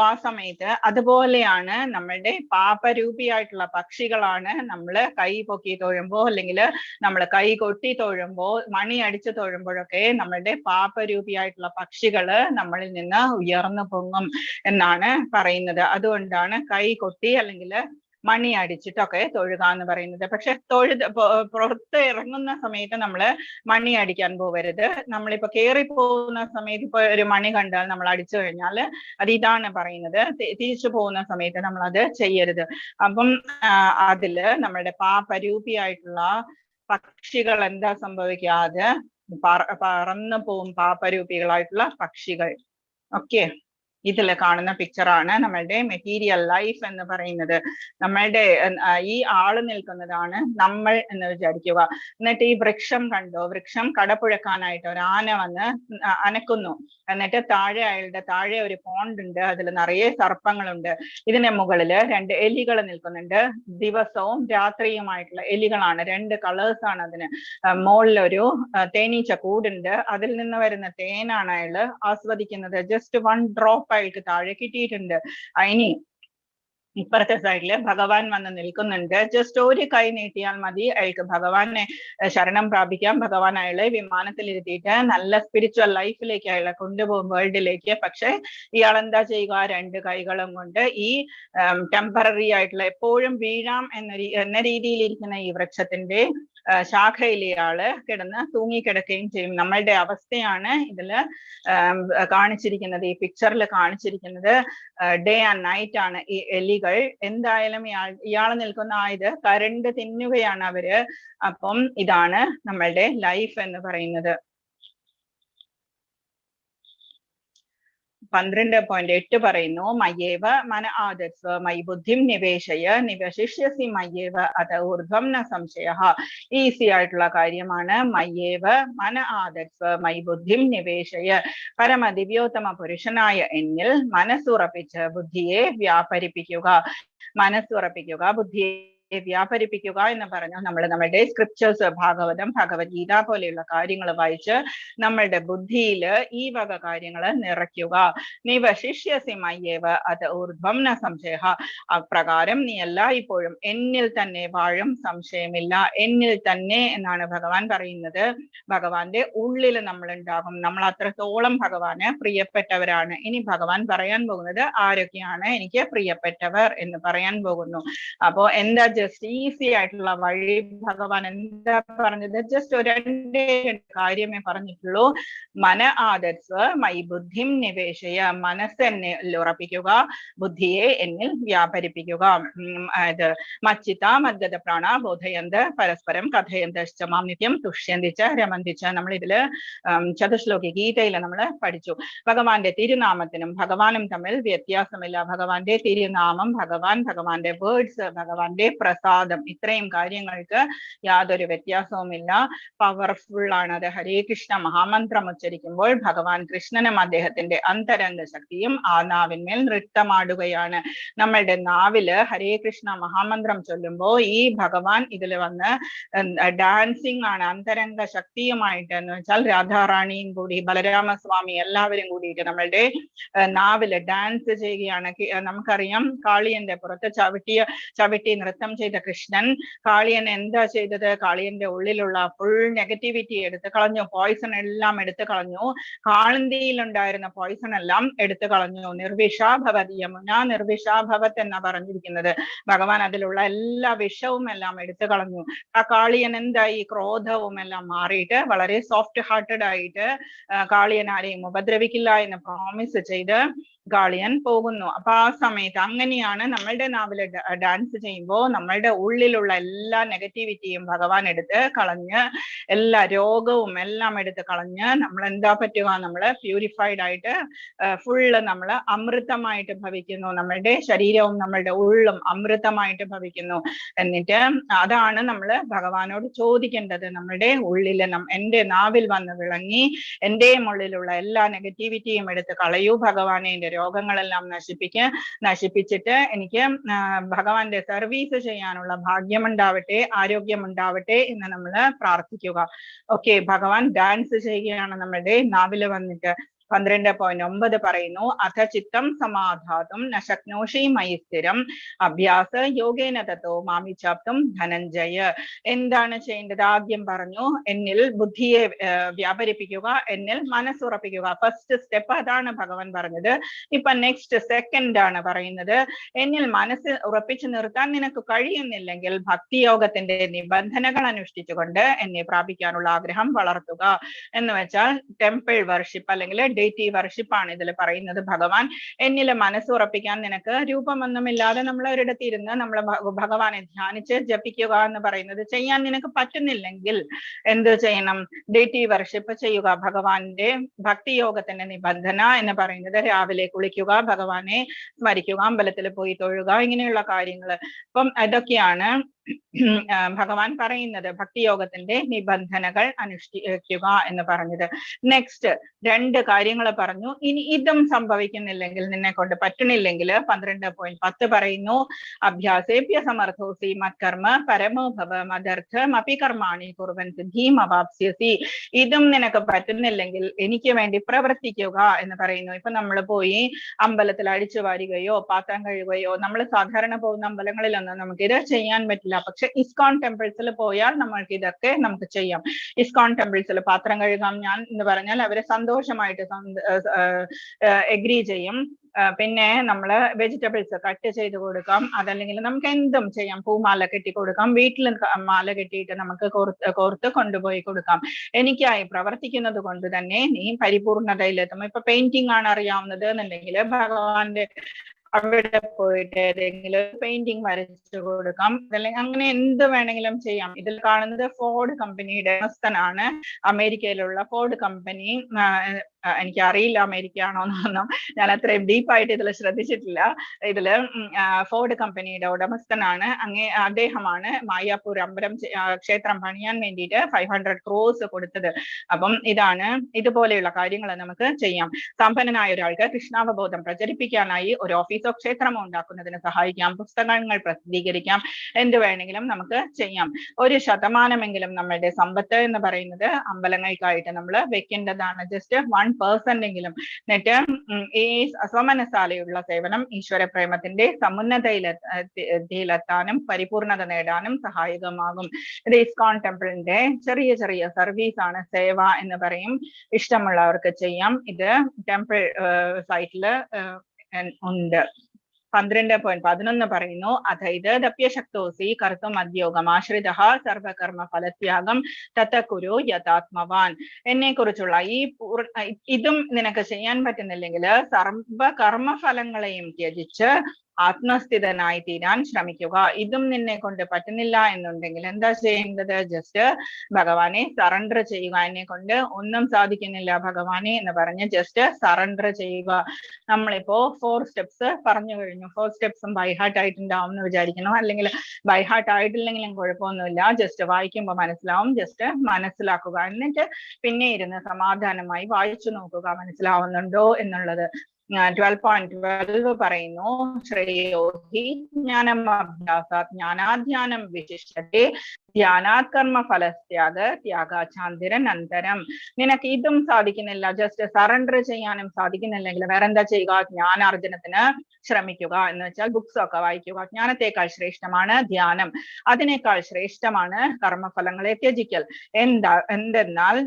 ആ സമയത്ത് അതുപോലെയാണ് നമ്മളുടെ പാപരൂപിയായിട്ടുള്ള പക്ഷികളാണ് നമ്മൾ കൈ പൊക്കി തൊഴുമ്പോ അല്ലെങ്കിൽ നമ്മൾ കൈ കൊട്ടി തൊഴുമ്പോ മണി അടിച്ച് തൊഴുമ്പോഴൊക്കെ നമ്മളുടെ പാപരൂപിയായിട്ടുള്ള പക്ഷികള് നമ്മളിൽ നിന്ന് ഉയർന്നു പൊങ്ങും എന്നാണ് പറയുന്നത്. അതുകൊണ്ടാണ് കൈ കൊട്ടി അല്ലെങ്കിൽ മണി അടിച്ചിട്ടൊക്കെ തൊഴുക എന്ന് പറയുന്നത്. പക്ഷെ പുറത്ത് ഇറങ്ങുന്ന സമയത്ത് നമ്മൾ മണി അടിക്കാൻ പോകരുത്. നമ്മളിപ്പോ കയറി പോകുന്ന സമയത്ത് ഇപ്പൊ ഒരു മണി കണ്ടാൽ നമ്മൾ അടിച്ചു കഴിഞ്ഞാൽ അത് ഇതാണ് പറയുന്നത്. തിരിച്ചു പോകുന്ന സമയത്ത് നമ്മൾ അത് ചെയ്യരുത്. അപ്പം അതില് നമ്മളുടെ പാപരൂപിയായിട്ടുള്ള പക്ഷികൾ എന്താ സംഭവിക്കാതെ പറന്നു പോവും, പാപരൂപികളായിട്ടുള്ള പക്ഷികൾ. ഓക്കെ, ഇതില് കാണുന്ന പിക്ചറാണ് നമ്മളുടെ മെറ്റീരിയൽ ലൈഫ് എന്ന് പറയുന്നത്. നമ്മളുടെ ഈ ആള് നിൽക്കുന്നതാണ് നമ്മൾ എന്ന് വിചാരിക്കുക. എന്നിട്ട് ഈ വൃക്ഷം കണ്ടോ? വൃക്ഷം കടപുഴക്കാനായിട്ട് ഒരു ആന വന്ന് അനക്കുന്നു. എന്നിട്ട് അയാളുടെ താഴെ ഒരു പോണ്ട് ഉണ്ട്, അതിൽ നിറയെ സർപ്പങ്ങളുണ്ട്. ഇതിന്റെ മുകളില് 2 എലികൾ നിൽക്കുന്നുണ്ട്. ദിവസവും രാത്രിയുമായിട്ടുള്ള എലികളാണ്. 2 കളേഴ്സ് ആണ് അതിന്. മുകളിലൊരു തേനീച്ച കൂടുണ്ട്, അതിൽ നിന്ന് വരുന്ന തേനാണ് അയാള് ആസ്വദിക്കുന്നത്. ജസ്റ്റ് 1 ഡ്രോപ്പ് ആയിട്ട് താഴെ കിട്ടിയിട്ടുണ്ട്. ഇനി ഇപ്പുറത്തെ സൈഡില് ഭഗവാൻ വന്ന് നിൽക്കുന്നുണ്ട്. ജസ്റ്റ് ഒരു കൈ നീട്ടിയാൽ മതി അയാൾക്ക് ഭഗവാനെ ശരണം പ്രാപിക്കാം. ഭഗവാൻ അയാളെ വിമാനത്തിൽ ഇരുത്തിയിട്ട് നല്ല സ്പിരിച്വൽ ലൈഫിലേക്ക് അയാളെ കൊണ്ടുപോകും, വേൾഡിലേക്ക്. പക്ഷെ ഇയാൾ എന്താ ചെയ്യുക? 2 കൈകളും കൊണ്ട് ഈ ടെമ്പററി ആയിട്ടുള്ള എപ്പോഴും വീഴാം എന്ന രീതിയിൽ ഇരിക്കുന്ന ഈ വൃക്ഷത്തിന്റെ ശാഖയിൽ ഇയാള് കിടന്ന് തൂങ്ങിക്കിടക്കുകയും ചെയ്യും. നമ്മളുടെ അവസ്ഥയാണ് ഇതില് കാണിച്ചിരിക്കുന്നത്, ഈ പിക്ചറിൽ കാണിച്ചിരിക്കുന്നത്. ഡേ ആൻഡ് നൈറ്റ് ആണ് ഈ എലികൾ. എന്തായാലും ഇയാൾ നിൽക്കുന്ന ഇത് കരണ്ട് തിന്നുകയാണ് അവര്. അപ്പം ഇതാണ് നമ്മളുടെ ലൈഫ് എന്ന് പറയുന്നത്. 12.8 പറയുന്നു, മയ്യേവ മന ആദത്സ്വ മൈ ബുദ്ധിം നിവേശയ നിവശിഷ്യസി മയ്യേവ അത ഊർധ്വം ന സംശയ. ഈസി ആയിട്ടുള്ള കാര്യമാണ്. മയ്യേവ മന ആദത്സ്വ മൈ ബുദ്ധിം നിവേശയ, പരമദിവ്യോത്തമ പുരുഷനായ എന്നിൽ മനസ്സുറപ്പിച്ച് ബുദ്ധിയെ വ്യാപരിപ്പിക്കുക. മനസ്സുറപ്പിക്കുക, ബുദ്ധിയെ വ്യാപരിപ്പിക്കുക എന്ന് പറഞ്ഞു. നമ്മൾ നമ്മളുടെ സ്ക്രിപ്റ്റേഴ്സ്, ഭാഗവതം, ഭഗവത്ഗീത പോലെയുള്ള കാര്യങ്ങൾ വായിച്ച് നമ്മളുടെ ബുദ്ധിയിൽ ഈ വക കാര്യങ്ങൾ നിറയ്ക്കുക. നിവശിഷ്യസി മയ്യേവ അത് ഊർധ്വം ന സംശയ. അപ്രകാരം നീ എല്ലായ്പ്പോഴും എന്നിൽ തന്നെ വാഴും, സംശയമില്ല. എന്നിൽ തന്നെ എന്നാണ് ഭഗവാൻ പറയുന്നത്. ഭഗവാന്റെ ഉള്ളിൽ നമ്മൾ ഉണ്ടാകും. നമ്മൾ അത്രത്തോളം ഭഗവാന് പ്രിയപ്പെട്ടവരാണ്. ഇനി ഭഗവാൻ പറയാൻ പോകുന്നത് ആരൊക്കെയാണ് എനിക്ക് പ്രിയപ്പെട്ടവർ എന്ന് പറയാൻ പോകുന്നു. അപ്പോ എന്താ ജസ്റ്റ് ഈസി ആയിട്ടുള്ള വഴി ഭഗവാൻ എന്താ പറഞ്ഞത്? ജസ്റ്റ് ഒരു രണ്ടേ കാര്യമേ പറഞ്ഞിട്ടുള്ളൂ. മന ആദർസ്വ മൈ ബുദ്ധിം നിവേശയ. മനസ്സ് എന്നിൽ ഉറപ്പിക്കുക, ബുദ്ധിയെ എന്നിൽ വ്യാപരിപ്പിക്കുക. ഇത് മച്ചിത്ത മദ്ഗത പ്രാണ ബോധയന്ത് പരസ്പരം കഥയന്തശ്ച മാം നിത്യം തുഷ്യന്തിച്ച രമന്തിച്ച. നമ്മൾ ഇതില് ചതുശ്ലോകി ഗീതയിൽ നമ്മൾ പഠിച്ചു. ഭഗവാന്റെ തിരുനാമത്തിനും ഭഗവാനും തമ്മിൽ വ്യത്യാസമില്ല. ഭഗവാന്റെ തിരുനാമം, ഭഗവാൻ, ഭഗവാന്റെ വേർഡ്സ്, ഭഗവാന്റെ പ്രസാദം, ഇത്രയും കാര്യങ്ങൾക്ക് യാതൊരു വ്യത്യാസവുമില്ല. പവർഫുൾ ആണ് അത്. ഹരേ കൃഷ്ണ മഹാമന്ത്രം ഉച്ചരിക്കുമ്പോൾ ഭഗവാൻ കൃഷ്ണനും അദ്ദേഹത്തിന്റെ അന്തരംഗ ശക്തിയും ആ നാവിന്മേൽ നൃത്തമാടുകയാണ്. നമ്മളുടെ നാവില് ഹരേ കൃഷ്ണ മഹാമന്ത്രം ചൊല്ലുമ്പോൾ ഈ ഭഗവാൻ ഇതിൽ വന്ന് ഡാൻസിങ് ആണ്, അന്തരംഗ ശക്തിയുമായിട്ട്. എന്ന് വെച്ചാൽ രാധാറാണിയും കൂടി ബലരാമസ്വാമി എല്ലാവരും കൂടിയിട്ട് നമ്മളുടെ നാവില് ഡാൻസ് ചെയ്യുകയാണ്. നമുക്കറിയാം കാളിയന്റെ പുറത്ത് ചവിട്ടി നൃത്തം ചെയ്ത കൃഷ്ണൻ കാളിയൻ എന്താ ചെയ്തത്? കാളിയന്റെ ഉള്ളിലുള്ള ഫുൾ നെഗറ്റിവിറ്റി എടുത്ത് കളഞ്ഞു, പോയിസൺ എല്ലാം എടുത്തു കളഞ്ഞു. കാളന്തിയിലുണ്ടായിരുന്ന പോയിസൺ എല്ലാം എടുത്തു കളഞ്ഞു. നിർവിഷാഭവത് യമുന നിർവിഷാഭവത് എന്നാ പറഞ്ഞിരിക്കുന്നത്. ഭഗവാൻ അതിലുള്ള എല്ലാ വിഷവും എല്ലാം എടുത്തു കളഞ്ഞു. ആ കാളിയൻ എന്തായി? ക്രോധവും എല്ലാം മാറിയിട്ട് വളരെ സോഫ്റ്റ് ഹാർട്ടഡ് ആയിട്ട് കാളിയൻ ആരെയും ഉപദ്രവിക്കില്ല എന്ന് പ്രോമിസ് ചെയ്ത് കാളിയൻ പോകുന്നു. അപ്പൊ ആ സമയത്ത് അങ്ങനെയാണ് നമ്മളുടെ നാവില് ഡാൻസ് ചെയ്യുമ്പോൾ നമ്മളുടെ ഉള്ളിലുള്ള എല്ലാ നെഗറ്റിവിറ്റിയും ഭഗവാൻ എടുത്ത് കളഞ്ഞ്, എല്ലാ രോഗവും എല്ലാം എടുത്ത് കളഞ്ഞ് നമ്മൾ എന്താ പറ്റുക? നമ്മള് പ്യൂരിഫൈഡ് ആയിട്ട് ഫുള്ള് നമ്മള് അമൃതമായിട്ട് ഭവിക്കുന്നു. നമ്മളുടെ ശരീരവും നമ്മളുടെ ഉള്ളും അമൃതമായിട്ട് ഭവിക്കുന്നു. എന്നിട്ട് അതാണ് നമ്മള് ഭഗവാനോട് ചോദിക്കേണ്ടത്. നമ്മളുടെ ഉള്ളില് എന്റെ നാവിൽ വന്ന് വിളങ്ങി എന്റെയും ഉള്ളിലുള്ള എല്ലാ നെഗറ്റിവിറ്റിയും എടുത്ത് കളയൂ ഭഗവാനെ. എന്റെ രോഗങ്ങളെല്ലാം നശിപ്പിച്ചിട്ട് എനിക്ക് ഭഗവാന്റെ സർവീസ് ചെയ്യാനുള്ള ഭാഗ്യമുണ്ടാവട്ടെ, ആരോഗ്യമുണ്ടാവട്ടെ എന്ന് നമ്മൾ പ്രാർത്ഥിക്കുക. ഓക്കെ, ഭഗവാൻ ഡാൻസ് ചെയ്യുകയാണ് നമ്മളുടെ നാവില് വന്നിട്ട്. 12.9 പറയുന്നു, അഥ ചിത്തം സമാധാതും ന ശക്നോഷി മയി സ്ഥിരം അഭ്യാസ യോഗേന തത്തോ മാമിച്ചാപ്തും ധനഞ്ജയ. എന്താണ് ചെയ്യേണ്ടത്? ആദ്യം പറഞ്ഞു എന്നിൽ ബുദ്ധിയെ വ്യാപരിപ്പിക്കുക, എന്നിൽ മനസ്സുറപ്പിക്കുക. ഫസ്റ്റ് സ്റ്റെപ്പ് അതാണ് ഭഗവാൻ പറഞ്ഞത്. ഇപ്പൊ നെക്സ്റ്റ് സെക്കൻഡ് ആണ് പറയുന്നത്. എന്നിൽ മനസ്സ് ഉറപ്പിച്ചു നിർത്താൻ നിനക്ക് കഴിയുന്നില്ലെങ്കിൽ ഭക്തിയോഗത്തിന്റെ നിബന്ധനകൾ അനുഷ്ഠിച്ചുകൊണ്ട് എന്നെ പ്രാപിക്കാനുള്ള ആഗ്രഹം വളർത്തുക. എന്ന് വെച്ചാൽ ടെമ്പിൾ വർഷിപ്പ് അല്ലെങ്കിൽ ഡെയിറ്റി വർഷിപ്പ് ആണ് ഇതിൽ പറയുന്നത്. ഭഗവാൻ എന്നില് മനസ്സുറപ്പിക്കാൻ നിനക്ക് രൂപമൊന്നുമില്ലാതെ നമ്മൾ ഒരിടത്ത് ഇരുന്ന് നമ്മൾ ഭഗവാനെ ധ്യാനിച്ച് ജപിക്കുക എന്ന് പറയുന്നത് ചെയ്യാൻ നിനക്ക് പറ്റുന്നില്ലെങ്കിൽ എന്ത് ചെയ്യണം? ഡെയിറ്റി വർഷിപ്പ് ചെയ്യുക. ഭഗവാന്റെ ഭക്തിയോഗത്തിന്റെ നിബന്ധന എന്ന് പറയുന്നത് രാവിലെ കുളിക്കുക, ഭഗവാനെ സ്മരിക്കുക, അമ്പലത്തിൽ പോയി തൊഴുക, ഇങ്ങനെയുള്ള കാര്യങ്ങൾ. അപ്പം അതൊക്കെയാണ് ഭഗവാൻ പറയുന്നത്. ഭക്തിയോഗത്തിന്റെ നിബന്ധനകൾ അനുഷ്ഠിക്കുക എന്ന് പറഞ്ഞത്. നെക്സ്റ്റ് 2 കാര്യങ്ങൾ പറഞ്ഞു. ഇനി ഇതും സംഭവിക്കുന്നില്ലെങ്കിൽ, നിന്നെ കൊണ്ട് പറ്റണില്ലെങ്കിൽ 12.10 പറയുന്നു, അഭ്യാസേഭ്യ സമർത്ഥോസി മത്കർമ്മ പരമോ ഭവ മദർത്ഥം അപി കർമാണി കുർവൻ സിദ്ധിം അവാപ്സ്യസി. ഇതും നിനക്ക് പറ്റുന്നില്ലെങ്കിൽ എനിക്ക് വേണ്ടി പ്രവർത്തിക്കുക എന്ന് പറയുന്നു. ഇപ്പൊ നമ്മൾ പോയി അമ്പലത്തിൽ അടിച്ചു വാരുകയോ പാത്രം കഴുകുകയോ, നമ്മൾ സാധാരണ പോകുന്ന അമ്പലങ്ങളിലൊന്നും നമുക്കിത് ചെയ്യാൻ പറ്റില്ല. പക്ഷെ ഇസ്കോൺ ടെമ്പിൾസിൽ പോയാൽ നമ്മൾക്ക് ഇതൊക്കെ നമുക്ക് ചെയ്യാം. ഇസ്കോൺ ടെമ്പിൾസിൽ പാത്രം കഴുകാം ഞാൻ എന്ന് പറഞ്ഞാൽ അവര് സന്തോഷമായിട്ട് എഗ്രി ചെയ്യും. പിന്നെ നമ്മള് വെജിറ്റബിൾസ് കട്ട് ചെയ്ത് കൊടുക്കാം. അതല്ലെങ്കിൽ നമുക്ക് എന്തും ചെയ്യാം. പൂമാല കെട്ടി കൊടുക്കാം, വീട്ടിൽ മാല കെട്ടിയിട്ട് നമുക്ക് കോർത്ത് കൊണ്ടുപോയി കൊടുക്കാം. എനിക്കായി പ്രവർത്തിക്കുന്നത് കൊണ്ട് തന്നെ നീ പരിപൂർണതയിലെത്തും. ഇപ്പൊ പെയിന്റിംഗ് ആണ് അറിയാവുന്നത് എന്നുണ്ടെങ്കിൽ ഭഗവാന്റെ അവിടെ പോയിട്ട് ഏതെങ്കിലും പെയിന്റിങ് വരച്ചു കൊടുക്കാം. അതല്ലെങ്കിൽ അങ്ങനെ എന്ത് വേണമെങ്കിലും ചെയ്യാം. ഇതിൽ കാണുന്നത് ഫോർഡ് കമ്പനിയുടെ ഉടമസ്ഥനാണ്. അമേരിക്കയിലുള്ള ഫോർഡ് കമ്പനി എനിക്ക് അറിയില്ല അമേരിക്ക ആണോന്നൊന്നും, ഞാൻ അത്രയും ഡീപ്പായിട്ട് ഇതിൽ ശ്രദ്ധിച്ചിട്ടില്ല. ഇതില് ഫോർഡ് കമ്പനിയുടെ ഉടമസ്ഥനാണ് അദ്ദേഹമാണ് മായാപൂർ അമ്പലം ക്ഷേത്രം പണിയാൻ വേണ്ടിയിട്ട് 500 crores കൊടുത്തത്. അപ്പം ഇതുപോലെയുള്ള കാര്യങ്ങൾ നമുക്ക് ചെയ്യാം. സമ്പന്നനായ ഒരാൾക്ക് കൃഷ്ണാവബോധം പ്രചരിപ്പിക്കാനായി ഒരു ഓഫീസോ ക്ഷേത്രമോ ഉണ്ടാക്കുന്നതിന് സഹായിക്കാം, പുസ്തകങ്ങൾ പ്രസിദ്ധീകരിക്കാം, എന്ത് വേണമെങ്കിലും നമുക്ക് ചെയ്യാം. 1% നമ്മളുടെ സമ്പത്ത് എന്ന് പറയുന്നത് അമ്പലങ്ങൾക്കായിട്ട് നമ്മൾ വെക്കേണ്ടതാണ്. ജസ്റ്റ് 1% എങ്കിലും. എന്നിട്ട് ഈ സ്വമനസാലയുള്ള സേവനം ഈശ്വര പ്രേമത്തിന്റെ സമുന്നതയിലെത്താനും പരിപൂർണത നേടാനും സഹായകമാകും. ഇത് ഇസ്കോൺ ടെമ്പിളിന്റെ ചെറിയ ചെറിയ സർവീസ് ആണ്, സേവ എന്ന് പറയും. ഇഷ്ടമുള്ളവർക്ക് ചെയ്യാം. ഇത് ടെമ്പിൾ സൈറ്റില് ഉണ്ട്. 12.11 പറയുന്നു, അഥൈത് ദപ്യശക്തോസി കർത്തും അദ്യോഗം ആശ്രിതഃ സർവകർമ്മ ഫലത്യാഗം തതകുരു യഥാത്മവാൻ. എന്നെ കുറിച്ചുള്ള ഇതും നിനക്ക് ചെയ്യാൻ പറ്റുന്നില്ലെങ്കിൽ സർവകർമ്മഫലങ്ങളെയും ത്യജിച്ച് ആത്മസ്ഥിതനായി തീരാൻ ശ്രമിക്കുക. ഇതും നിന്നെ കൊണ്ട് പറ്റുന്നില്ല എന്നുണ്ടെങ്കിൽ എന്താ ചെയ്യേണ്ടത്? ജസ്റ്റ് ഭഗവാനെ സറണ്ടർ ചെയ്യുക. എന്നെ കൊണ്ട് ഒന്നും സാധിക്കുന്നില്ല ഭഗവാനെ എന്ന് പറഞ്ഞ് ജസ്റ്റ് സറണ്ടർ ചെയ്യുക. നമ്മളിപ്പോ 4 steps പറഞ്ഞു കഴിഞ്ഞു. 4 steps ബൈഹാർട്ട് ആയിട്ടുണ്ടാവും എന്ന് വിചാരിക്കുന്നു. അല്ലെങ്കിൽ ബൈഹാർട്ട് ആയിട്ടില്ലെങ്കിലും കുഴപ്പമൊന്നുമില്ല, ജസ്റ്റ് വായിക്കുമ്പോൾ മനസ്സിലാവും. ജസ്റ്റ് മനസ്സിലാക്കുക. എന്നിട്ട് പിന്നെ ഇരുന്ന് സമാധാനമായി വായിച്ചു നോക്കുക മനസ്സിലാവുന്നുണ്ടോ എന്നുള്ളത്. 12.12 പറയുന്നു, ശ്രേയോഹി ജ്ഞാനം അഭ്യാസാത് ജ്ഞാനാധ്യാനം വിശിഷ്യത്തെ ധ്യാനാത് കർമ്മ ത്യാഗാചാന്തിരൻ അന്തരം. നിനക്ക് ഇതും സാധിക്കുന്നില്ല, ജസ്റ്റ് സറണ്ടർ ചെയ്യാനും സാധിക്കുന്നില്ലെങ്കിൽ വേറെന്താ ചെയ്യുക? ജ്ഞാനാർജനത്തിന് ശ്രമിക്കുക. എന്ന് വെച്ചാൽ ബുക്സ് ഒക്കെ വായിക്കുക. ജ്ഞാനത്തെക്കാൾ ശ്രേഷ്ഠമാണ് ധ്യാനം, അതിനേക്കാൾ ശ്രേഷ്ഠമാണ് കർമ്മഫലങ്ങളെ ത്യജിക്കൽ. എന്തെന്നാൽ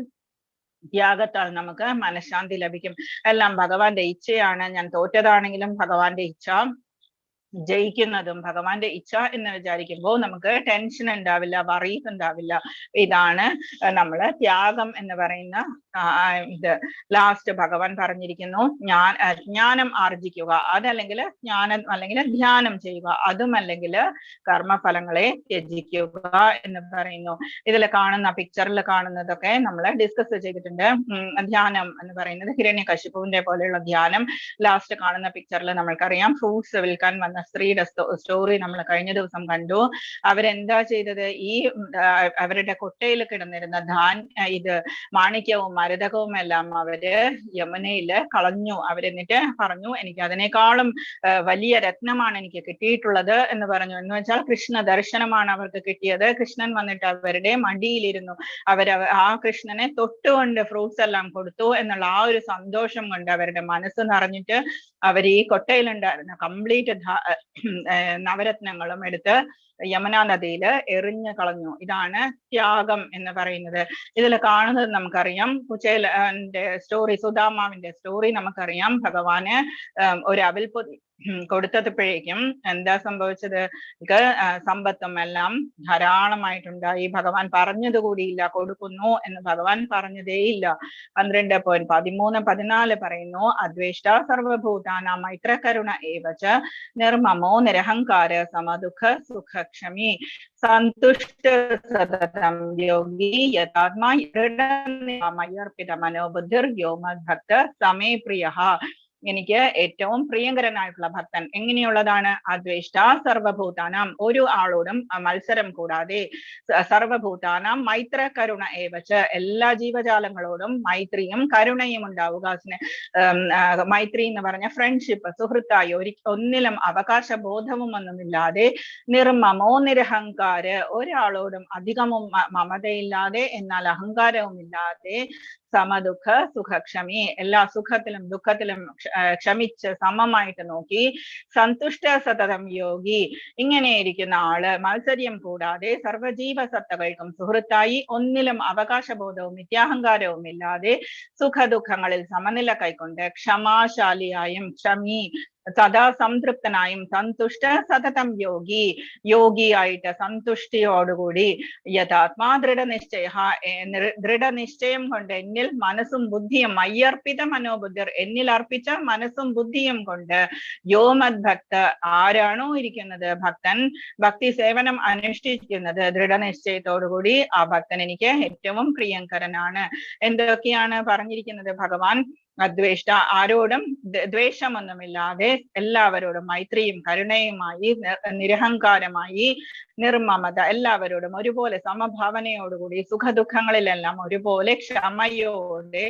ത്യാഗത്താൽ നമുക്ക് മനഃശാന്തി ലഭിക്കും. എല്ലാം ഭഗവാന്റെ ഇച്ഛയാണ്. ഞാൻ തോറ്റതാണെങ്കിലും ഭഗവാന്റെ ഇച്ഛ, ജയിക്കുന്നതും ഭഗവാന്റെ ഇച്ഛ എന്ന് വിചാരിക്കുമ്പോൾ നമുക്ക് ടെൻഷൻ ഉണ്ടാവില്ല, വറീസ് ഉണ്ടാവില്ല. ഇതാണ് നമ്മള് ത്യാഗം എന്ന് പറയുന്ന ഇത്. ലാസ്റ്റ് ഭഗവാൻ പറഞ്ഞിരിക്കുന്നു, ജ്ഞാനം ആർജിക്കുക, അതല്ലെങ്കിൽ ധ്യാനം ചെയ്യുക, അതുമല്ലെങ്കിൽ കർമ്മഫലങ്ങളെ ത്യജിക്കുക എന്ന് പറയുന്നു. ഇതിൽ കാണുന്ന പിക്ചറിൽ കാണുന്നതൊക്കെ നമ്മൾ ഡിസ്കസ് ചെയ്തിട്ടുണ്ട്. ധ്യാനം എന്ന് പറയുന്നത് ഹിരണ്യകശിപുവിന്റെ പോലെയുള്ള ധ്യാനം. ലാസ്റ്റ് കാണുന്ന പിക്ചറിൽ നമ്മൾക്കറിയാം, ഫ്രൂട്ട്സ് വിൽക്കാൻ വന്ന സ്ത്രീയുടെ സ്റ്റോറി നമ്മൾ കഴിഞ്ഞ ദിവസം കണ്ടു. അവരെന്താ ചെയ്തത്? അവരുടെ കൊട്ടയിൽ കിടന്നിരുന്ന മാണിക്യവും മരതകവും എല്ലാം അവര് യമുനയില് കളഞ്ഞു. അവരെന്നിട്ട് പറഞ്ഞു, എനിക്ക് അതിനേക്കാളും വലിയ രത്നമാണ് എനിക്ക് കിട്ടിയിട്ടുള്ളത് എന്ന് പറഞ്ഞു. എന്ന് വെച്ചാൽ കൃഷ്ണ ദർശനമാണ് അവർക്ക് കിട്ടിയത്. കൃഷ്ണൻ വന്നിട്ട് അവരുടെ മടിയിലിരുന്നു. ആ കൃഷ്ണനെ തൊട്ടുകൊണ്ട് ഫ്രൂട്ട്സ് എല്ലാം കൊടുത്തു എന്നുള്ള ആ ഒരു സന്തോഷം കൊണ്ട് അവരുടെ മനസ്സ് നിറഞ്ഞിട്ട് അവർ ഈ കൊട്ടയിലുണ്ടായിരുന്ന കംപ്ലീറ്റ് നവരത്നങ്ങളും എടുത്ത് യമുനാ നദിയില് എറിഞ്ഞു കളഞ്ഞു. ഇതാണ് ത്യാഗം എന്ന് പറയുന്നത്. ഇതിൽ കാണുന്നത് നമുക്കറിയാം, കുചേലന്റെ സ്റ്റോറി, സുദാമാവിന്റെ സ്റ്റോറി നമുക്കറിയാം. ഭഗവാന് ഒരു അവിൽപ്പൊതി കൊടുത്തപ്പോഴേക്കും എന്താ സംഭവിച്ചത്? സമ്പത്തും എല്ലാം ധാരാളമായിട്ടുണ്ടായി. ഭഗവാൻ പറഞ്ഞത് കൂടിയില്ല, കൊടുക്കുന്നു എന്ന് ഭഗവാൻ പറഞ്ഞതേയില്ല. 12.13-14 പറയുന്നു, അദ്വേഷ്ട സർവഭൂതാനാം മൈത്രകരുണ ഏവച നിർമ്മമോ നിരഹങ്കാര സമദുഃഖ സുഖക്ഷമി സന്തുഷ്ട സതതം യോഗി യഥാത്മാ മയ്യർപ്പിത മനോബുദ്ധിർ യോമദ്ഭക്ത സമേ പ്രിയഃ. എനിക്ക് ഏറ്റവും പ്രിയങ്കരനായിട്ടുള്ള ഭക്തൻ എങ്ങനെയുള്ളതാണ്? അദ്വേഷ്ട സർവഭൂതാനാം, ഒരു ആളോടും മത്സരം കൂടാതെ, സർവഭൂതാനാം മൈത്ര കരുണ ഏവച്ച്, എല്ലാ ജീവജാലങ്ങളോടും മൈത്രിയും കരുണയും ഉണ്ടാവുക. മൈത്രി എന്ന് പറഞ്ഞ ഫ്രണ്ട്ഷിപ്പ്, സുഹൃത്തായി ഒന്നിലും അവകാശ ബോധവും ഒന്നുമില്ലാതെ, നിർമ്മമോ നിരഹങ്കാര്, ഒരാളോടും അധികവും മമതയില്ലാതെ എന്നാൽ അഹങ്കാരവും ഇല്ലാതെ, സമദുഃഖ സുഖക്ഷമി, എല്ലാ സുഖത്തിലും ദുഃഖത്തിലും ക്ഷമിച്ച് സമമായിട്ട് നോക്കി, സന്തുഷ്ട സതതം യോഗി, ഇങ്ങനെ ഇരിക്കുന്ന ആള് മത്സര്യം കൂടാതെ സർവജീവസത്തകൾക്കും സുഹൃത്തായി ഒന്നിലും അവകാശബോധവും നിത്യാഹങ്കാരവും ഇല്ലാതെ സുഖദുഃഖങ്ങളിൽ സമനില കൈക്കൊണ്ട് ക്ഷമാശാലിയായും സദാ സംതൃപ്തനായും സന്തുഷ്ട സതതം യോഗിയായിട്ട് സന്തുഷ്ടിയോടുകൂടി, യഥാത്മാ ദൃഢനിശ്ചയം കൊണ്ട് എന്നിൽ മനസ്സും ബുദ്ധിയും, മയ്യർപ്പിത മനോബുദ്ധിർ, എന്നിൽ അർപ്പിച്ച മനസ്സും ബുദ്ധിയും കൊണ്ട്, യോമദ്ഭക്ത, ആരാണോ ഇരിക്കുന്നത് ഭക്തൻ, ഭക്തി സേവനം അനുഷ്ഠിക്കുന്നത് ദൃഢനിശ്ചയത്തോടുകൂടി, ആ ഭക്തൻ എനിക്ക് ഏറ്റവും പ്രിയങ്കരനാണ്. എന്തൊക്കെയാണ് പറഞ്ഞിരിക്കുന്നത് ഭഗവാൻ? അദ്വേഷ്ട, ആരോടും ദ്വേഷമൊന്നുമില്ലാതെ എല്ലാവരോടും മൈത്രിയും കരുണയുമായി നിരഹങ്കാരമായി നിർമ്മമത, എല്ലാവരോടും ഒരുപോലെ സമഭാവനയോടുകൂടി സുഖദുഃഖങ്ങളിലെല്ലാം ഒരുപോലെ ക്ഷമയോടെ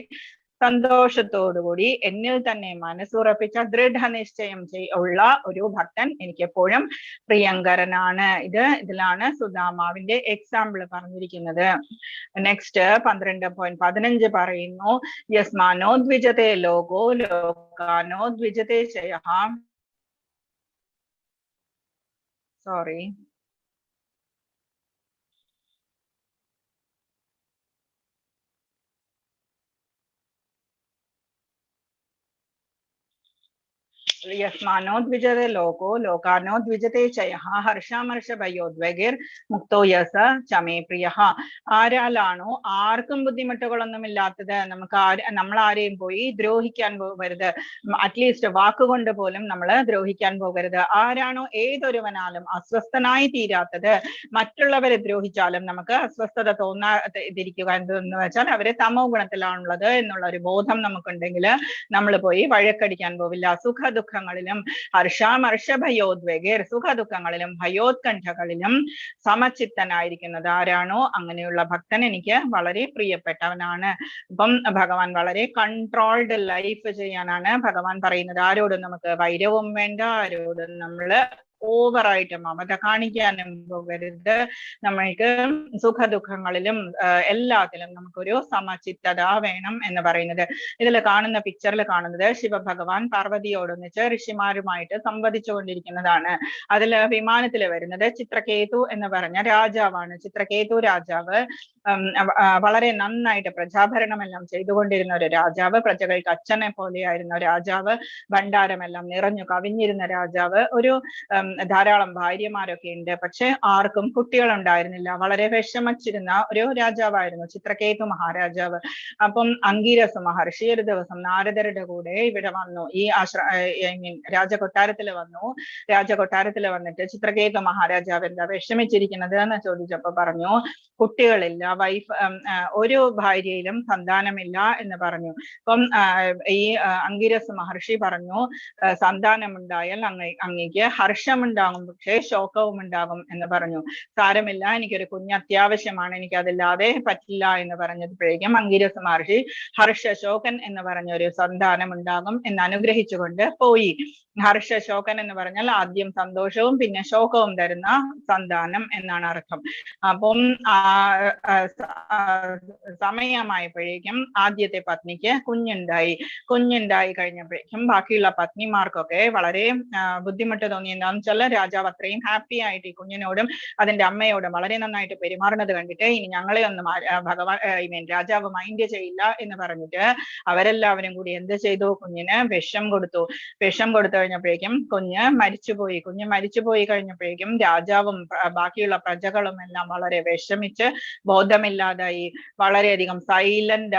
സന്തോഷത്തോടുകൂടി എന്നിൽ തന്നെ മനസ്സുറപ്പിച്ച ദൃഢനിശ്ചയം ഉള്ള ഒരു ഭക്തൻ എനിക്ക് എപ്പോഴും പ്രിയങ്കരനാണ്. ഇതിലാണ് സുദാമാവിന്റെ എക്സാമ്പിൾ പറഞ്ഞിരിക്കുന്നത്. നെക്സ്റ്റ് 12.15 പറയുന്നു, യസ്മാനോ ദ്വിജതേ ലോകോ ലോകാനോ ദ്വിജതേ ചയഃ. സോറി, യസ്മാനോ ദ്വിജതേ ലോകോ ലോകാനോ ദ്വിജതേ ചയഃ ഹർഷാമർഷഭയോദ്വേഗൈർ മുക്തോ യസ ചമേ പ്രിയഃ. ആരാലാണോ ആർക്കും ബുദ്ധിമുട്ടുകളൊന്നുമില്ലാത്തത്, നമ്മൾ ആരെയും പോയി ദ്രോഹിക്കാൻ പോകരുത്, അറ്റ്ലീസ്റ്റ് വാക്കുകൊണ്ട് പോലും നമ്മൾ ദ്രോഹിക്കാൻ പോകരുത്. ആരാണോ ഏതൊരുവനാലും അസ്വസ്ഥനായി തീരാത്തത്, മറ്റുള്ളവരെ ദ്രോഹിച്ചാലും നമുക്ക് അസ്വസ്ഥത തോന്നാതിരിക്കുക എന്തെന്ന് വെച്ചാൽ അവരെ തമോ ഗുണത്തിലാണുള്ളത് എന്നുള്ള ഒരു ബോധം നമുക്കുണ്ടെങ്കിൽ നമ്മൾ പോയി വഴക്കടിക്കാൻ പോവില്ല. സുഖദുഃഖങ്ങളിലും ഹർഷാമർഷഭയോദ്വേഗൈർ, സുഖദുഃഖങ്ങളിലും ഭയോത്കണ്ഠകളിലും സമചിത്തനായിരിക്കുന്നത് ആരാണോ അങ്ങനെയുള്ള ഭക്തൻ എനിക്ക് വളരെ പ്രിയപ്പെട്ടവനാണ്. അപ്പം ഭഗവാൻ വളരെ കൺട്രോൾഡ് ലൈഫ് ചെയ്യാനാണ് ഭഗവാൻ പറയുന്നത്. ആരോടും നമുക്ക് വൈരവും വേണ്ട, ആരോടും നമ്മള് ഓവറായിട്ട് മമത കാണിക്കാനും പോകരുത്. നമ്മൾക്ക് സുഖദുഃഖങ്ങളിലും എല്ലാത്തിലും നമുക്കൊരു സമചിത്തത വേണം എന്ന് പറയുന്നത്. ഇതിൽ കാണുന്ന പിക്ചറിൽ കാണുന്നത് ശിവഭഗവാൻ പാർവതിയോടൊന്നിച്ച് ഋഷിമാരുമായിട്ട് സംവദിച്ചു കൊണ്ടിരിക്കുന്നതാണ്. അതിൽ വിമാനത്തിൽ വരുന്നത് ചിത്രകേതു എന്ന് പറഞ്ഞ രാജാവാണ്. ചിത്രകേതു രാജാവ് വളരെ നന്നായിട്ട് പ്രജാഭരണമെല്ലാം ചെയ്തുകൊണ്ടിരുന്ന ഒരു രാജാവ്, പ്രജകൾക്ക് അച്ഛനെ പോലെയായിരുന്ന രാജാവ്, ഭണ്ഡാരമെല്ലാം നിറഞ്ഞു കവിഞ്ഞിരുന്ന രാജാവ്, ഒരു ധാരാളം ഭാര്യമാരൊക്കെ ഉണ്ട്, പക്ഷെ ആർക്കും കുട്ടികൾ ഉണ്ടായിരുന്നില്ല. വളരെ വിഷമിച്ചിരുന്ന ഒരു രാജാവായിരുന്നു ചിത്രകേതു മഹാരാജാവ്. അപ്പം അംഗീരസ മഹർഷി ഒരു ദിവസം നാരദരുടെ കൂടെ ഇവിടെ വന്നു, ഈ രാജകൊട്ടാരത്തിൽ വന്നു. രാജകൊട്ടാരത്തിൽ വന്നിട്ട് ചിത്രകേതു മഹാരാജാവ് എന്താ വിഷമിച്ചിരിക്കുന്നത് എന്ന് ചോദിച്ചപ്പോ പറഞ്ഞു, കുട്ടികളില്ല, ഒരു ഭാര്യയിലും സന്താനമില്ല എന്ന് പറഞ്ഞു. അപ്പം ഈ അംഗീരസ മഹർഷി പറഞ്ഞു, സന്താനമുണ്ടായാൽ അങ്ങേക്ക് ഹർഷമുണ്ടാകും, പക്ഷേ ശോകവും ഉണ്ടാകും എന്ന് പറഞ്ഞു. സാരമില്ല, എനിക്കൊരു കുഞ്ഞ് അത്യാവശ്യമാണ്, എനിക്ക് അതില്ലാതെ പറ്റില്ല എന്ന് പറഞ്ഞപ്പോഴേക്കും അംഗീരസ മഹർഷി ഹർഷശോകൻ എന്ന് പറഞ്ഞ ഒരു സന്താനം ഉണ്ടാകും എന്ന് അനുഗ്രഹിച്ചുകൊണ്ട് പോയി. ഹർഷശോകൻ എന്ന് പറഞ്ഞാൽ ആദ്യം സന്തോഷവും പിന്നെ ശോകവും തരുന്ന സന്താനം എന്നാണ് അർത്ഥം. അപ്പം സമയമായപ്പോഴേക്കും ആദ്യത്തെ പത്നിക്ക് കുഞ്ഞുണ്ടായി കഴിഞ്ഞപ്പോഴേക്കും ബാക്കിയുള്ള പത്നിമാർക്കൊക്കെ വളരെ ബുദ്ധിമുട്ട് തോന്നി. എന്താണെന്ന് വെച്ചാൽ രാജാവ് അത്രയും ഹാപ്പി ആയിട്ട് ഈ കുഞ്ഞിനോടും അതിന്റെ അമ്മയോടും വളരെ നന്നായിട്ട് പെരുമാറുന്നത് കണ്ടിട്ട് ഇനി ഞങ്ങളെ ഒന്നും രാജാവ് മൈൻഡ് ചെയ്യില്ല എന്ന് പറഞ്ഞിട്ട് അവരെല്ലാവരും കൂടി എന്ത് ചെയ്തു, കുഞ്ഞിന് വിഷം കൊടുത്തു കഴിഞ്ഞപ്പോഴേക്കും കുഞ്ഞ് മരിച്ചുപോയി കഴിഞ്ഞപ്പോഴേക്കും രാജാവും ബാക്കിയുള്ള പ്രജകളും എല്ലാം വളരെ വിഷമിച്ച് ബോധമില്ലാതായി, വളരെയധികം സൈലന്റ്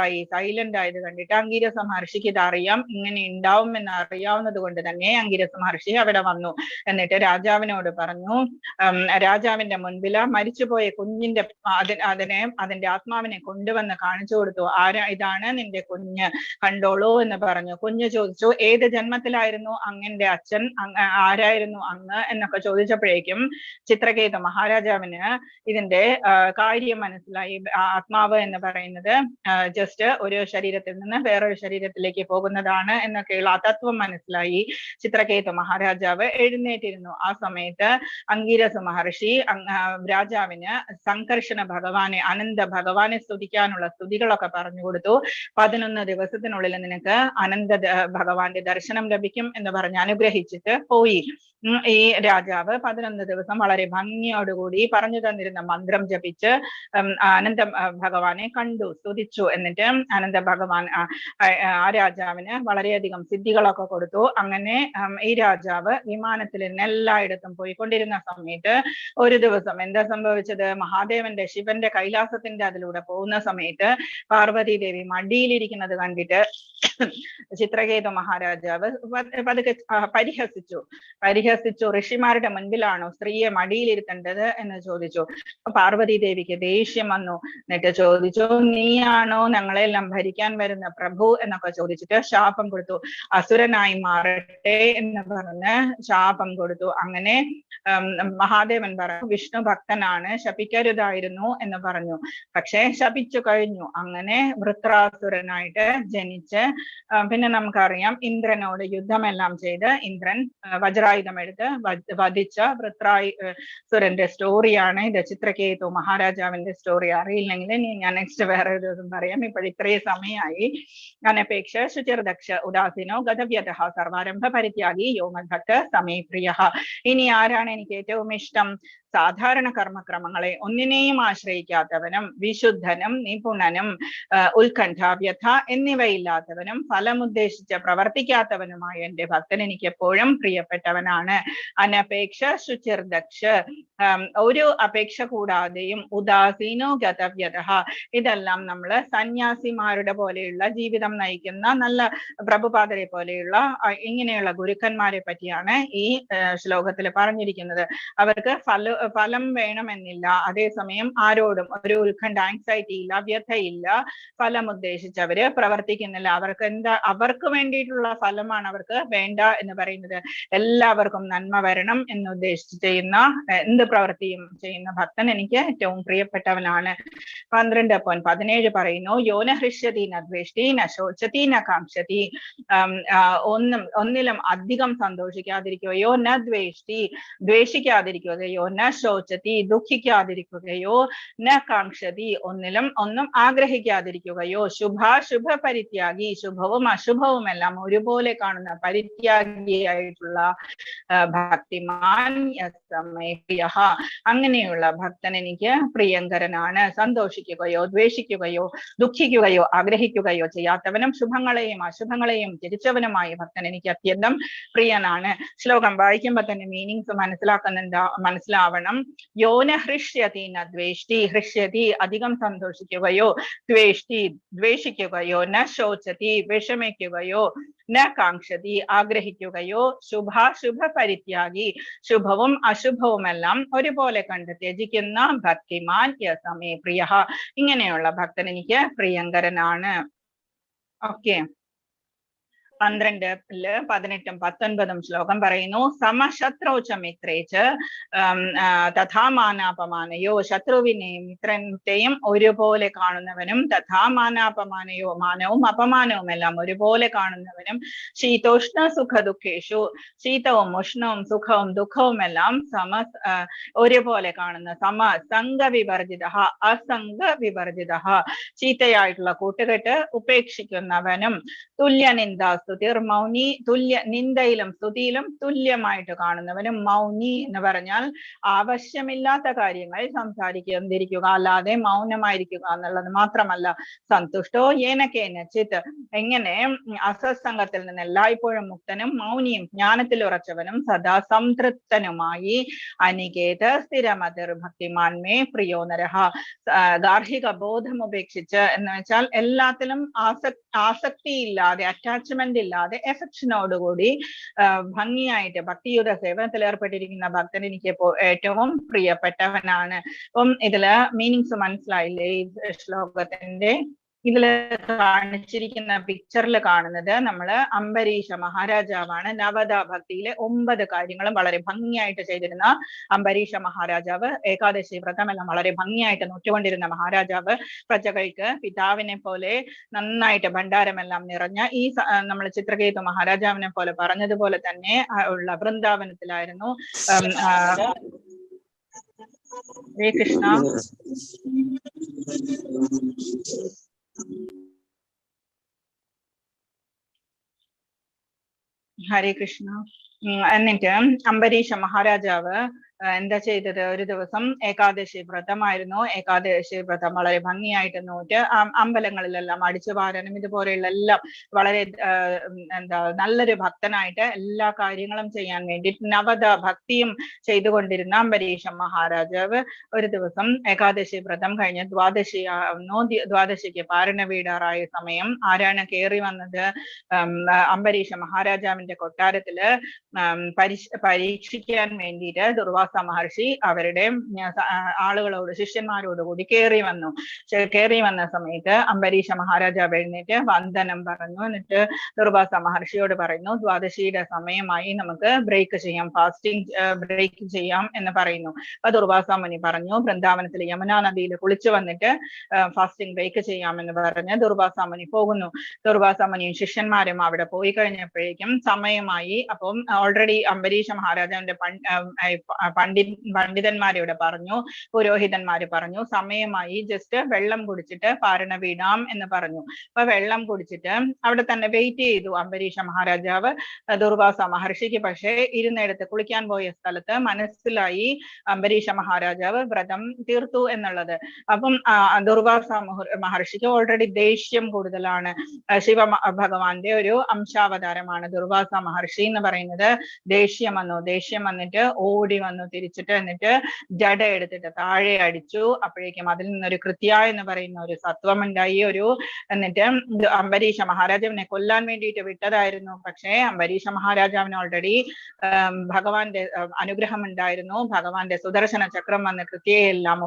ആയത് കണ്ടിട്ട് അംഗീരസ മഹർഷിക്ക് ഇതറിയാം, ഇങ്ങനെ ഉണ്ടാവും എന്ന് അറിയാവുന്നത് കൊണ്ട് തന്നെ അംഗീരസ മഹർഷി അവിടെ വന്നു. എന്നിട്ട് രാജാവിനോട് പറഞ്ഞു, രാജാവിന്റെ മുൻപിൽ മരിച്ചുപോയ കുഞ്ഞിന്റെ അതിന്റെ ആത്മാവിനെ കൊണ്ടുവന്ന് കാണിച്ചു കൊടുത്തു. ഇതാണ് നിന്റെ കുഞ്ഞ്, കണ്ടോളൂ എന്ന് പറഞ്ഞു. കുഞ്ഞ് ചോദിച്ചു, ഏത് ജന്മത്തിലായിരുന്നു അങ്ങന്റെ അച്ഛൻ, ആരായിരുന്നു അങ്ങ് എന്നൊക്കെ ചോദിച്ചപ്പോഴേക്കും ചിത്രകേതു മഹാരാജാവിന് ഇതിന്റെ കാര്യം മനസ്സിലായി. ആത്മാവ് എന്ന് പറയുന്നത് ജസ്റ്റ് ഒരു ശരീരത്തിൽ നിന്ന് വേറൊരു ശരീരത്തിലേക്ക് പോകുന്നതാണ് എന്നൊക്കെയുള്ള ആ തത്വം മനസ്സിലായി. ചിത്രകേതു മഹാരാജാവ് എഴുന്നേറ്റിരുന്നു. ആ സമയത്ത് അംഗീരസ മഹർഷി രാജാവിന് സംകർഷണ ഭഗവാനെ, അനന്ത ഭഗവാനെ സ്തുതിക്കാനുള്ള സ്തുതികളൊക്കെ പറഞ്ഞു കൊടുത്തു. 11 ദിവസത്തിനുള്ളിൽ നിനക്ക് അനന്ത ഭഗവാന്റെ ദർശനം ലഭിക്കും എന്ന് പറഞ്ഞ് അനുഗ്രഹിച്ചിട്ട് പോയി. ഈ രാജാവ് 11 ദിവസം വളരെ ഭംഗിയോടുകൂടി പറഞ്ഞു തന്നിരുന്ന മന്ത്രം ജപിച്ച് അനന്ത ഭഗവാനെ കണ്ടു, സ്തുതിച്ചു. എന്നിട്ട് അനന്ത ഭഗവാൻ ആ രാജാവിന് വളരെയധികം സിദ്ധികളൊക്കെ കൊടുത്തു. അങ്ങനെ ഈ രാജാവ് വിമാനത്തിൽ നിന്ന് എല്ലായിടത്തും പോയിക്കൊണ്ടിരുന്ന സമയത്ത് ഒരു ദിവസം എന്താ സംഭവിച്ചത്, മഹാദേവന്റെ ശിവന്റെ കൈലാസത്തിന്റെ അതിലൂടെ പോകുന്ന സമയത്ത് പാർവതി ദേവി മടിയിലിരിക്കുന്നത് കണ്ടിട്ട് ചിത്രകേതു മഹാരാജാവ് പതുക്കെ പരിഹസിച്ചു. പരിഹസിച്ചു. ഋഷിമാരുടെ മുൻപിലാണോ സ്ത്രീയെ മടിയിലിരുത്തേണ്ടത് എന്ന് ചോദിച്ചു. പാർവതി ദേവിക്ക് ദേഷ്യം വന്നു. എന്നിട്ട് ചോദിച്ചു, നീയാണോ ഞങ്ങളെല്ലാം ഭരിക്കാൻ വരുന്ന പ്രഭു എന്നൊക്കെ ചോദിച്ചിട്ട് ശാപം കൊടുത്തു. അസുരനായി മാറട്ടെ എന്ന് പറഞ്ഞ് ശാപം കൊടുത്തു. അങ്ങനെ മഹാദേവൻ പറഞ്ഞു, വിഷ്ണു ഭക്തനാണ്, ശപിക്കരുതായിരുന്നു എന്ന് പറഞ്ഞു. പക്ഷെ ശപിച്ചു കഴിഞ്ഞു. അങ്ങനെ വൃത്രാസുരനായിട്ട് ജനിച്ച് പിന്നെ നമുക്കറിയാം ഇന്ദ്രനോട് യുദ്ധമെല്ലാം ചെയ്ത് ഇന്ദ്രൻ വജ്രായുധം എടുത്ത് വധിച്ച വൃത്രാസുരന്റെ സ്റ്റോറിയാണ് ഇത്. ചിത്രകേതു മഹാരാജാവിന്റെ സ്റ്റോറി അറിയില്ലെങ്കിൽ ഞാൻ നെക്സ്റ്റ് വേറെ ഒരു ദിവസം പറയാം. ഇപ്പോഴിത്രയും സമയമായി. അനപേക്ഷ ശുചിർദക്ഷ ഉദാസീനോ ഗതവ്യത സർവാരംഭ പരിത്യാഗി യോമഭക്ത സമേ പ്രിയ. ഇനി ആരാണ് എനിക്ക് ഏറ്റവും ഇഷ്ടം? സാധാരണ കർമ്മക്രമങ്ങളെ ഒന്നിനെയും ആശ്രയിക്കാത്തവനും വിശുദ്ധനും നിപുണനും ഉത്കണ്ഠ വ്യഥ എന്നിവയില്ലാത്തവനും ഫലമുദ്ദേശിച്ച് പ്രവർത്തിക്കാത്തവനുമായ എന്റെ ഭക്തൻ എനിക്ക് എപ്പോഴും പ്രിയപ്പെട്ടവനാണ്. അനപേക്ഷ ശുചിർദക്ഷ, ഒരു അപേക്ഷ കൂടാതെയും ഉദാസീനോ ഗതവ്യത, ഇതെല്ലാം നമ്മള് സന്യാസിമാരുടെ പോലെയുള്ള ജീവിതം നയിക്കുന്ന നല്ല പ്രഭുപാദരെ പോലെയുള്ള ഇങ്ങനെയുള്ള ഗുരുക്കന്മാരെ പറ്റിയാണ് ഈ ശ്ലോകത്തിൽ പറഞ്ഞിരിക്കുന്നത്. അവർക്ക് ഫലം വേണമെന്നില്ല, അതേസമയം ആരോടും ഒരു ഉത്കണ്ഠ ആങ്സൈറ്റി ഇല്ല, വ്യഥയില്ല, ഫലം ഉദ്ദേശിച്ചവര് പ്രവർത്തിക്കുന്നില്ല. അവർക്ക് വേണ്ടിയിട്ടുള്ള ഫലമാണ് അവർക്ക് വേണ്ട എന്ന് പറയുന്നത്. എല്ലാവർക്കും നന്മ വരണം എന്ന് ഉദ്ദേശിച്ച് ചെയ്യുന്ന എന്ത് പ്രവൃത്തിയും ചെയ്യുന്ന ഭക്തൻ എനിക്ക് ഏറ്റവും പ്രിയപ്പെട്ടവനാണ്. 12.17 പറയുന്നു, യോന ഹൃഷ്യതി ന ദ്വേഷ്ടി ന ശോചതി ന കാംക്ഷതി. ഒന്നിലും അധികം സന്തോഷിക്കാതിരിക്കുകയോ, ന ദ്വേഷ്ടി ദ്വേഷിക്കാതിരിക്കുകയോ, ന ശോചതി ദുഃഖിക്കാതിരിക്കുകയോ, ന കാംക്ഷതി ഒന്നും ആഗ്രഹിക്കാതിരിക്കുകയോ, ശുഭാശുഭ പരിത്യാഗി ശുഭവും അശുഭവും എല്ലാം ഒരുപോലെ കാണുന്ന പരിത്യാഗിയായിട്ടുള്ള ഭക്തിമാൻ പ്രിയ. അങ്ങനെയുള്ള ഭക്തൻ എനിക്ക് പ്രിയങ്കരനാണ്. സന്തോഷിക്കുകയോ ദ്വേഷിക്കുകയോ ദുഃഖിക്കുകയോ ആഗ്രഹിക്കുകയോ ചെയ്യാത്തവനും ശുഭങ്ങളെയും അശുഭങ്ങളെയും തിരിച്ചവനുമായ ഭക്തൻ എനിക്ക് അത്യന്തം പ്രിയനാണ്. ശ്ലോകം വായിക്കുമ്പോ തന്നെ മീനിങ്സ് മനസ്സിലാവണം. യോന ഹൃഷ്യതി ന ദ്വേഷ്ടി, ഹൃഷ്യതി അധികം സന്തോഷിക്കുകയോ, ദ്വേഷ്ടി ദ്വേഷിക്കുകയോ, ന ശോചതി വിഷമിക്കുകയോ, ന കാംക്ഷതി ആഗ്രഹിക്കുകയോ, ശുഭാശുഭ പരിത്യാഗി ശുഭവും അശുഭവുമെല്ലാം ഒരുപോലെ കണ്ട് ത്യജിക്കുന്ന ഭക്തിമാൻ യമേ പ്രിയ. ഇങ്ങനെയുള്ള ഭക്തൻ എനിക്ക് പ്രിയങ്കരനാണ്. ഓക്കെ. 12, 18, 19 ശ്ലോകം പറയുന്നു, സമശത്രോച മിത്രേച്ച തഥാമാനാപമാനയോ, ശത്രുവിനെയും മിത്രത്തെയും ഒരുപോലെ കാണുന്നവനും, തഥാമാനാപമാനയോ മാനവും അപമാനവും എല്ലാം ഒരുപോലെ കാണുന്നവനും, ശീതോഷ്ണ സുഖ ദുഃഖേഷു ശീതവും ഉഷ്ണവും സുഖവും ദുഃഖവും എല്ലാം ഒരുപോലെ കാണുന്ന സംഘ വിവർജിത അസംഘ വിവർജിത, ചീത്തയായിട്ടുള്ള കൂട്ടുകെട്ട് ഉപേക്ഷിക്കുന്നവനും, തുല്യനിന്ദ സ്തുതിർ മൗനി, നിന്ദയിലും സ്തുതിയിലും തുല്യമായിട്ട് കാണുന്നവനും. മൗനി എന്ന് പറഞ്ഞാൽ ആവശ്യമില്ലാത്ത കാര്യങ്ങൾ സംസാരിക്കാതിരിക്കുക, അല്ലാതെ മൗനമായിരിക്കുക എന്നുള്ളത് മാത്രമല്ല. സന്തുഷ്ടോ ഏനക്കേന ചിത്ത്, എങ്ങനെ അസത്സംഗത്തിൽ നിന്ന് എല്ലായ്പ്പോഴും മുക്തനും മൗനിയും ജ്ഞാനത്തിൽ ഉറച്ചവനും സദാ സംതൃപ്തനുമായി. അനികേത സ്ഥിരമതിർ ഭക്തിമാൻമേ പ്രിയോ നരഹ, ഗാർഹിക ബോധം ഉപേക്ഷിച്ച് എന്ന് വെച്ചാൽ എല്ലാത്തിലും ആസക്തിയില്ലാതെ അറ്റാച്ച്മെന്റ് ഇല്ലാതെ എഫക്ഷനോടുകൂടി ഭംഗിയായിട്ട് ഭക്തിയുത സേവനത്തിൽ ഏർപ്പെട്ടിരിക്കുന്ന ഭക്തൻ എനിക്ക് ഏറ്റവും പ്രിയപ്പെട്ടവനാണ്. അപ്പം ഇതില് മീനിങ്സ് മനസ്സിലായില്ലേ? ഈ ശ്ലോകത്തിന്റെ ഇതില് കാണിച്ചിരിക്കുന്ന പിക്ചറിൽ കാണുന്നത് നമ്മള് അംബരീഷ മഹാരാജാവാണ്. നവദ ഭക്തിയിലെ 9 കാര്യങ്ങളും വളരെ ഭംഗിയായിട്ട് ചെയ്തിരുന്ന അംബരീഷ മഹാരാജാവ്, ഏകാദശി വ്രതമെല്ലാം വളരെ ഭംഗിയായിട്ട് നോറ്റുകൊണ്ടിരുന്ന മഹാരാജാവ്, പ്രജകൾക്ക് പിതാവിനെ പോലെ നന്നായിട്ട് ഭണ്ഡാരമെല്ലാം നിറഞ്ഞ ഈ നമ്മൾ ചിത്രകേതു മഹാരാജാവിനെ പോലെ പറഞ്ഞതുപോലെ തന്നെ ഉള്ള വൃന്ദാവനത്തിലായിരുന്നു. ഹരേ കൃഷ്ണ. ഹരേ കൃഷ്ണ. എന്നിട്ട് അംബരീഷ മഹാരാജാവ് എന്താ ചെയ്തത്, ഒരു ദിവസം ഏകാദശി വ്രതമായിരുന്നു. ഏകാദശി വ്രതം വളരെ ഭംഗിയായിട്ട് നോറ്റ് അമ്പലങ്ങളിലെല്ലാം അടിച്ചു വാരാനും ഇതുപോലെയുള്ള എല്ലാം വളരെ എന്താ നല്ലൊരു ഭക്തനായിട്ട് എല്ലാ കാര്യങ്ങളും ചെയ്യാൻ വേണ്ടി നവത ഭക്തിയും ചെയ്തുകൊണ്ടിരുന്ന അംബരീഷ മഹാരാജാവ് ഒരു ദിവസം ഏകാദശി വ്രതം കഴിഞ്ഞ് ദ്വാദശി ആവുന്നു. ദ്വാദശിക്ക് പാരണ വീടാറായ സമയം ആരാണ് കയറി വന്നത്? അംബരീഷ മഹാരാജാവിന്റെ കൊട്ടാരത്തില് പരീക്ഷിക്കാൻ വേണ്ടിയിട്ട് ദുർവാസ മഹർഷി അവരുടെ ആളുകളോട് ശിഷ്യന്മാരോടുകൂടി കയറി വന്നു. കയറി വന്ന സമയത്ത് അംബരീഷ മഹാരാജാവ് എഴുന്നേറ്റ് വന്ദനം പറഞ്ഞു. എന്നിട്ട് ദുർവാസ മഹർഷിയോട് പറയുന്നു, ദ്വാദശിയുടെ സമയമായി, നമുക്ക് ബ്രേക്ക് ചെയ്യാം, ഫാസ്റ്റിംഗ് ബ്രേക്ക് ചെയ്യാം എന്ന് പറയുന്നു. അപ്പൊ ദുർവാസ മുനി പറഞ്ഞു, വൃന്ദാവനത്തിൽ യമുനാ നദിയിൽ കുളിച്ചു വന്നിട്ട് ഫാസ്റ്റിംഗ് ബ്രേക്ക് ചെയ്യാമെന്ന് പറഞ്ഞ് ദുർവാസ മുനി പോകുന്നു. ദുർവാസ മുനിയും ശിഷ്യന്മാരും അവിടെ പോയി കഴിഞ്ഞപ്പോഴേക്കും സമയമായി. അപ്പം ഓൾറെഡി അംബരീഷ മഹാരാജാവിന്റെ പണ്ഡിതന്മാരോട് പറഞ്ഞു, പുരോഹിതന്മാര് പറഞ്ഞു, സമയമായി, ജസ്റ്റ് വെള്ളം കുടിച്ചിട്ട് പാരണ വീടാം എന്ന് പറഞ്ഞു. അപ്പൊ വെള്ളം കുടിച്ചിട്ട് അവിടെ തന്നെ വെയിറ്റ് ചെയ്തു അംബരീഷ മഹാരാജാവ്. ദുർവാസ മഹർഷിക്ക് പക്ഷേ ഇരുന്നിടത്ത് കുളിക്കാൻ പോയ സ്ഥലത്ത് മനസ്സിലായി അംബരീഷ മഹാരാജാവ് വ്രതം തീർത്തു എന്നുള്ളത്. അപ്പം ദുർവാസ മഹർഷിക്ക് ഓൾറെഡി ദേഷ്യം കൂടുതലാണ്. ശിവ ഭഗവാന്റെ ഒരു അംശാവതാരമാണ് ദുർവാസ മഹർഷി എന്ന് പറയുന്നത്. ദേഷ്യം വന്നിട്ട് ഓടി വന്നു തിരിച്ചിട്ട്, എന്നിട്ട് ജഡ എടുത്തിട്ട് താഴെ അടിച്ചു. അപ്പോഴേക്കും അതിൽ നിന്നൊരു കൃത്യ എന്ന് പറയുന്ന ഒരു സത്വം ഉണ്ടായി. എന്നിട്ട് അംബരീഷ മഹാരാജാവിനെ കൊല്ലാൻ വേണ്ടിയിട്ട് വിട്ടതായിരുന്നു. പക്ഷേ അംബരീഷ മഹാരാജാവിന് ഓൾറെഡി ഭഗവാന്റെ അനുഗ്രഹം ഉണ്ടായിരുന്നു. ഭഗവാന്റെ സുദർശന ചക്രം വന്ന് കൃത്യയെല്ലാം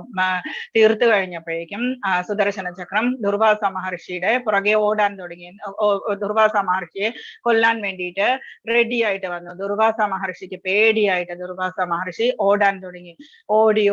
തീർത്തു കഴിഞ്ഞപ്പോഴേക്കും സുദർശന ചക്രം ദുർവാസ മഹർഷിയുടെ പുറകെ ഓടാൻ തുടങ്ങി. ദുർവാസ മഹർഷിയെ കൊല്ലാൻ വേണ്ടിയിട്ട് റെഡി ആയിട്ട് വന്നു. ദുർവാസ മഹർഷിക്ക് പേടിയായിട്ട് ദുർവാസ മഹർഷി ഓടാൻ തുടങ്ങി. ഓടി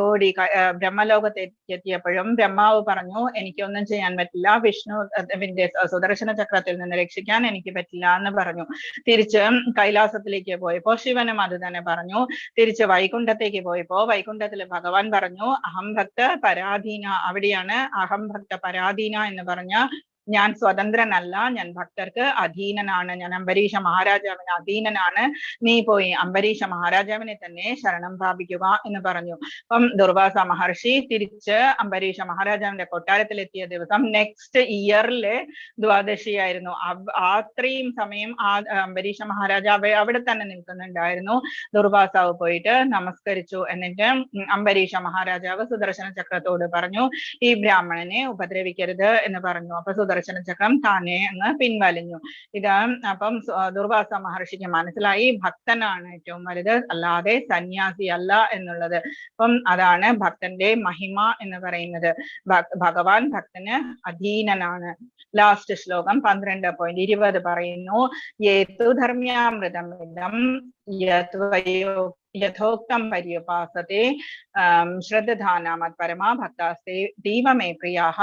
ബ്രഹ്മലോകത്ത് എത്തിയപ്പോഴും ബ്രഹ്മാവ് പറഞ്ഞു, എനിക്കൊന്നും ചെയ്യാൻ പറ്റില്ല, വിഷ്ണുവിന്റെ സുദർശന ചക്രത്തിൽ നിന്ന് രക്ഷിക്കാൻ എനിക്ക് പറ്റില്ല എന്ന് പറഞ്ഞു. തിരിച്ച് കൈലാസത്തിലേക്ക് പോയപ്പോ ശിവനും അത് തന്നെ പറഞ്ഞു. തിരിച്ച് വൈകുണ്ഠത്തേക്ക് പോയപ്പോ വൈകുണ്ഠത്തിൽ ഭഗവാൻ പറഞ്ഞു, അഹം ഭക്ത പരാധീന. അവിടെയാണ് അഹം ഭക്ത പരാധീന എന്ന് പറഞ്ഞ ഞാൻ സ്വതന്ത്രനല്ല, ഞാൻ ഭക്തർക്ക് അധീനനാണ്, ഞാൻ അംബരീഷ മഹാരാജാവിന് അധീനനാണ്, നീ പോയി അംബരീഷ മഹാരാജാവിനെ തന്നെ ശരണം പ്രാപിക്കുക എന്ന് പറഞ്ഞു. അപ്പം ദുർവാസ മഹർഷി തിരിച്ച് അംബരീഷ മഹാരാജാവിന്റെ കൊട്ടാരത്തിൽ എത്തിയ ദിവസം നെക്സ്റ്റ് ഇയറിലെ ദ്വാദശിയായിരുന്നു. അത്രയും സമയം അംബരീഷ മഹാരാജാവ് അവിടെ തന്നെ നിൽക്കുന്നുണ്ടായിരുന്നു. ദുർവാസാവ് പോയിട്ട് നമസ്കരിച്ചു. എന്നിട്ട് അംബരീഷ മഹാരാജാവ് സുദർശന ചക്രത്തോട് പറഞ്ഞു, ഈ ബ്രാഹ്മണനെ ഉപദ്രവിക്കരുത് എന്ന് പറഞ്ഞു. അപ്പൊ സുദർശന ചക്രം താനെ അങ്ങ് പിൻവലിഞ്ഞു. അപ്പം ദുർവാസ മഹർഷിക്ക് മനസ്സിലായി ഭക്തനാണ് ഏറ്റവും വലുത്, അല്ലാതെ സന്യാസി അല്ല എന്നുള്ളത്. അപ്പം അതാണ് ഭക്തന്റെ മഹിമ എന്ന് പറയുന്നത്. ഭഗവാൻ ഭക്തന് അധീനനാണ്. ലാസ്റ്റ് ശ്ലോകം 12.20 പറയുന്നു, യേതു ധർമ്യാമൃതമിദം യഥോക്തം പര്യുപാസത്തെ ശ്രദ്ധാനാമത് പരമാ ഭക്താസ്തേ ദൈവമേ പ്രിയാഹ.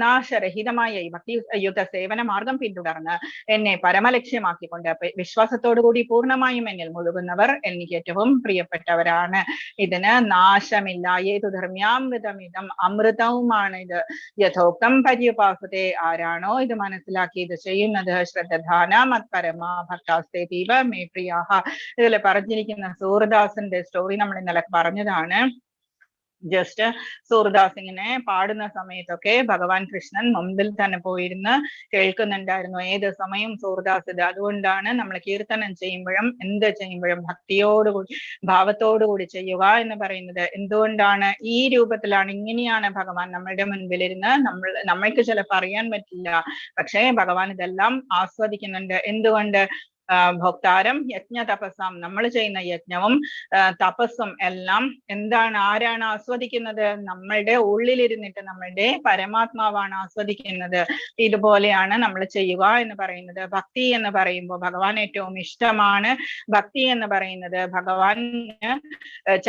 നാശരഹിതമായ ഈ ഭക്തിയുക്ത സേവന മാർഗം പിന്തുടർന്ന് എന്നെ പരമലക്ഷ്യമാക്കിക്കൊണ്ട് വിശ്വാസത്തോടുകൂടി പൂർണ്ണമായും എന്നിൽ മുഴുകുന്നവർ എനിക്ക് ഏറ്റവും പ്രിയപ്പെട്ടവരാണ്. ഇതിന് നാശമില്ല. ഏതു ധർമ്യാമൃതമിതം, അമൃതവുമാണ് ഇത്. യഥോക്തം പര്യുപാസത്തെ, ആരാണോ ഇത് മനസ്സിലാക്കി ഇത് ചെയ്യുന്നത്, ശ്രദ്ധാനാമത് പരമാ ഭക്താസ്തേ ദൈവമേ പ്രിയാഹ. ഇതിൽ പറഞ്ഞിരിക്കുന്ന സൂർദാസിന്റെ സ്റ്റോറി നമ്മൾ ഇന്നലെ പറഞ്ഞതാണ്. ജസ്റ്റ് സൂർദാസ് ഇങ്ങനെ പാടുന്ന സമയത്തൊക്കെ ഭഗവാൻ കൃഷ്ണൻ മുമ്പിൽ തന്നെ പോയിരുന്ന് കേൾക്കുന്നുണ്ടായിരുന്നു ഏത് സമയം സൂർദാസ് ഇത്. അതുകൊണ്ടാണ് നമ്മൾ കീർത്തനം ചെയ്യുമ്പോഴും എന്ത് ചെയ്യുമ്പോഴും ഭക്തിയോടുകൂടി ഭാവത്തോടുകൂടി ചെയ്യുക എന്ന് പറയുന്നത്. എന്തുകൊണ്ടാണ് ഈ രൂപത്തിലാണ്, ഇങ്ങനെയാണ് ഭഗവാൻ നമ്മളുടെ മുൻപിലിരുന്ന് നമ്മൾക്ക് ചിലപ്പോൾ അറിയാൻ പറ്റില്ല, പക്ഷേ ഭഗവാൻ ഇതെല്ലാം ആസ്വദിക്കുന്നുണ്ട്. എന്തുകൊണ്ട്? ഭോക്താരം യജ്ഞ തപസ്സാം, നമ്മൾ ചെയ്യുന്ന യജ്ഞവും തപസ്സും എല്ലാം എന്താണ്, ആരാണ് ആസ്വദിക്കുന്നത്? നമ്മളുടെ ഉള്ളിലിരുന്നിട്ട് നമ്മളുടെ പരമാത്മാവാണ് ആസ്വദിക്കുന്നത്. ഇതുപോലെയാണ് നമ്മൾ ചെയ്യുക എന്ന് പറയുന്നത്. ഭക്തി എന്ന് പറയുമ്പോൾ ഭഗവാൻ ഏറ്റവും ഇഷ്ടമാണ്. ഭക്തി എന്ന് പറയുന്നത് ഭഗവാന്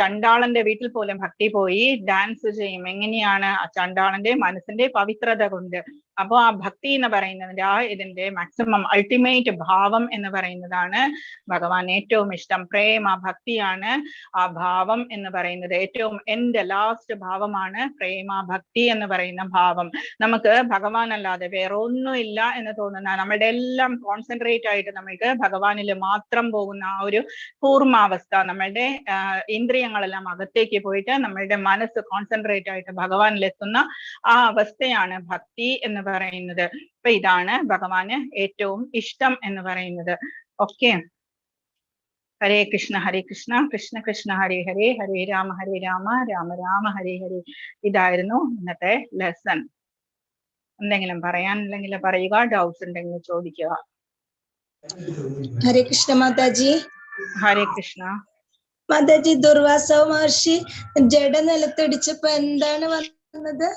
ചണ്ടാളന്റെ വീട്ടിൽ പോലും ഭക്തി പോയി ഡാൻസ് ചെയ്യും. എങ്ങനെയാണ്? ചണ്ടാളന്റെ മനസ്സിന്റെ പവിത്രത കൊണ്ട്. അപ്പൊ ആ ഭക്തി എന്ന് പറയുന്നതിന്റെ ഇതിന്റെ മാക്സിമം അൾട്ടിമേറ്റ് ഭാവം എന്ന് പറയുന്നതാണ് ഭഗവാൻ ഏറ്റവും ഇഷ്ടം. പ്രേമ ഭക്തിയാണ് ആ ഭാവം എന്ന് പറയുന്നത്. ഏറ്റവും എന്റെ ലാസ്റ്റ് ഭാവമാണ് പ്രേമ ഭക്തി എന്ന് പറയുന്ന ഭാവം. നമുക്ക് ഭഗവാൻ അല്ലാതെ വേറെ ഒന്നുമില്ല എന്ന് തോന്നുന്ന, നമ്മളുടെ എല്ലാം കോൺസെൻട്രേറ്റ് ആയിട്ട് നമ്മൾക്ക് ഭഗവാനിൽ മാത്രം പോകുന്ന ആ ഒരു പൂർണ്ണാവസ്ഥ, നമ്മളുടെ ഇന്ദ്രിയങ്ങളെല്ലാം അകത്തേക്ക് പോയിട്ട് നമ്മളുടെ മനസ്സ് കോൺസെൻട്രേറ്റ് ആയിട്ട് ഭഗവാനിൽ എത്തുന്ന ആ അവസ്ഥയാണ് ഭക്തി എന്ന് പറയുന്നത്. അപ്പൊ ഇതാണ് ഭഗവാന് ഏറ്റവും ഇഷ്ടം എന്ന് പറയുന്നത്. ഓക്കെ, ഹരേ കൃഷ്ണ കൃഷ്ണ കൃഷ്ണ ഹരേ ഹരേ, ഹരേ രാമ രാമ രാമ ഹരേ ഹരേ. ഇതായിരുന്നു ഇന്നത്തെ ലെസൺ. എന്തെങ്കിലും പറയാനില്ലെങ്കിൽ പറയുക, ഡൗട്ട്സ് ഉണ്ടെങ്കിൽ ചോദിക്കുക. ഹരേ കൃഷ്ണ മാതാജി. ഹരേ കൃഷ്ണ മാതാജി, ദുർവാസ മഹർഷി ജഡ നിലത്തടിച്ചപ്പോ എന്താണ് വന്നത്?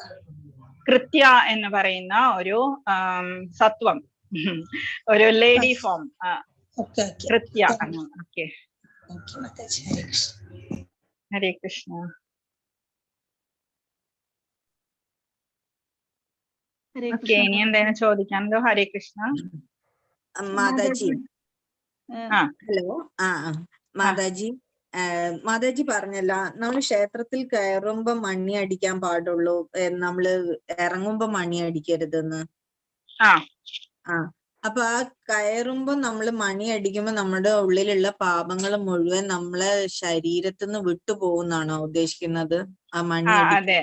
കൃത്യ എന്ന് പറയുന്ന ഒരു സത്വം, ഒരു ലേഡി ഫോം, കൃത്യ. ഓക്കെ, ഹരേ കൃഷ്ണ. ഓക്കെ, ഇനി എന്തെങ്കിലും ചോദിക്കാനുണ്ടോ? ഹരേ കൃഷ്ണ മാതാജി. ആ ഹലോ. മാതാജി, മാതാജി പറഞ്ഞല്ലോ നമ്മള് ക്ഷേത്രത്തിൽ കയറുമ്പോ മണി അടിക്കാൻ പാടുള്ളൂ, നമ്മള് ഇറങ്ങുമ്പോ മണി അടിക്കരുതെന്ന്. അപ്പൊ ആ കയറുമ്പോ നമ്മള് മണി അടിക്കുമ്പോ നമ്മുടെ ഉള്ളിലുള്ള പാപങ്ങൾ മുഴുവൻ നമ്മളെ ശരീരത്തിന്ന് വിട്ടുപോകുന്നാണോ ഉദ്ദേശിക്കുന്നത്? ആ മണി അതെ,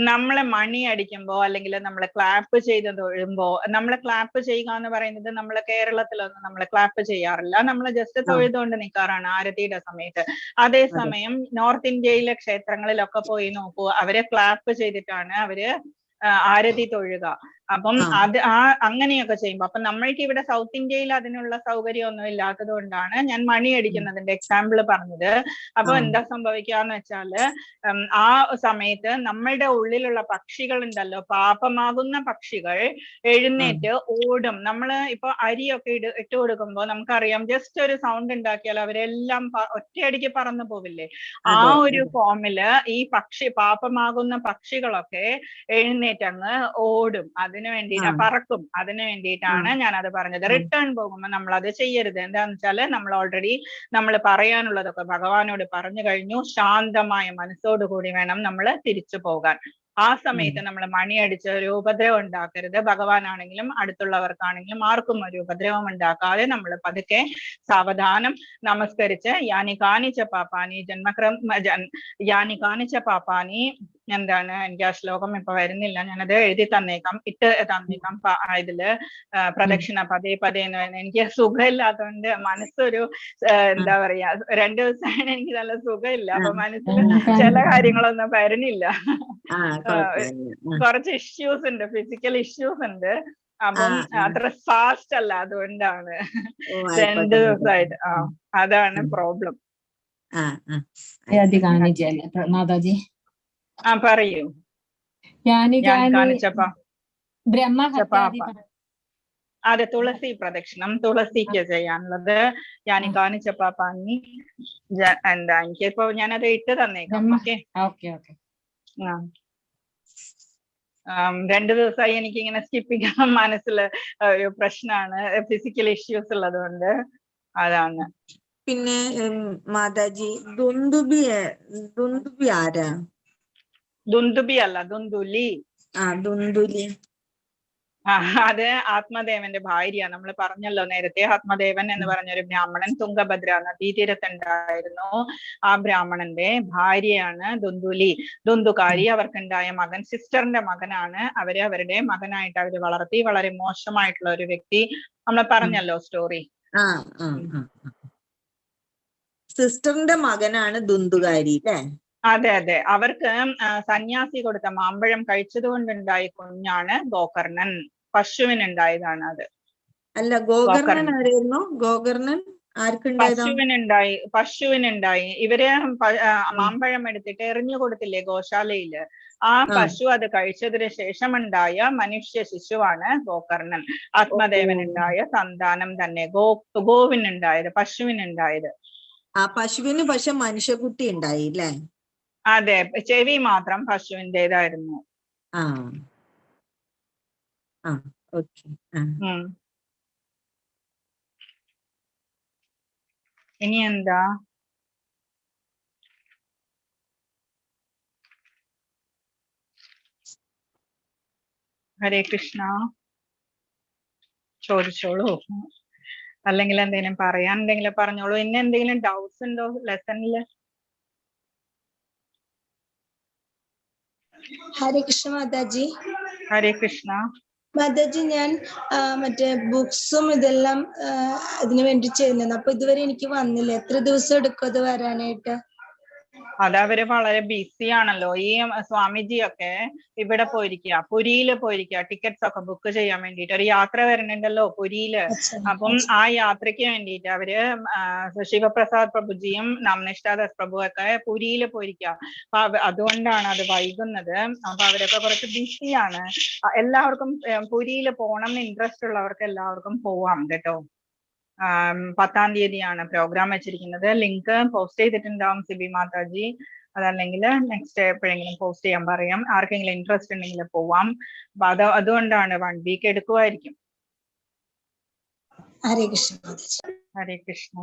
നമ്മളെ മണി അടിക്കുമ്പോ അല്ലെങ്കിൽ നമ്മള് ക്ലാപ്പ് ചെയ്ത് തൊഴുമ്പോ, നമ്മള് ക്ലാപ്പ് ചെയ്യുക എന്ന് പറയുന്നത് നമ്മള് കേരളത്തിലൊന്നും നമ്മള് ക്ലാപ്പ് ചെയ്യാറില്ല, നമ്മള് ജസ്റ്റ് തൊഴുതുകൊണ്ട് നിൽക്കാറാണ് ആരതിയുടെ സമയത്ത്. അതേസമയം നോർത്ത് ഇന്ത്യയിലെ ക്ഷേത്രങ്ങളിലൊക്കെ പോയി നോക്കൂ, അവരെ ക്ലാപ്പ് ചെയ്തിട്ടാണ് അവര് ആരതി തൊഴുക. അപ്പം അത് അങ്ങനെയൊക്കെ ചെയ്യുമ്പോ, അപ്പൊ നമ്മൾക്ക് ഇവിടെ സൗത്ത് ഇന്ത്യയിൽ അതിനുള്ള സൗകര്യം ഒന്നും ഇല്ലാത്തത് കൊണ്ടാണ് ഞാൻ മണി അടിക്കുന്നതിന്റെ എക്സാമ്പിൾ പറഞ്ഞത്. അപ്പൊ എന്താ സംഭവിക്കാന്ന് വെച്ചാല് ആ സമയത്ത് നമ്മളുടെ ഉള്ളിലുള്ള പക്ഷികൾ ഉണ്ടല്ലോ, പാപമാകുന്ന പക്ഷികൾ എഴുന്നേറ്റ് ഓടും. നമ്മള് ഇപ്പൊ അരിയൊക്കെ ഇട്ട് കൊടുക്കുമ്പോ നമുക്കറിയാം, ജസ്റ്റ് ഒരു സൗണ്ട് ഉണ്ടാക്കിയാൽ അവരെല്ലാം ഒറ്റയടിക്ക് പറന്നു പോവില്ലേ? ആ ഒരു ഫോമില് ഈ പാപമാകുന്ന പക്ഷികളൊക്കെ എഴുന്നേറ്റ് അങ്ങ് ഓടും. അതിനു വേണ്ടിയിട്ട് പറക്കും. അതിനു വേണ്ടിയിട്ടാണ് ഞാൻ അത് പറഞ്ഞത്. റിട്ടേൺ പോകുമ്പോൾ നമ്മൾ അത് ചെയ്യരുത്. എന്താന്ന് വെച്ചാല് നമ്മൾ ഓൾറെഡി നമ്മൾ പറയാനുള്ളതൊക്കെ ഭഗവാനോട് പറഞ്ഞു കഴിഞ്ഞു. ശാന്തമായ മനസ്സോടുകൂടി വേണം നമ്മൾ തിരിച്ചു പോകാൻ. ആ സമയത്ത് നമ്മൾ മണിയടിച്ച് ഒരു ഉപദ്രവം ഉണ്ടാക്കരുത്. ഭഗവാനാണെങ്കിലും അടുത്തുള്ളവർക്കാണെങ്കിലും ആർക്കും ഒരു ഉപദ്രവം ഉണ്ടാക്കാതെ നമ്മൾ പതുക്കെ സാവധാനം നമസ്കരിച്ച് യാനി കാണിച്ച പാപ്പാനി യാനി കാണിച്ച പാപ്പാനി, എന്താണ്, എനിക്ക് ആ ശ്ലോകം ഇപ്പൊ വരുന്നില്ല, ഞാനത് എഴുതി തന്നേക്കാം, ഇട്ട് തന്നേക്കാം. ഇതില് പ്രദക്ഷിണ പതേ പതേ എന്ന് പറയുന്നത്, എനിക്ക് സുഖമില്ലാത്തതുകൊണ്ട് മനസ്സൊരു എന്താ പറയാ, 2 ദിവസമാണ് എനിക്ക് നല്ല സുഖമില്ല, അപ്പൊ മനസ്സിൽ ചില കാര്യങ്ങളൊന്നും വരുന്നില്ല. കുറച്ച് ഇഷ്യൂസ് ഉണ്ട്, ഫിസിക്കൽ ഇഷ്യൂസ് ഉണ്ട്. അപ്പം അത്ര ഫാസ്റ്റ് അല്ല, അതുകൊണ്ടാണ് 2 ദിവസമായിട്ട്. അതാണ് പ്രോബ്ലം. മാതാജി പറയൂ. അതെ, തുളസി പ്രദക്ഷിണം, തുളസിക്ക് ചെയ്യാനുള്ളത്. ഞാൻ കാണിച്ചപ്പോ പന്നി എന്താ, എനിക്കിപ്പോ ഞാനത് ഇട്ട് തന്നേക്കാം. ഓക്കെ. 2 ദിവസമായി എനിക്കിങ്ങനെ സ്കിപ്പിക്കാൻ മനസ്സിൽ ഒരു പ്രശ്നമാണ്, ഫിസിക്കൽ ഇഷ്യൂസ് ഉള്ളത് കൊണ്ട്. അതാണ്. പിന്നെ മാതാജി, ദുന്ദുബി ആരാ? ദുന്ദുബി അല്ല, ദുന്ദുലി. ദുന്ദുലി. അത് ആത്മദേവന്റെ ഭാര്യ. നമ്മൾ പറഞ്ഞല്ലോ നേരത്തെ, ആത്മദേവൻ എന്ന് പറഞ്ഞൊരു ബ്രാഹ്മണൻ തുംഗഭദ്ര നദീതീരത്തുണ്ടായിരുന്നു. ആ ബ്രാഹ്മണന്റെ ഭാര്യയാണ് ദുന്ദുലി. ദുന്ദുകാരി. അവർക്കുണ്ടായ മകൻ സിസ്റ്ററിന്റെ മകനാണ്. അവരുടെ മകനായിട്ട് അവര് വളർത്തി. വളരെ മോശമായിട്ടുള്ള ഒരു വ്യക്തി. നമ്മൾ പറഞ്ഞല്ലോ സ്റ്റോറി. സിസ്റ്ററിന്റെ മകനാണ് ദുന്ദുകാരി അല്ലേ? അതെ. അവർക്ക് സന്യാസി കൊടുത്ത മാമ്പഴം കഴിച്ചത് കൊണ്ടുണ്ടായ കുഞ്ഞാണ് ഗോകർണൻ. പശുവിനുണ്ടായതാണ് അത്. അല്ല, ഗോകർണൻ ആരായിരുന്നു? ഗോകർണൻ പശുവിനുണ്ടായി. ഇവര് മാമ്പഴം എടുത്തിട്ട് എറിഞ്ഞു കൊടുത്തില്ലേ ഗോശാലയില്? ആ പശു അത് കഴിച്ചതിന് ശേഷം ഉണ്ടായ മനുഷ്യ ശിശുവാണ് ഗോകർണൻ. ആത്മദേവനുണ്ടായ സന്താനം തന്നെ. ഗോവിനുണ്ടായത്, പശുവിനുണ്ടായത്. പശുവിന് പക്ഷെ മനുഷ്യക്കുട്ടി ഉണ്ടായി അല്ലേ? അതെ, ചെവി മാത്രം പശുവിൻ്റെതായിരുന്നു. ആ ഓക്കെ. ഇനി എന്താ? ഹരേ കൃഷ്ണ, ചോദിച്ചോളൂ. അല്ലെങ്കിൽ എന്തെങ്കിലും പറയാൻ എന്തെങ്കിലും പറഞ്ഞോളൂ. ഇനി എന്തെങ്കിലും ഡൗട്ട്സ് ഉണ്ടോ ലെസണില്? ഹരേ കൃഷ്ണ മാതാജി. ഹരേ കൃഷ്ണ മാതാജി, ഞാൻ മറ്റേ ബുക്സും ഇതെല്ലാം ഇതിനു വേണ്ടി ചെയ്യുന്നത്. അപ്പൊ ഇതുവരെ എനിക്ക് വന്നില്ല. എത്ര ദിവസം എടുക്കും അത് വരാനായിട്ട്? അതവര് വളരെ ബിസി ആണല്ലോ. ഈ സ്വാമിജിയൊക്കെ ഇവിടെ പോയിരിക്കുക, പുരിയില് പോയിരിക്കുക, ടിക്കറ്റ്സ് ഒക്കെ ബുക്ക് ചെയ്യാൻ വേണ്ടിട്ട്. ഒരു യാത്ര വരുന്നുണ്ടല്ലോ പുരിയില്. അപ്പം ആ യാത്രയ്ക്ക് വേണ്ടിയിട്ട് അവര് ശിവപ്രസാദ് പ്രഭുജിയും നമ്നിഷ്ഠാദാസ് പ്രഭു ഒക്കെ പുരിയില് പോയിരിക്കുക. അപ്പൊ അതുകൊണ്ടാണ് അത് വൈകുന്നത്. അപ്പൊ അവരൊക്കെ കുറച്ച് ബിസിയാണ്. എല്ലാവർക്കും പുരിയില് പോകണം എന്ന് ഇൻട്രസ്റ്റ് ഉള്ളവർക്ക് എല്ലാവർക്കും പോവാം കേട്ടോ. 10-ാം തീയതിയാണ് പ്രോഗ്രാം വെച്ചിരിക്കുന്നത്. ലിങ്ക് പോസ്റ്റ് ചെയ്തിട്ടുണ്ടാവും സിബി മാതാജി. അതല്ലെങ്കിൽ നെക്സ്റ്റ് എപ്പോഴെങ്കിലും പോസ്റ്റ് ചെയ്യാൻ പറയാം. ആർക്കെങ്കിലും ഇൻട്രസ്റ്റ് ഉണ്ടെങ്കിൽ പോവാം. അപ്പൊ അതുകൊണ്ടാണ് 1 വീക്ക് എടുക്കുമായിരിക്കും. ഹരേ കൃഷ്ണ മാതാജി. ഹരേ കൃഷ്ണ.